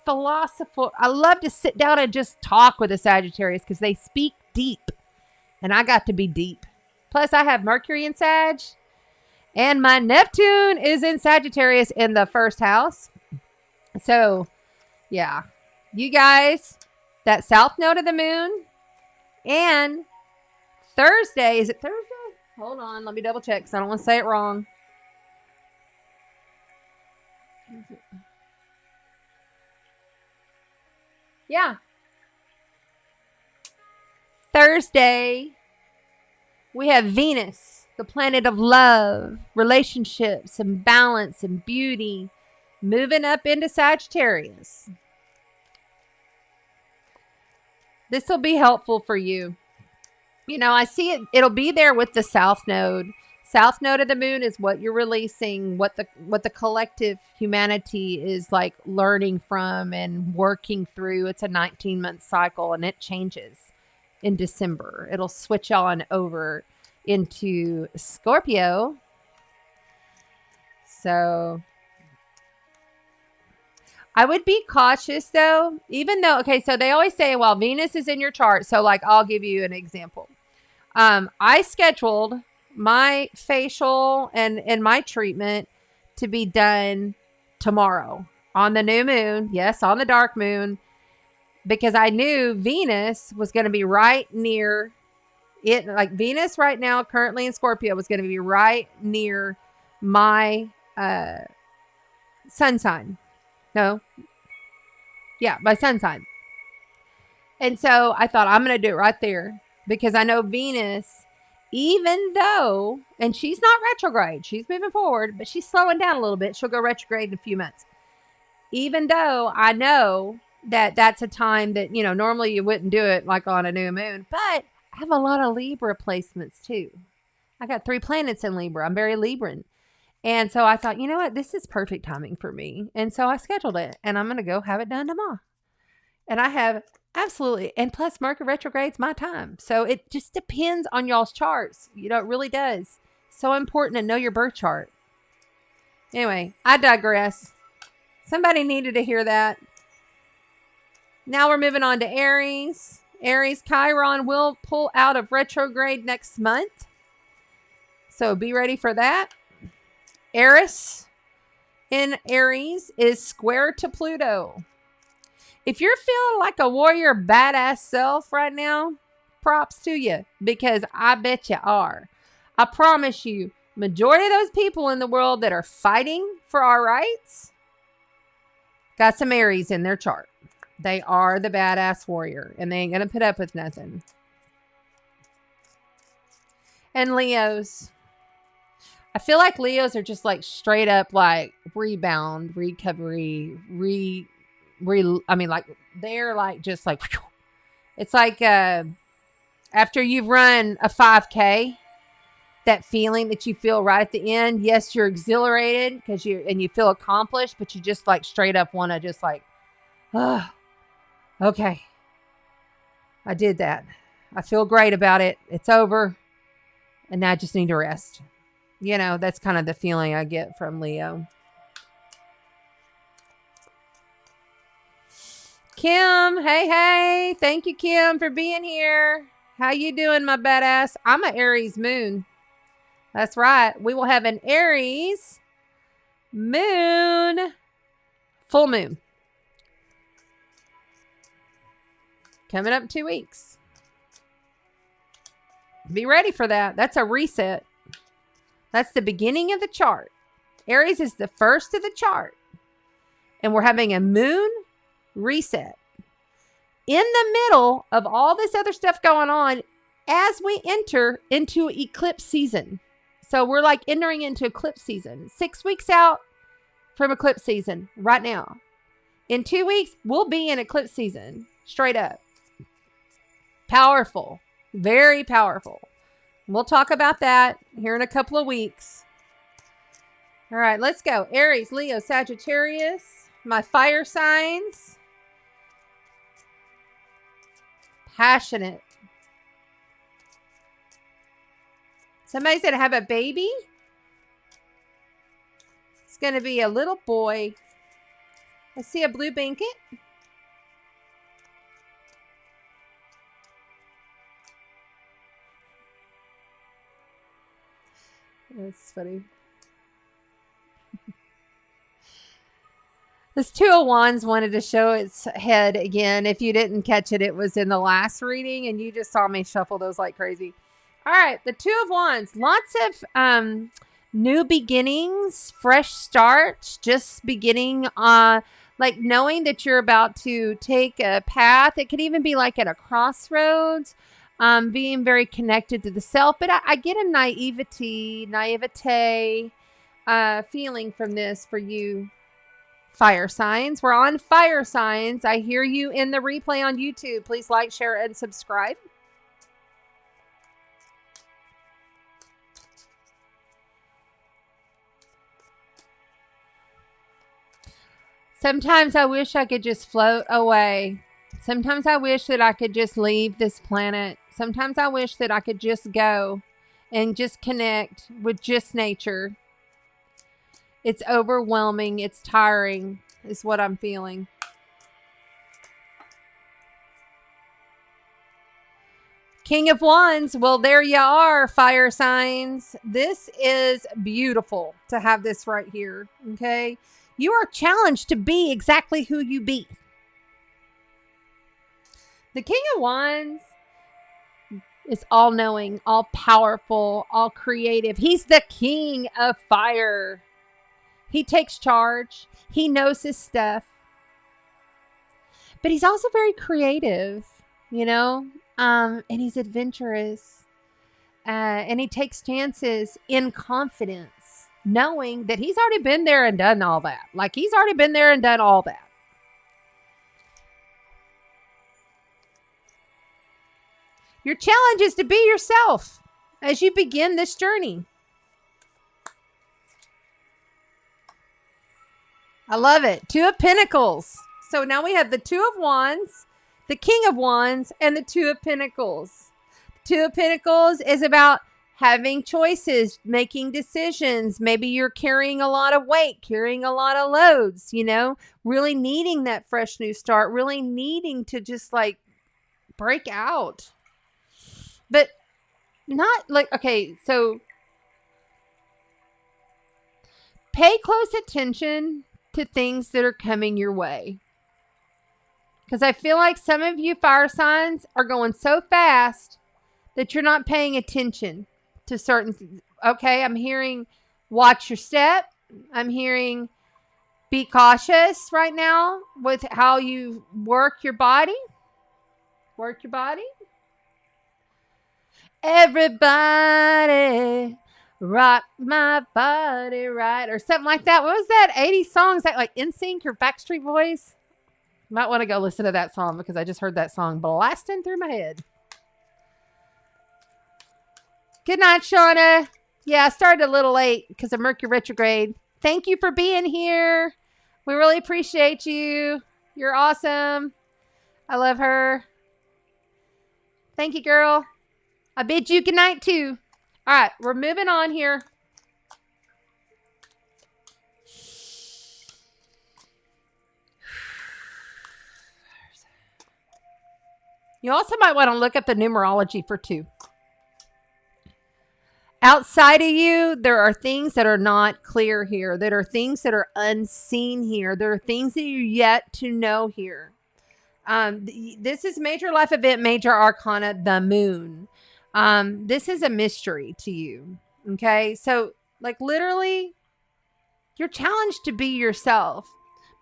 philosophical. I love to sit down and just talk with a Sagittarius because they speak deep. And I got to be deep. Plus, I have Mercury in Sag. And my Neptune is in Sagittarius in the first house. So, yeah. You guys, that south node of the moon. And Thursday. Is it Thursday? Hold on. Let me double check because I don't want to say it wrong. Yeah. Thursday, we have Venus, the planet of love, relationships, and balance, and beauty, moving up into Sagittarius. This will be helpful for you. You know, I see it. It'll be there with the south node. South node of the moon is what you're releasing, what the collective humanity is like learning from and working through. It's a 19-month cycle and it changes in December. It'll switch on over into Scorpio. So I would be cautious though, even though, okay, so they always say, well, Venus is in your chart. So like, I'll give you an example. I scheduled my facial and my treatment to be done tomorrow on the new moon. Yes, on the dark moon, because I knew Venus was going to be right near it. Like Venus right now, currently in Scorpio, was going to be right near my sun sign. No. Yeah, my sun sign. And so I thought I'm going to do it right there because I know Venus, even though, and she's not retrograde, she's moving forward, but she's slowing down a little bit. She'll go retrograde in a few months. Even though I know that that's a time that, you know, normally you wouldn't do it like on a new moon, but I have a lot of Libra placements too. I got 3 planets in Libra. I'm very Libran. And so I thought, you know what? This is perfect timing for me. And so I scheduled it and I'm going to go have it done tomorrow. And I have absolutely. And plus Mercury retrograde's my time. So it just depends on y'all's charts. You know, it really does. So important to know your birth chart. Anyway, I digress. Somebody needed to hear that. Now we're moving on to Aries. Aries, Chiron will pull out of retrograde next month. So be ready for that. Eris in Aries is square to Pluto. If you're feeling like a warrior badass self right now, props to you because I bet you are. I promise you, majority of those people in the world that are fighting for our rights got some Aries in their chart. They are the badass warrior and they ain't going to put up with nothing. And Leos. I feel like Leos are just like straight up like rebound, recovery, I mean, like they're like just like, it's like after you've run a 5K, that feeling that you feel right at the end. Yes, you're exhilarated because you feel accomplished, but you just like straight up want to just like, oh, okay, I did that. I feel great about it. It's over. And now I just need to rest. You know, that's kind of the feeling I get from Leo. Kim, hey. Thank you, Kim, for being here. How you doing, my badass? I'm an Aries moon. That's right. We will have an Aries moon, full moon. Coming up in 2 weeks. Be ready for that. That's a reset. That's the beginning of the chart. Aries is the first of the chart. And we're having a moon reset. In the middle of all this other stuff going on as we enter into eclipse season. So we're like entering into eclipse season. 6 weeks out from eclipse season right now. In 2 weeks, we'll be in eclipse season. Straight up. Powerful. Very powerful. We'll talk about that here in a couple of weeks. All right, let's go. Aries, Leo, Sagittarius. My fire signs. Passionate. Somebody's going to have a baby. It's going to be a little boy. I see a blue blanket. That's funny. This Two of Wands wanted to show its head again. If you didn't catch it, it was in the last reading, and you just saw me shuffle those like crazy. All right, the Two of Wands. Lots of new beginnings, fresh starts, just beginning, like knowing that you're about to take a path. It could even be like at a crossroads, being very connected to the self. But I get a naivete feeling from this for you. Fire signs. We're on fire signs. I hear you in the replay on YouTube. Please like, share, and subscribe. Sometimes I wish I could just float away. Sometimes I wish that I could just leave this planet. Sometimes I wish that I could just go and just connect with just nature. It's overwhelming. It's tiring, is what I'm feeling. King of Wands. Well, there you are, fire signs. This is beautiful to have this right here. Okay. You are challenged to be exactly who you be. The King of Wands is all-knowing, all-powerful, all-creative. He's the king of fire. He takes charge. He knows his stuff. But he's also very creative, you know, and he's adventurous. And he takes chances in confidence, knowing that he's already been there and done all that. Like he's already been there and done all that. Your challenge is to be yourself as you begin this journey. I love it. Two of Pentacles. So now we have the Two of Wands, the King of Wands, and the Two of Pentacles. Two of Pentacles is about having choices, making decisions. Maybe you're carrying a lot of weight, carrying a lot of loads, you know, really needing that fresh new start, really needing to just like break out. But not like, okay, so pay close attention to things that are coming your way. Because I feel like some of you fire signs are going so fast that you're not paying attention to certain things. Okay, I'm hearing watch your step. I'm hearing be cautious right now with how you work your body. Work your body. Everybody rock my body right, or something like that. What was that 80s song? Is that like NSYNC or Backstreet Boys? Might want to go listen to that song because I just heard that song blasting through my head. Good night, Shauna. Yeah, I started a little late because of Mercury retrograde. Thank you for being here. We really appreciate you. You're awesome. I love her. Thank you, girl. I bid you good night, too. All right, we're moving on here. You also might want to look up the numerology for 2. Outside of you, there are things that are not clear here. That are things that are unseen here. There are things that you're yet to know here. This is major life event, major arcana, the moon. This is a mystery to you. Okay. So like literally you're challenged to be yourself,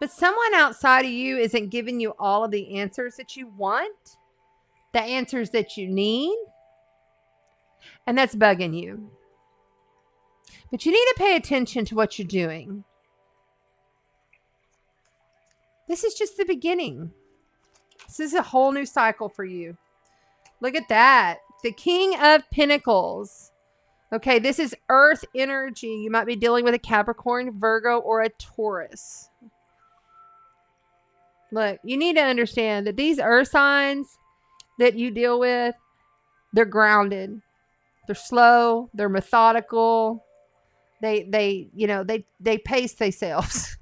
but someone outside of you isn't giving you all of the answers that you want, the answers that you need. And that's bugging you. But you need to pay attention to what you're doing. This is just the beginning. This is a whole new cycle for you. Look at that. The King of Pentacles. Okay, this is earth energy. You might be dealing with a Capricorn, Virgo, or a Taurus. Look, you need to understand that these earth signs that you deal with, they're grounded. They're slow. They're methodical. They pace themselves.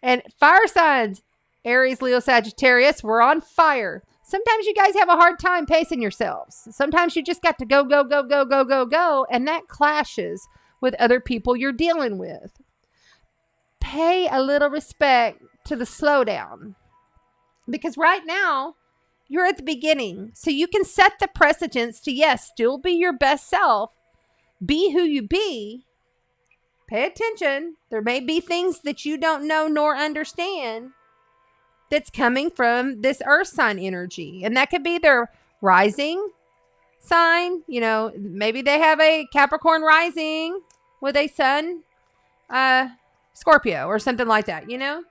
And fire signs, Aries, Leo, Sagittarius, we're on fire. Sometimes you guys have a hard time pacing yourselves. Sometimes you just got to go, go, go, go, go, go, go. And that clashes with other people you're dealing with. Pay a little respect to the slowdown. Because right now, you're at the beginning. So you can set the precedence to, yes, still be your best self. Be who you be. Pay attention. There may be things that you don't know nor understand that's coming from this earth sign energy. And that could be their rising sign. You know, maybe they have a Capricorn rising with a sun, Scorpio or something like that, you know?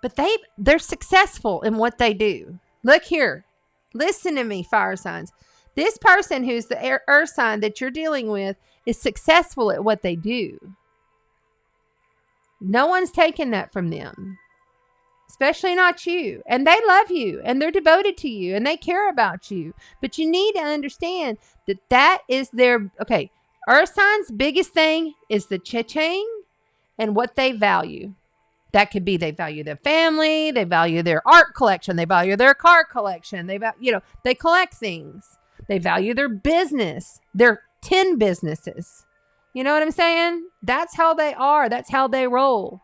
But they're successful in what they do. Look here. Listen to me, fire signs. This person who's the earth sign that you're dealing with is successful at what they do. No one's taking that from them. Especially not you. And they love you. And they're devoted to you. And they care about you. But you need to understand that that is their... Okay. Earth signs' biggest thing is the cha-ching and what they value. That could be they value their family. They value their art collection. They value their car collection. They collect things. They value their business. Their 10 businesses. You know what I'm saying? That's how they are. That's how they roll.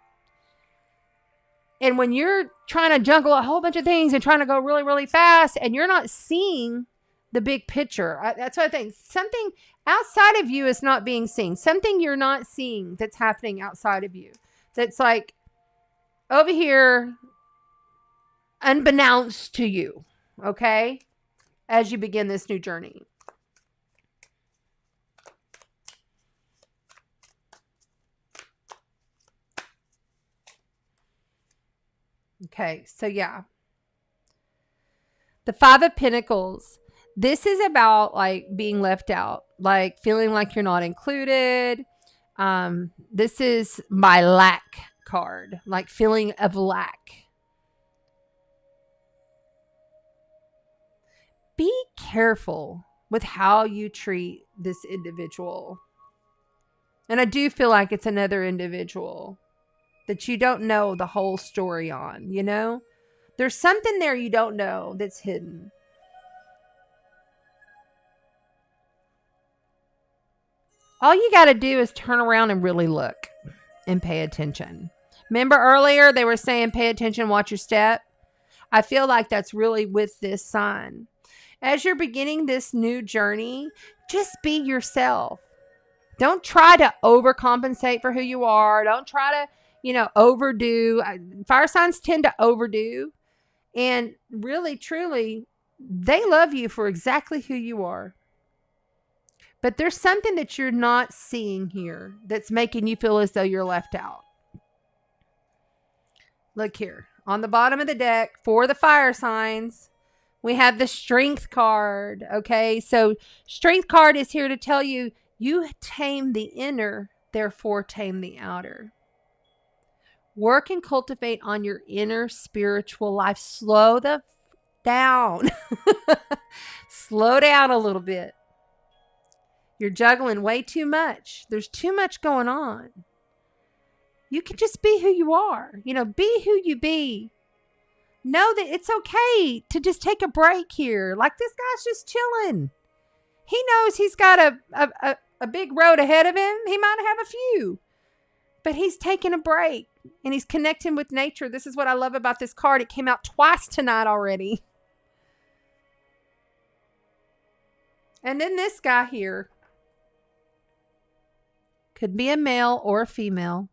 And when you're trying to juggle a whole bunch of things and trying to go really, really fast and you're not seeing the big picture, that's what I think. Something outside of you is not being seen. Something you're not seeing that's happening outside of you. That's like over here, unbeknownst to you. Okay? As you begin this new journey. Okay, so yeah. The Five of Pentacles. This is about like being left out, like feeling like you're not included. This is my lack card, like feeling of lack. Be careful with how you treat this individual. And I do feel like it's another individual that you don't know the whole story on, you know? There's something there you don't know that's hidden. All you got to do is turn around and really look and pay attention. Remember earlier they were saying pay attention, watch your step? I feel like that's really with this sign. As you're beginning this new journey, just be yourself. Don't try to overcompensate for who you are. Don't try to, overdo. Fire signs tend to overdo. And really, truly, they love you for exactly who you are. But there's something that you're not seeing here that's making you feel as though you're left out. Look here. On the bottom of the deck, for the fire signs, we have the Strength card. Okay, so Strength card is here to tell you, you tame the inner, therefore tame the outer. Work and cultivate on your inner spiritual life. Slow down. Slow down a little bit. You're juggling way too much. There's too much going on. You can just be who you are. Be who you be. know that it's okay to just take a break here. Like, this guy's just chilling. He knows he's got a big road ahead of him. He might have a few, but he's taking a break and he's connecting with nature. This is what I love about this card. It came out twice tonight already. And then this guy here could be a male or a female.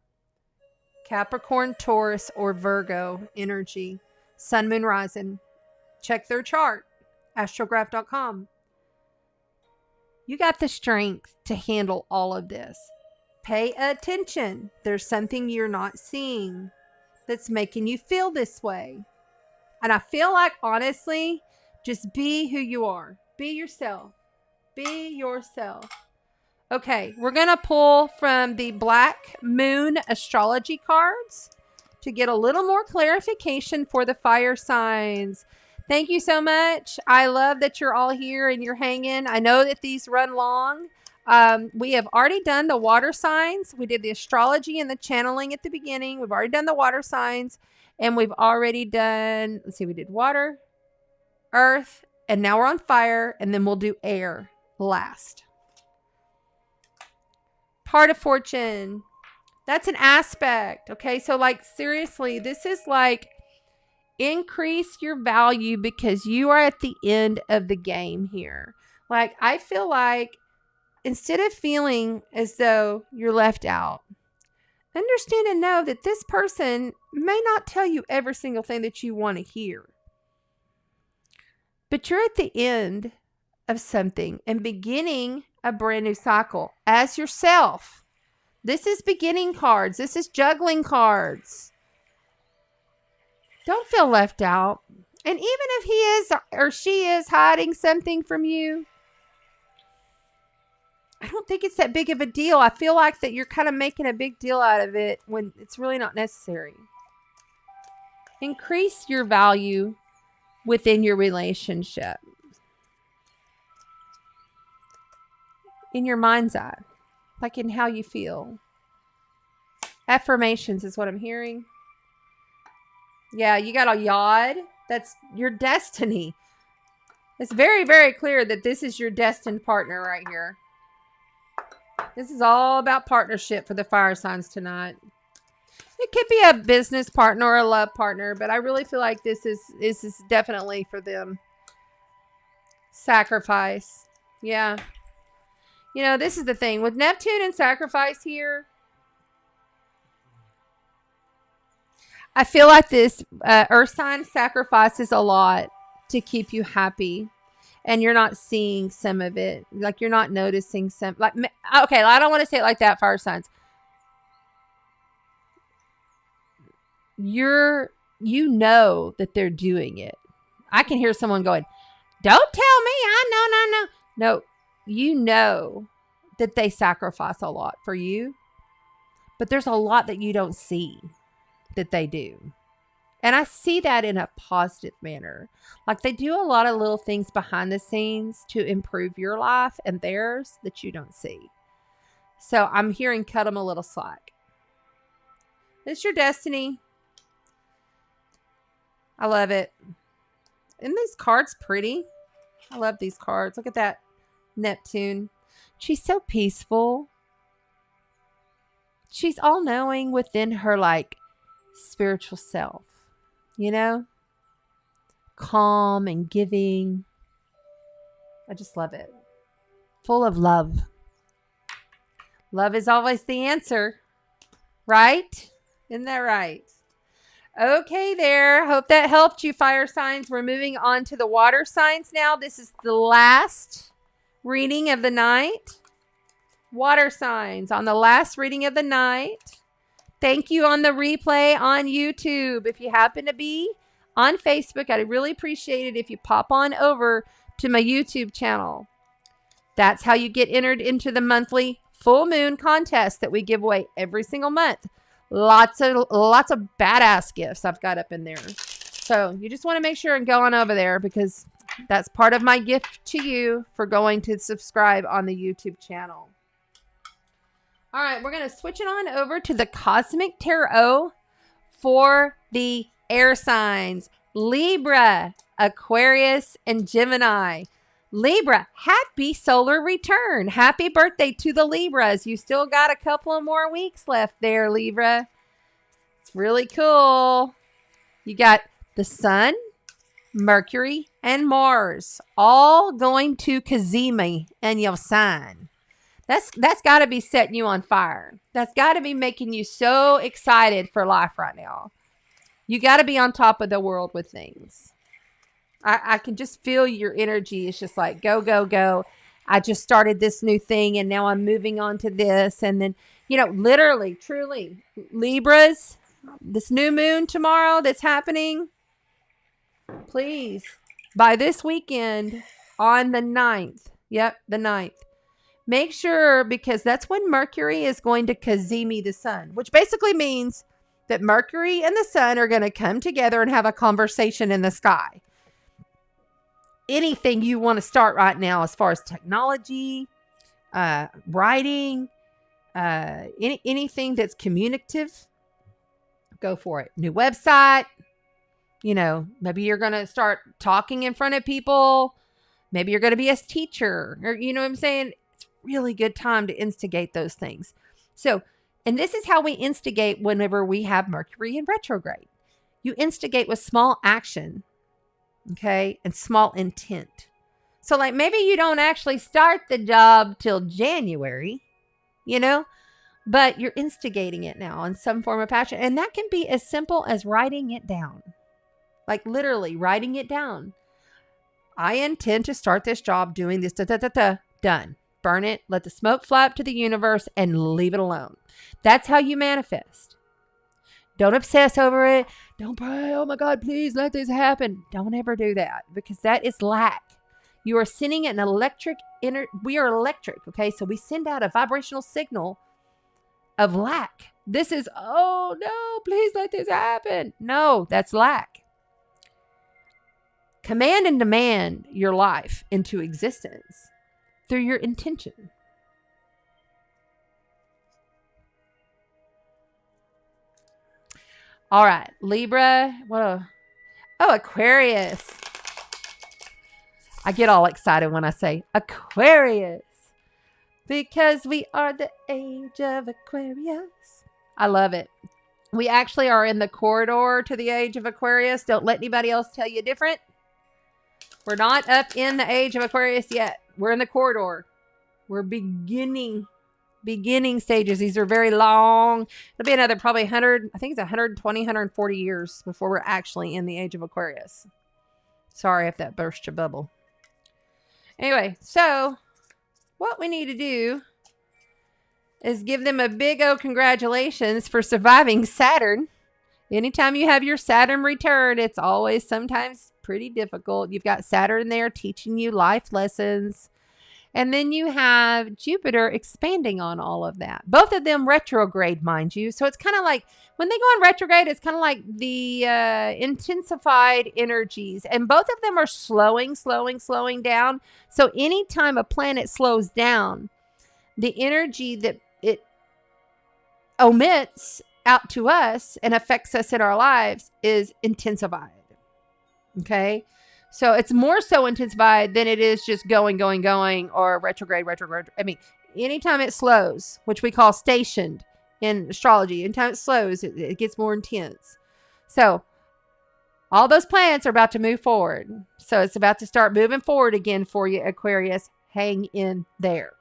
Capricorn, Taurus, or Virgo energy. Sun, Moon, Rising. Check their chart. Astrograph.com. You got the strength to handle all of this. Pay attention. There's something you're not seeing that's making you feel this way. And I feel like, honestly, just be who you are. Be yourself. Be yourself. Okay, we're going to pull from the Black Moon astrology cards to get a little more clarification for the fire signs. Thank you so much. I love that you're all here and you're hanging. I know that these run long. We have already done the water signs. We did the astrology and the channeling at the beginning. We've already done the water signs. And we've already done, let's see, we did water, earth, and now we're on fire. And then we'll do air last. Part of fortune. That's an aspect. Okay. So like, seriously, this is like increase your value because you are at the end of the game here. Like, I feel like instead of feeling as though you're left out, understand and know that this person may not tell you every single thing that you want to hear. But you're at the end of something and beginning a brand new cycle as yourself. This is beginning cards. This is juggling cards. Don't feel left out. And even if he is or she is hiding something from you, I don't think it's that big of a deal. I feel like that you're kind of making a big deal out of it when it's really not necessary. Increase your value within your relationship. In your mind's eye. Like in how you feel. Affirmations is what I'm hearing. Yeah, you got a yod. That's your destiny. It's very, very clear that this is your destined partner right here. This is all about partnership for the fire signs tonight. It could be a business partner or a love partner, but I really feel like this is definitely for them. Sacrifice. Yeah. You know, this is the thing. With Neptune and sacrifice here, I feel like this earth sign sacrifices a lot to keep you happy. And you're not seeing some of it. Like, you're not noticing some. Like, okay, I don't want to say it like that, fire signs. You know that they're doing it. I can hear someone going, don't tell me. I know. No, you know that they sacrifice a lot for you. But there's a lot that you don't see that they do. And I see that in a positive manner. Like, they do a lot of little things behind the scenes to improve your life and theirs that you don't see. So I'm hearing cut them a little slack. It's your destiny. I love it. Isn't these cards pretty? I love these cards. Look at that Neptune. She's so peaceful. She's all-knowing within her, like, spiritual self. You know? Calm and giving. I just love it. Full of love. Love is always the answer. Right? Isn't that right? Okay there. Hope that helped you, fire signs. We're moving on to the water signs now. This is the last reading of the night. Water signs on the last reading of the night. Thank you on the replay on YouTube. If you happen to be on Facebook, I'd really appreciate it if you pop on over to my YouTube channel. That's how you get entered into the monthly full moon contest that we give away every single month. Lots of badass gifts I've got up in there. So you just want to make sure and go on over there because that's part of my gift to you for going to subscribe on the YouTube channel. All right, we're going to switch it on over to the Cosmic Tarot for the air signs. Libra, Aquarius, and Gemini. Libra, happy solar return. Happy birthday to the Libras. You still got a couple of more weeks left there, Libra. It's really cool. You got the Sun, Mercury, and Mars all going to Cazimi in your sign. That's got to be setting you on fire. That's got to be making you so excited for life right now. You got to be on top of the world with things. I can just feel your energy. It's just like, go, go, go. I just started this new thing and now I'm moving on to this. And then, you know, literally, truly, Libras, this new moon tomorrow that's happening, please, by this weekend on the 9th. Yep, the 9th. Make sure, because that's when Mercury is going to Cazimi the Sun, which basically means that Mercury and the Sun are going to come together and have a conversation in the sky. Anything you want to start right now as far as technology, writing, anything that's communicative, go for it. New website, you know, maybe you're going to start talking in front of people. Maybe you're going to be a teacher, or, you know what I'm saying? It's a really good time to instigate those things. So, and this is how we instigate whenever we have Mercury in retrograde. You instigate with small action, okay, and small intent. So like maybe you don't actually start the job till January, you know, but you're instigating it now in some form of passion. And that can be as simple as writing it down. Like literally writing it down. I intend to start this job doing this, done. Burn it, let the smoke fly up to the universe and leave it alone. That's how you manifest. Don't obsess over it. Don't pray, oh my God, please let this happen. Don't ever do that, because that is lack. You are sending an electric we are electric, okay? So we send out a vibrational signal of lack. This is, oh no, please let this happen. No, that's lack. Command and demand your life into existence through your intention. All right, Libra. Oh, Aquarius. I get all excited when I say Aquarius because we are the age of Aquarius. I love it. We actually are in the corridor to the age of Aquarius. Don't let anybody else tell you different. We're not up in the age of Aquarius yet. We're in the corridor. We're beginning stages. These are very long. It'll be another probably 100, I think it's 120, 140 years before we're actually in the age of Aquarius. Sorry if that burst your bubble. Anyway, so what we need to do is give them a big O congratulations for surviving Saturn. Anytime you have your Saturn return, it's always sometimes pretty difficult. You've got Saturn there teaching you life lessons. And then you have Jupiter expanding on all of that. Both of them retrograde, mind you. So it's kind of like when they go on retrograde, it's kind of like the intensified energies. And both of them are slowing down. So anytime a planet slows down, the energy that it omits out to us and affects us in our lives is intensified. Okay? So it's more so intensified than it is just going, or retrograde. I mean, anytime it slows, which we call stationed in astrology, anytime it slows, it gets more intense. So all those planets are about to move forward. So it's about to start moving forward again for you, Aquarius. Hang in there.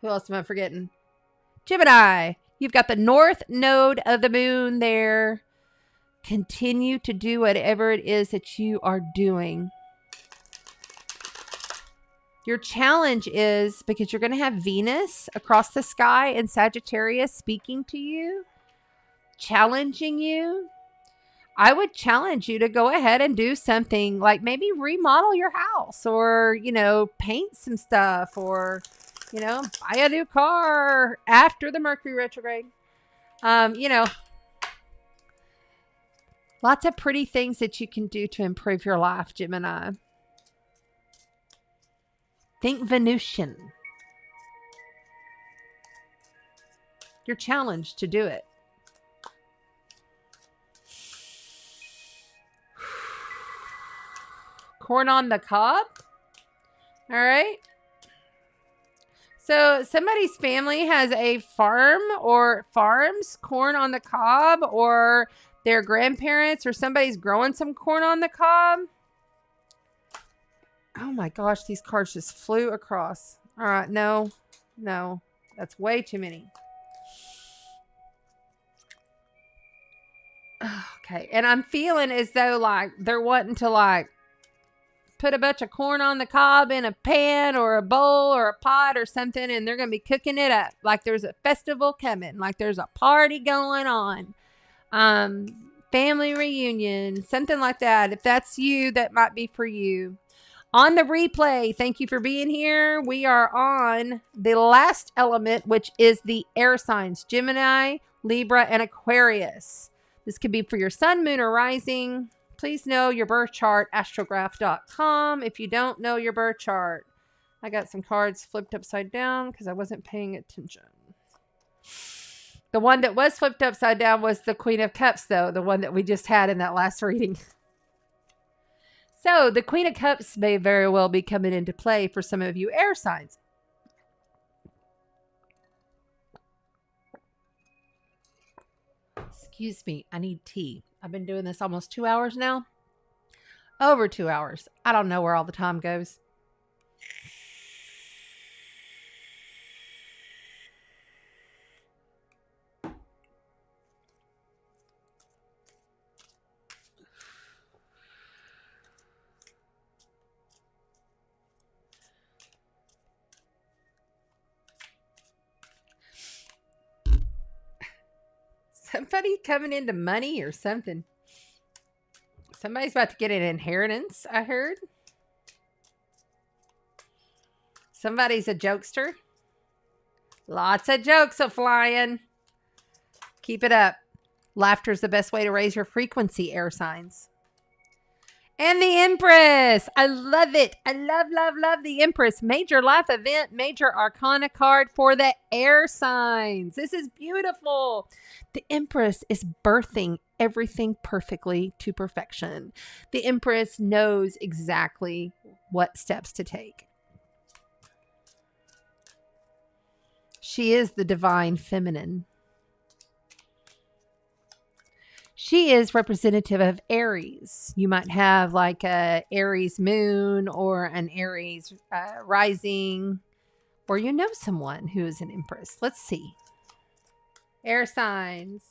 Who else am I forgetting? Gemini. You've got the north node of the moon there. Continue to do whatever it is that you are doing. Your challenge is, because you're going to have Venus across the sky in Sagittarius speaking to you, challenging you. I would challenge you to go ahead and do something like maybe remodel your house, or, you know, paint some stuff, or, you know, buy a new car after the Mercury retrograde. You know, lots of pretty things that you can do to improve your life, Gemini. Think Venusian. You're challenged to do it. corn on the cob. All right. So somebody's family has a farm or farms corn on the cob, or their grandparents or somebody's growing some corn on the cob. Oh my gosh, these cards just flew across. All right, no, that's way too many. Okay, and I'm feeling as though like they're wanting to like put a bunch of corn on the cob in a pan or a bowl or a pot or something, and they're going to be cooking it up like there's a festival coming, like there's a party going on. Family reunion, something like that. If that's you, that might be for you. On the replay, thank you for being here. We are on the last element, which is the air signs, Gemini, Libra, and Aquarius. This could be for your sun, moon, or rising. Please know your birth chart, astrograph.com. If you don't know your birth chart, I got some cards flipped upside down because I wasn't paying attention. The one that was flipped upside down was the Queen of Cups, though, the one that we just had in that last reading. So the Queen of Cups may very well be coming into play for some of you air signs. Excuse me, I need tea. I've been doing this almost 2 hours now. Over 2 hours. I don't know where all the time goes. Somebody coming into money or something. Somebody's about to get an inheritance, I heard. Somebody's a jokester. Lots of jokes are flying. Keep it up. Laughter is the best way to raise your frequency, air signs. And the Empress. I love it. I love the Empress. Major life event, major arcana card for the air signs. This is beautiful. The Empress is birthing everything perfectly to perfection. The Empress knows exactly what steps to take. She is the divine feminine. She is representative of Aries. You might have like a Aries moon or an Aries rising, or you know someone who is an Empress. Let's see. Air signs.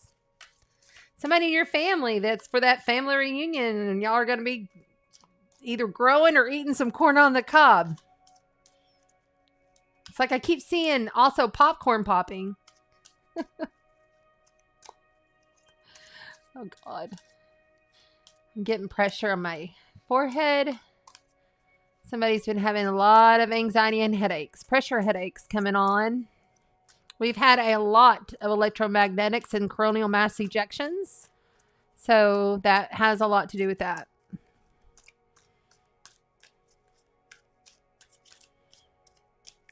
Somebody in your family that's for that family reunion, and y'all are going to be either growing or eating some corn on the cob. It's like I keep seeing also popcorn popping. Oh, God. I'm getting pressure on my forehead. Somebody's been having a lot of anxiety and headaches. Pressure headaches coming on. We've had a lot of electromagnetics and coronal mass ejections. So that has a lot to do with that.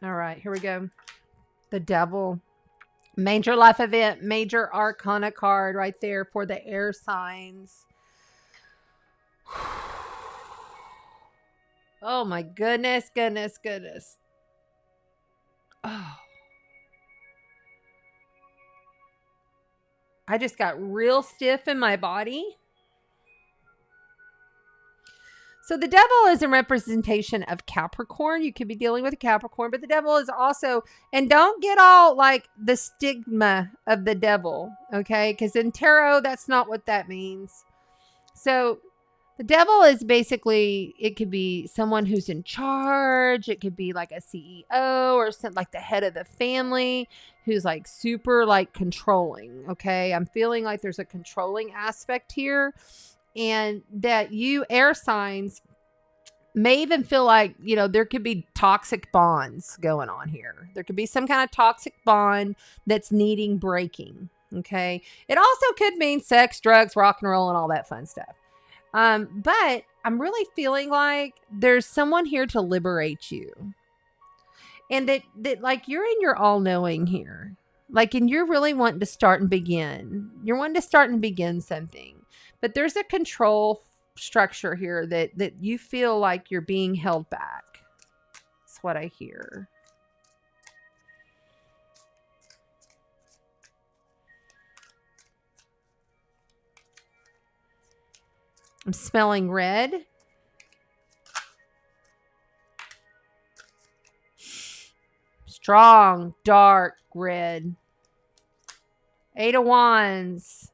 All right, here we go. The Devil. Major life event, major arcana card right there for the air signs. Oh my goodness. Oh. I just got real stiff in my body. So the Devil is a representation of Capricorn. You could be dealing with a Capricorn, but the Devil is also, and don't get all like the stigma of the Devil, okay? Because in tarot, that's not what that means. So the Devil is basically, it could be someone who's in charge. It could be like a CEO or something like the head of the family who's like super like controlling, okay? I'm feeling like there's a controlling aspect here. And that you air signs may even feel like, you know, there could be toxic bonds going on here. There could be some kind of toxic bond that's needing breaking. Okay. It also could mean sex, drugs, rock and roll, and all that fun stuff. But I'm really feeling like there's someone here to liberate you. And that like you're in your all knowing here. Like, and you're really wanting to start and begin. You're wanting to start and begin something. But there's a control structure here that you feel like you're being held back. That's what I hear. I'm smelling red. Strong, dark red. 8 of Wands.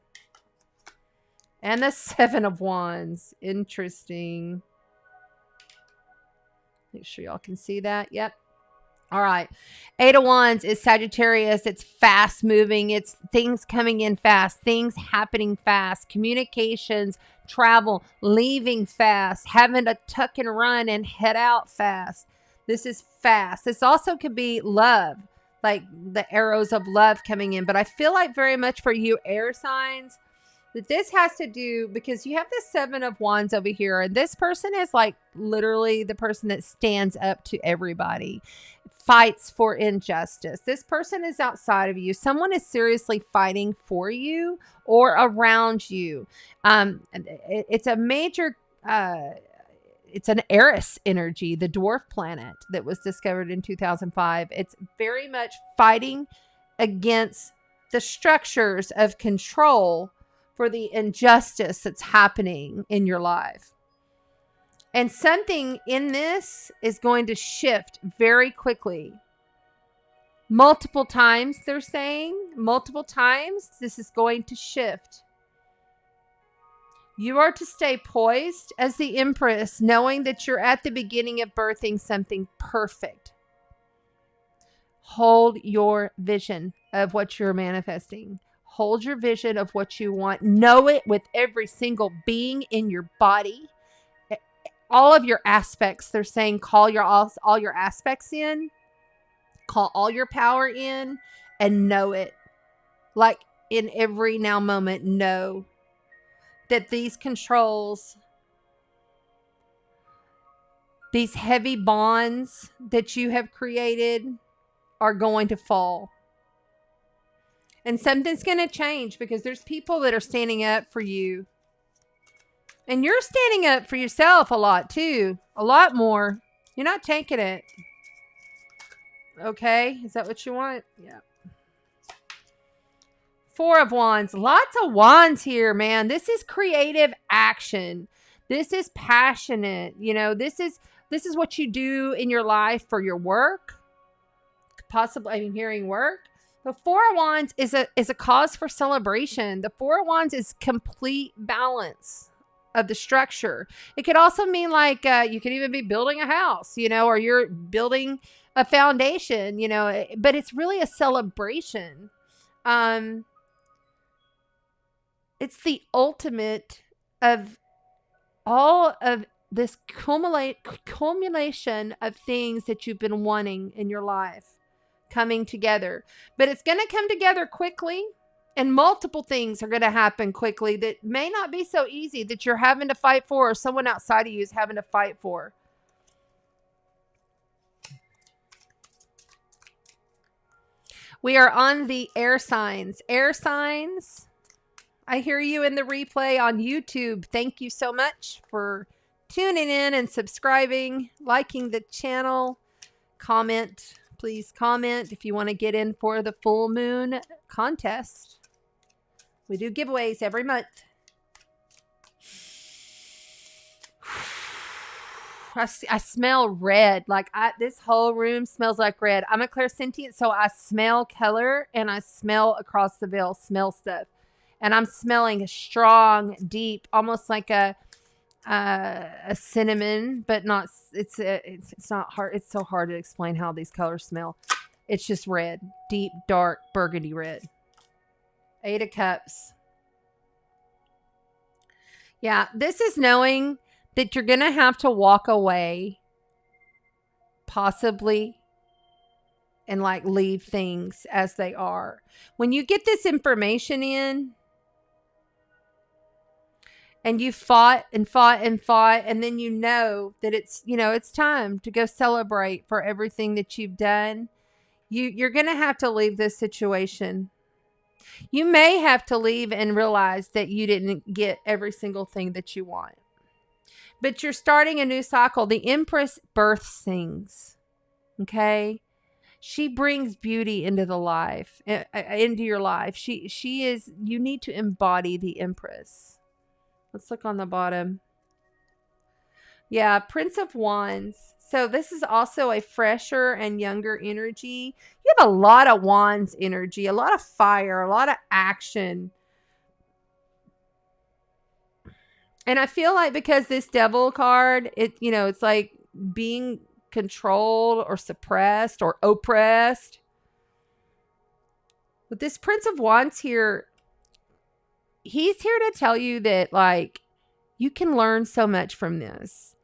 And the 7 of Wands. Interesting. Make sure y'all can see that. Yep. All right. 8 of Wands is Sagittarius. It's fast moving. It's things coming in fast. Things happening fast. Communications, travel, leaving fast. Having to tuck and run and head out fast. This is fast. This also could be love. Like the arrows of love coming in. But I feel like very much for you air signs that this has to do because you have the 7 of Wands over here. And this person is like literally the person that stands up to everybody, fights for injustice. This person is outside of you. Someone is seriously fighting for you or around you. It's a major, it's an Eris energy, the dwarf planet that was discovered in 2005. It's very much fighting against the structures of control for the injustice that's happening in your life. And something in this is going to shift very quickly. Multiple times, they're saying. Multiple times, this is going to shift. You are to stay poised as the Empress, knowing that you're at the beginning of birthing something perfect. Hold your vision of what you're manifesting. Hold your vision of what you want. Know it with every single being in your body. All of your aspects. They're saying call all your aspects in. Call all your power in and know it. Like in every now moment, know that these controls, these heavy bonds that you have created are going to fall. And something's going to change because there's people that are standing up for you. And you're standing up for yourself a lot too. A lot more. You're not taking it. Okay? Is that what you want? Yeah. 4 of Wands. Lots of wands here, man. This is creative action. This is passionate. You know, this is what you do in your life for your work. Possibly, I'm hearing work. The 4 of Wands is a cause for celebration. The 4 of Wands is complete balance of the structure. It could also mean like you could even be building a house, you know, or you're building a foundation, you know, but it's really a celebration. It's the ultimate of all of this culmination of things that you've been wanting in your life coming together. But it's going to come together quickly, and multiple things are going to happen quickly that may not be so easy that you're having to fight for, or someone outside of you is having to fight for. We are on the air signs. Air signs. I hear you in the replay on YouTube. Thank you so much for tuning in and subscribing, liking the channel. Comment. Please comment if you want to get in for the full moon contest. We do giveaways every month. I smell red. Like this whole room smells like red. I'm a clairsentient, so I smell color and I smell across the veil, smell stuff. And I'm smelling a strong, deep, almost like a cinnamon, but not. It's not hard. It's so hard to explain how these colors smell. It's just red, deep, dark, burgundy red. 8 of Cups. Yeah, this is knowing that you're gonna have to walk away, possibly, and like leave things as they are. When you get this information in, and you fought and fought and fought, and then you know that it's, you know, it's time to go celebrate for everything that you've done. You're going to have to leave this situation. You may have to leave and realize that you didn't get every single thing that you want. But you're starting a new cycle. The Empress births things. Okay? She brings beauty into the life, into your life. She is, you need to embody the Empress. Let's look on the bottom. Yeah, Prince of Wands. So this is also a fresher and younger energy. You have a lot of Wands energy, a lot of fire, a lot of action. And I feel like because this Devil card, it's like being controlled or suppressed or oppressed. With this Prince of Wands here, he's here to tell you that, like, you can learn so much from this.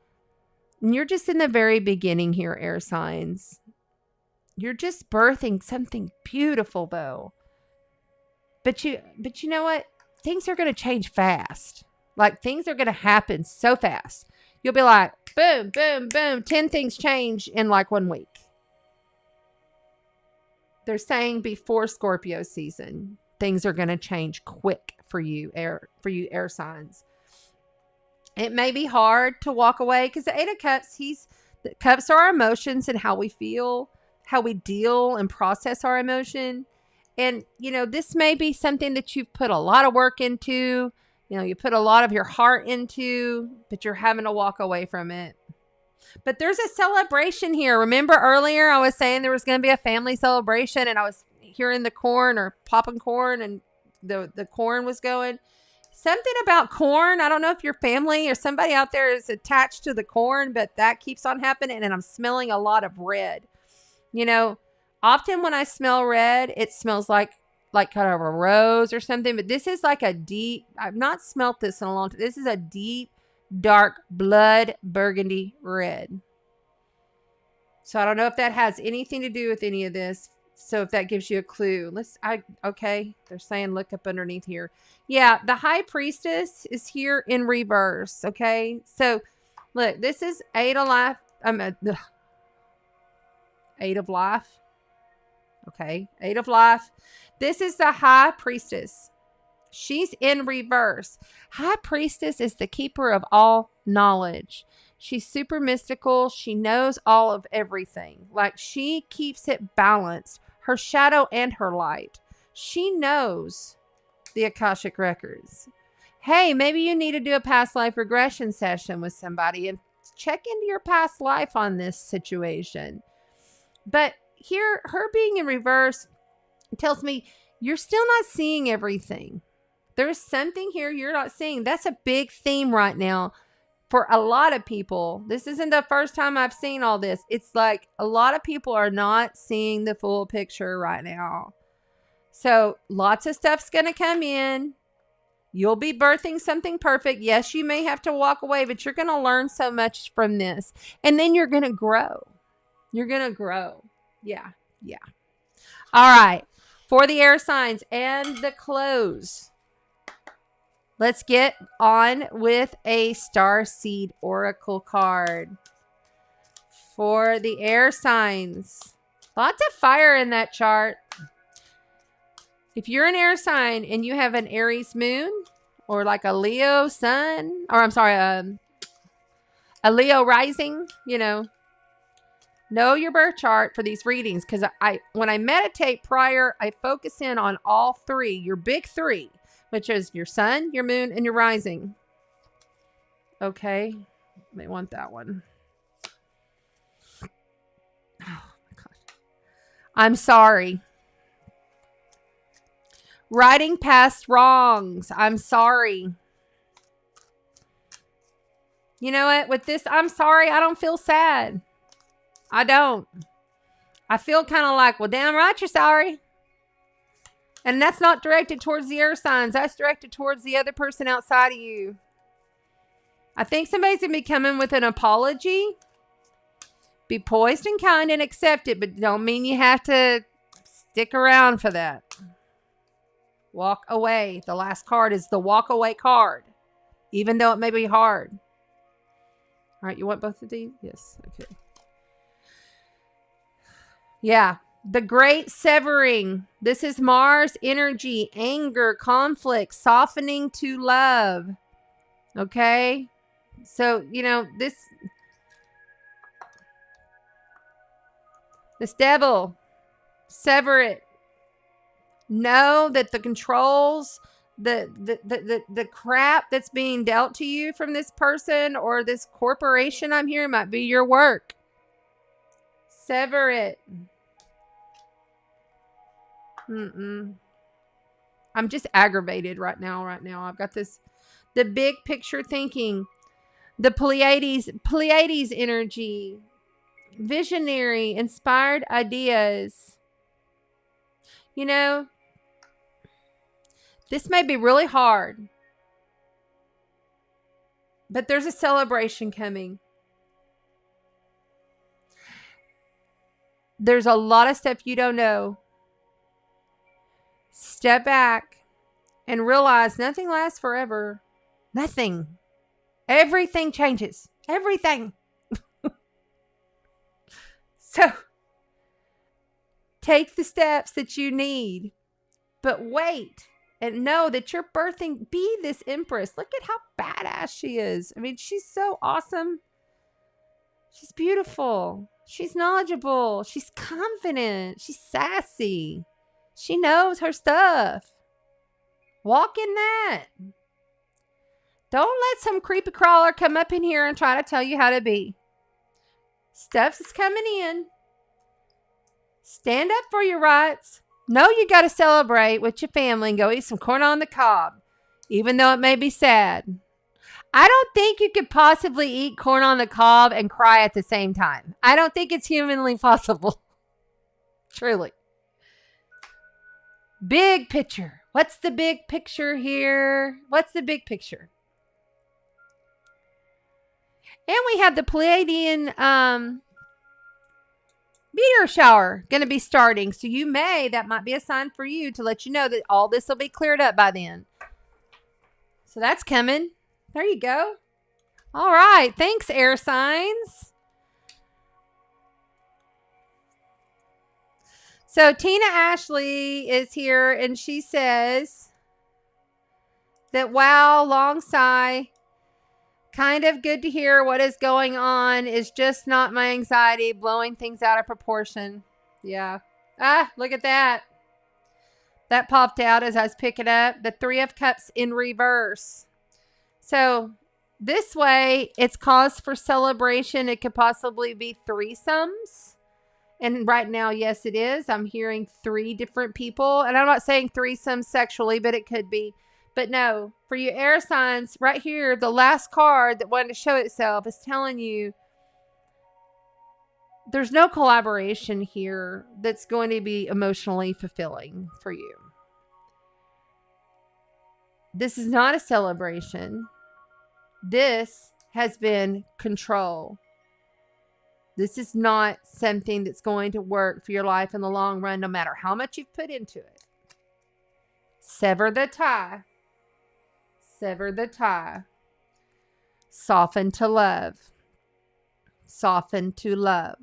And you're just in the very beginning here, air signs. You're just birthing something beautiful, though. But you know what? Things are going to change fast. Like, things are going to happen so fast. You'll be like, boom, boom, boom. 10 things change in like 1 week. They're saying before Scorpio season, things are going to change quick for you air signs. It may be hard to walk away because the 8 of Cups, the cups are our emotions and how we feel, how we deal and process our emotion. And, this may be something that you've put a lot of work into. You put a lot of your heart into, but you're having to walk away from it. But there's a celebration here. Remember earlier I was saying there was going to be a family celebration, and I was hearing the corn or popping corn, and the corn was going. Something about corn. I don't know if your family or somebody out there is attached to the corn, but that keeps on happening. And I'm smelling a lot of red. Often when I smell red, it smells like kind of a rose or something. But this is like a deep, I've not smelt this in a long time. This is a deep, dark blood burgundy red. So I don't know if that has anything to do with any of this. So if that gives you a clue, okay. They're saying look up underneath here. Yeah, the High Priestess is here in reverse. Okay, so look, this is 8 of life. 8 of life. Okay, 8 of life. This is the High Priestess. She's in reverse. High Priestess is the keeper of all knowledge. She's super mystical. She knows all of everything. Like, she keeps it balanced. Her shadow and her light. She knows the Akashic records. Hey, maybe you need to do a past life regression session with somebody and check into your past life on this situation. But here, her being in reverse tells me you're still not seeing everything. There's something here you're not seeing. That's a big theme right now for a lot of people. This isn't the first time I've seen all this. It's like a lot of people are not seeing the full picture right now. So lots of stuff's going to come in. You'll be birthing something perfect. Yes, you may have to walk away, but you're going to learn so much from this. And then you're going to grow. You're going to grow. Yeah. All right. For the air signs and the close, let's get on with a Starseed Oracle card. For the air signs, lots of fire in that chart. If you're an air sign and you have an Aries moon or like a Leo sun, or I'm sorry, a Leo rising, know your birth chart for these readings, because when I meditate prior, I focus in on all three, your big three, which is your sun, your moon, and your rising. Okay. May want that one. Oh my God. I'm sorry. Writing past wrongs. I'm sorry. You know what? With this, I'm sorry. I don't feel sad. I don't. I feel kind of like, well, damn right you're sorry. And that's not directed towards the air signs. That's directed towards the other person outside of you. I think somebody's going to be coming with an apology. Be poised and kind and accept it, but don't mean you have to stick around for that. Walk away. The last card is the walk away card, even though it may be hard. All right, you want both of these? Yes. Okay. Yeah. The great severing. This is Mars energy, anger, conflict, softening to love. Okay. So, this devil, sever it. Know that the controls, the crap that's being dealt to you from this person or this corporation I'm hearing might be your work. Sever it. I'm just aggravated right now. I've got the big picture thinking, the Pleiades energy, visionary, inspired ideas. This may be really hard, but there's a celebration coming. There's a lot of stuff you don't know. Step back and realize nothing lasts forever. Nothing. Everything changes. Everything. So, take the steps that you need, but wait and know that you're birthing. Be this empress. Look at how badass she is. I mean, she's so awesome. She's beautiful. She's knowledgeable. She's confident. She's sassy. She knows her stuff. Walk in that. Don't let some creepy crawler come up in here and try to tell you how to be. Stuff is coming in. Stand up for your rights. Know you got to celebrate with your family and go eat some corn on the cob, even though it may be sad. I don't think you could possibly eat corn on the cob and cry at the same time. I don't think it's humanly possible. Truly. Big picture. What's the big picture here? What's the big picture? And we have the Pleiadian meteor shower going to be starting. So that might be a sign for you to let you know that all this will be cleared up by then. So that's coming. There you go. All right. Thanks, air signs. So Tina Ashley is here and she says that, wow, long sigh. Kind of good to hear what is going on. Is just not my anxiety blowing things out of proportion. Yeah. Look at that. That popped out as I was picking up. The Three of Cups in reverse. So this way, it's cause for celebration. It could possibly be threesomes. And right now, yes, it is. I'm hearing 3 different people. And I'm not saying threesomes sexually, but it could be. But no, for you air signs, right here, the last card that wanted to show itself is telling you there's no collaboration here that's going to be emotionally fulfilling for you. This is not a celebration. This has been control. This is not something that's going to work for your life in the long run, no matter how much you've put into it. Sever the tie. Sever the tie. Soften to love. Soften to love.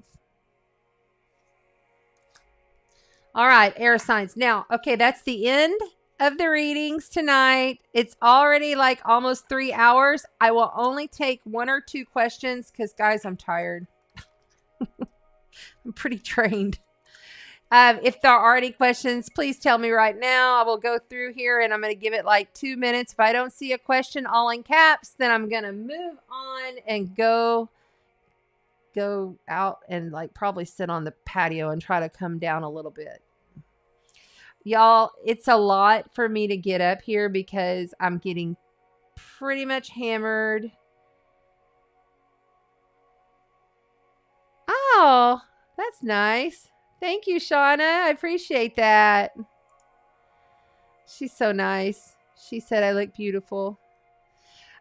All right, air signs. Now, okay, that's the end of the readings tonight. It's already like almost 3 hours. I will only take 1 or 2 questions because, guys, I'm tired. I'm pretty trained. If there are any questions, please tell me right now. I will go through here and I'm going to give it like 2 minutes. If I don't see a question all in caps, then I'm going to move on and go out and like probably sit on the patio and try to come down a little bit. Y'all, it's a lot for me to get up here because I'm getting pretty much hammered. Oh, that's nice. Thank you, Shauna. I appreciate that. She's so nice. She said I look beautiful.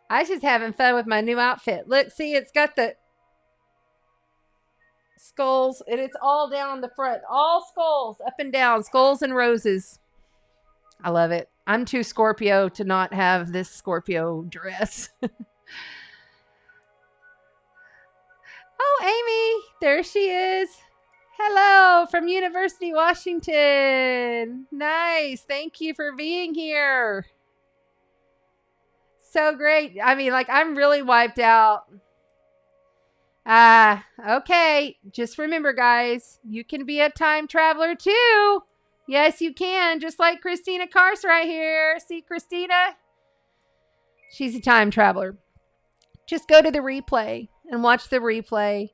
I was just having fun with my new outfit. Look, see, it's got the skulls, and it's all down the front. All skulls, up and down, skulls and roses. I love it. I'm too Scorpio to not have this Scorpio dress. Oh, Amy, there she is. Hello from University Washington. Nice. Thank you for being here. So great. I mean, like, I'm really wiped out. Okay. Just remember, guys, you can be a time traveler too. Yes, you can. Just like Christina Kars right here. See Christina? She's a time traveler. Just go to the replay and watch the replay.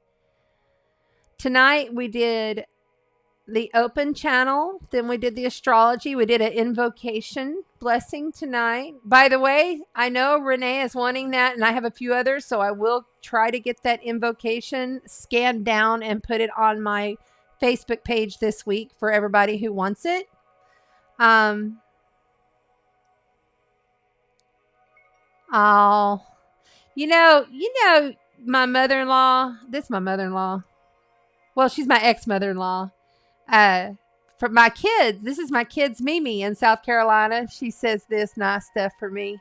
Tonight we did the open channel. Then we did the astrology. We did an invocation blessing tonight. By the way, I know Renee is wanting that, and I have a few others, so I will try to get that invocation scanned down and put it on my Facebook page this week for everybody who wants it. Oh, you know, my mother-in-law. This is my mother-in-law. Well, she's my ex-mother-in-law. For my kids, this is my kids, Mimi in South Carolina. She says this nice stuff for me.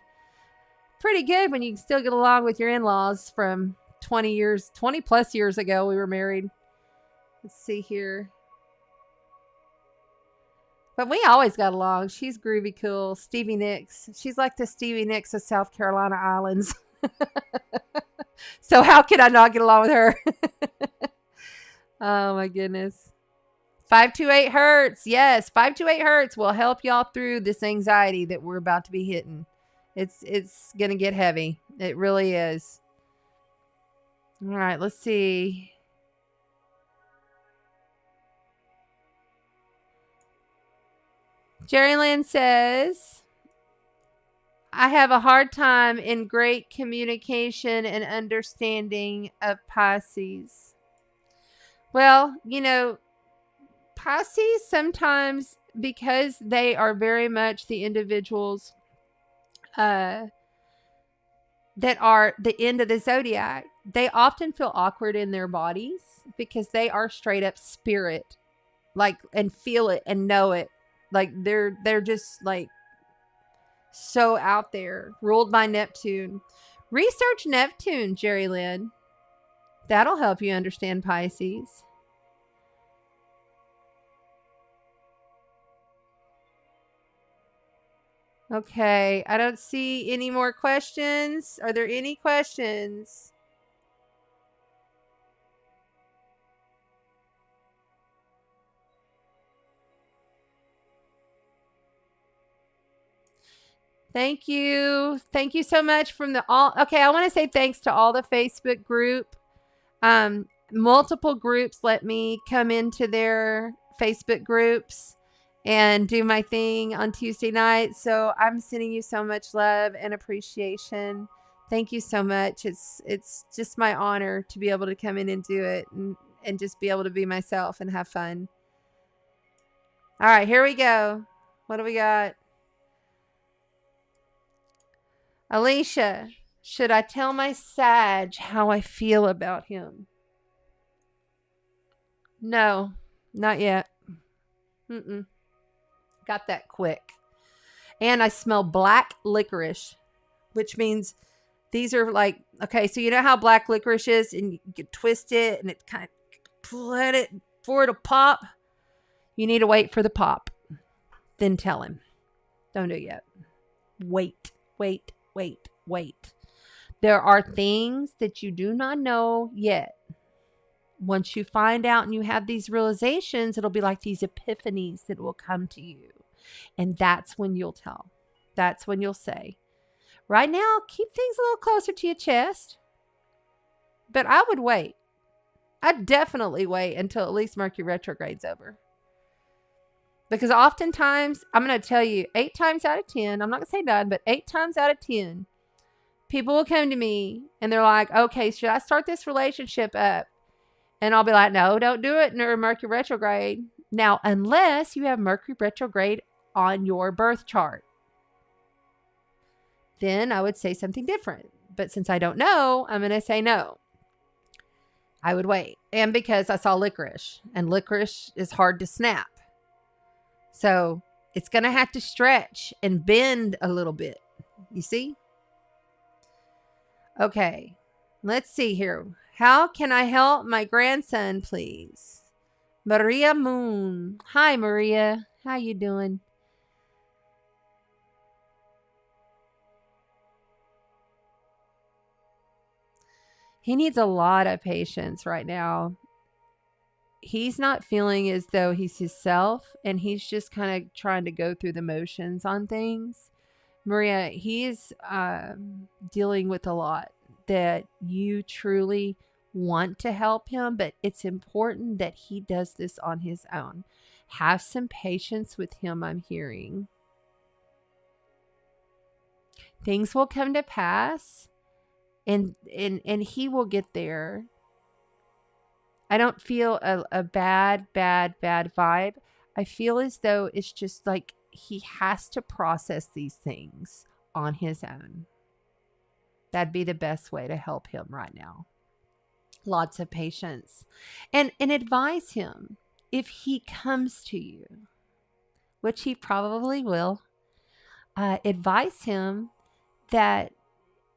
Pretty good when you can still get along with your in-laws from 20 plus years ago. We were married. Let's see here. But we always got along. She's groovy cool. Stevie Nicks. She's like the Stevie Nicks of South Carolina Islands. So how could I not get along with her? Oh my goodness. 528 Hertz. Yes, 528 Hertz will help y'all through this anxiety that we're about to be hitting. It's going to get heavy. It really is. All right, let's see. Jerry Lynn says, I have a hard time in great communication and understanding of Pisces. Well, Pisces sometimes, because they are very much the individuals that are the end of the zodiac, they often feel awkward in their bodies because they are straight up spirit, like, and feel it and know it. Like they're just like so out there, ruled by Neptune. Research Neptune, Jerry Lynn. That'll help you understand Pisces. Okay, I don't see any more questions. Are there any questions? Thank you. Thank you so much from the all. Okay, I want to say thanks to all the Facebook group. Multiple groups let me come into their Facebook groups and do my thing on Tuesday night. So I'm sending you so much love and appreciation. Thank you so much. It's just my honor to be able to come in and do it and just be able to be myself and have fun. All right, here we go. What do we got? Alicia, should I tell my Sag how I feel about him? No, not yet. Got that quick. And I smell black licorice, which means these are like, okay, so you know how black licorice is, and you can twist it and it kind of let it for it to pop. You need to wait for the pop. Then tell him. Don't do it yet. Wait. There are things that you do not know yet. Once you find out and you have these realizations, it'll be like these epiphanies that will come to you. And that's when you'll tell. That's when you'll say. Right now, keep things a little closer to your chest. But I would wait. I'd definitely wait until at least Mercury retrograde's over. Because oftentimes, I'm going to tell you, 8 times out of 10, I'm not going to say none, but 8 times out of 10, people will come to me and they're like, okay, should I start this relationship up? And I'll be like, no, don't do it near Mercury retrograde. Now, unless you have Mercury retrograde on your birth chart, then I would say something different. But since I don't know, I'm going to say no. I would wait. And because I saw licorice, and licorice is hard to snap. So it's going to have to stretch and bend a little bit. You see? Okay. Let's see here. How can I help my grandson, please? Maria Moon. Hi, Maria. How you doing? He needs a lot of patience right now. He's not feeling as though he's himself, and he's just kind of trying to go through the motions on things. Maria, he's dealing with a lot that you truly want to help him, but it's important that he does this on his own. Have some patience with him, I'm hearing. Things will come to pass, and he will get there. I don't feel a bad vibe. I feel as though it's just like he has to process these things on his own. That'd be the best way to help him right now. Lots of patience. And advise him if he comes to you, which he probably will. Advise him that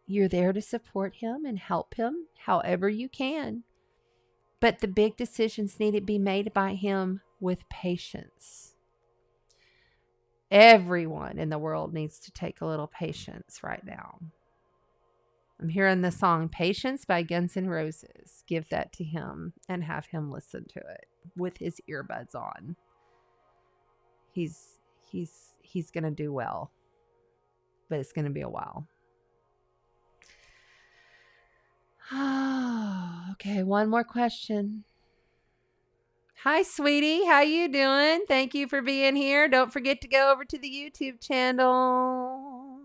you're there to support him and help him however you can. But the big decisions need to be made by him with patience. Everyone in the world needs to take a little patience right now. I'm hearing the song Patience by Guns N' Roses. Give that to him and have him listen to it with his earbuds on. He's going to do well, but it's going to be a while. Okay, one more question. Hi, sweetie. How you doing? Thank you for being here. Don't forget to go over to the YouTube channel.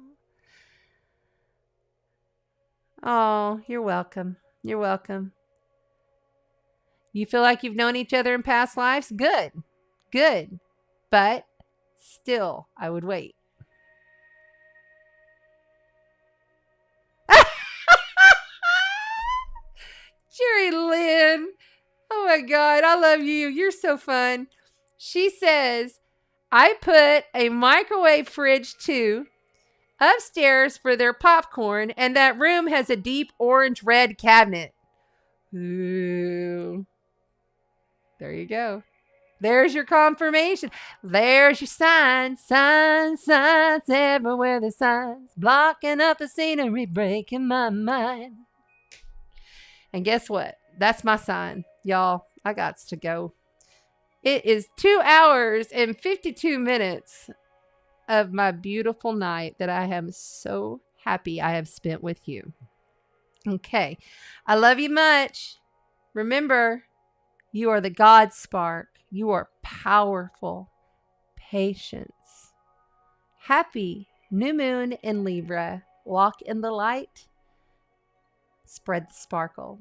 Oh, you're welcome. You're welcome. You feel like you've known each other in past lives? Good. Good. But still, I would wait. Jerry Lynn. Oh my God, I love you. You're so fun. She says, I put a microwave fridge too upstairs for their popcorn, and that room has a deep orange-red cabinet. Ooh. There you go. There's your confirmation. There's your signs, signs, signs everywhere. The signs blocking up the scenery, breaking my mind. And guess what? That's my sign. Y'all, I got to go. It is 2 hours and 52 minutes of my beautiful night that I am so happy I have spent with you. Okay. I love you much. Remember, you are the God spark. You are powerful. Patience. Happy new moon in Libra. Walk in the light. Spread the sparkle.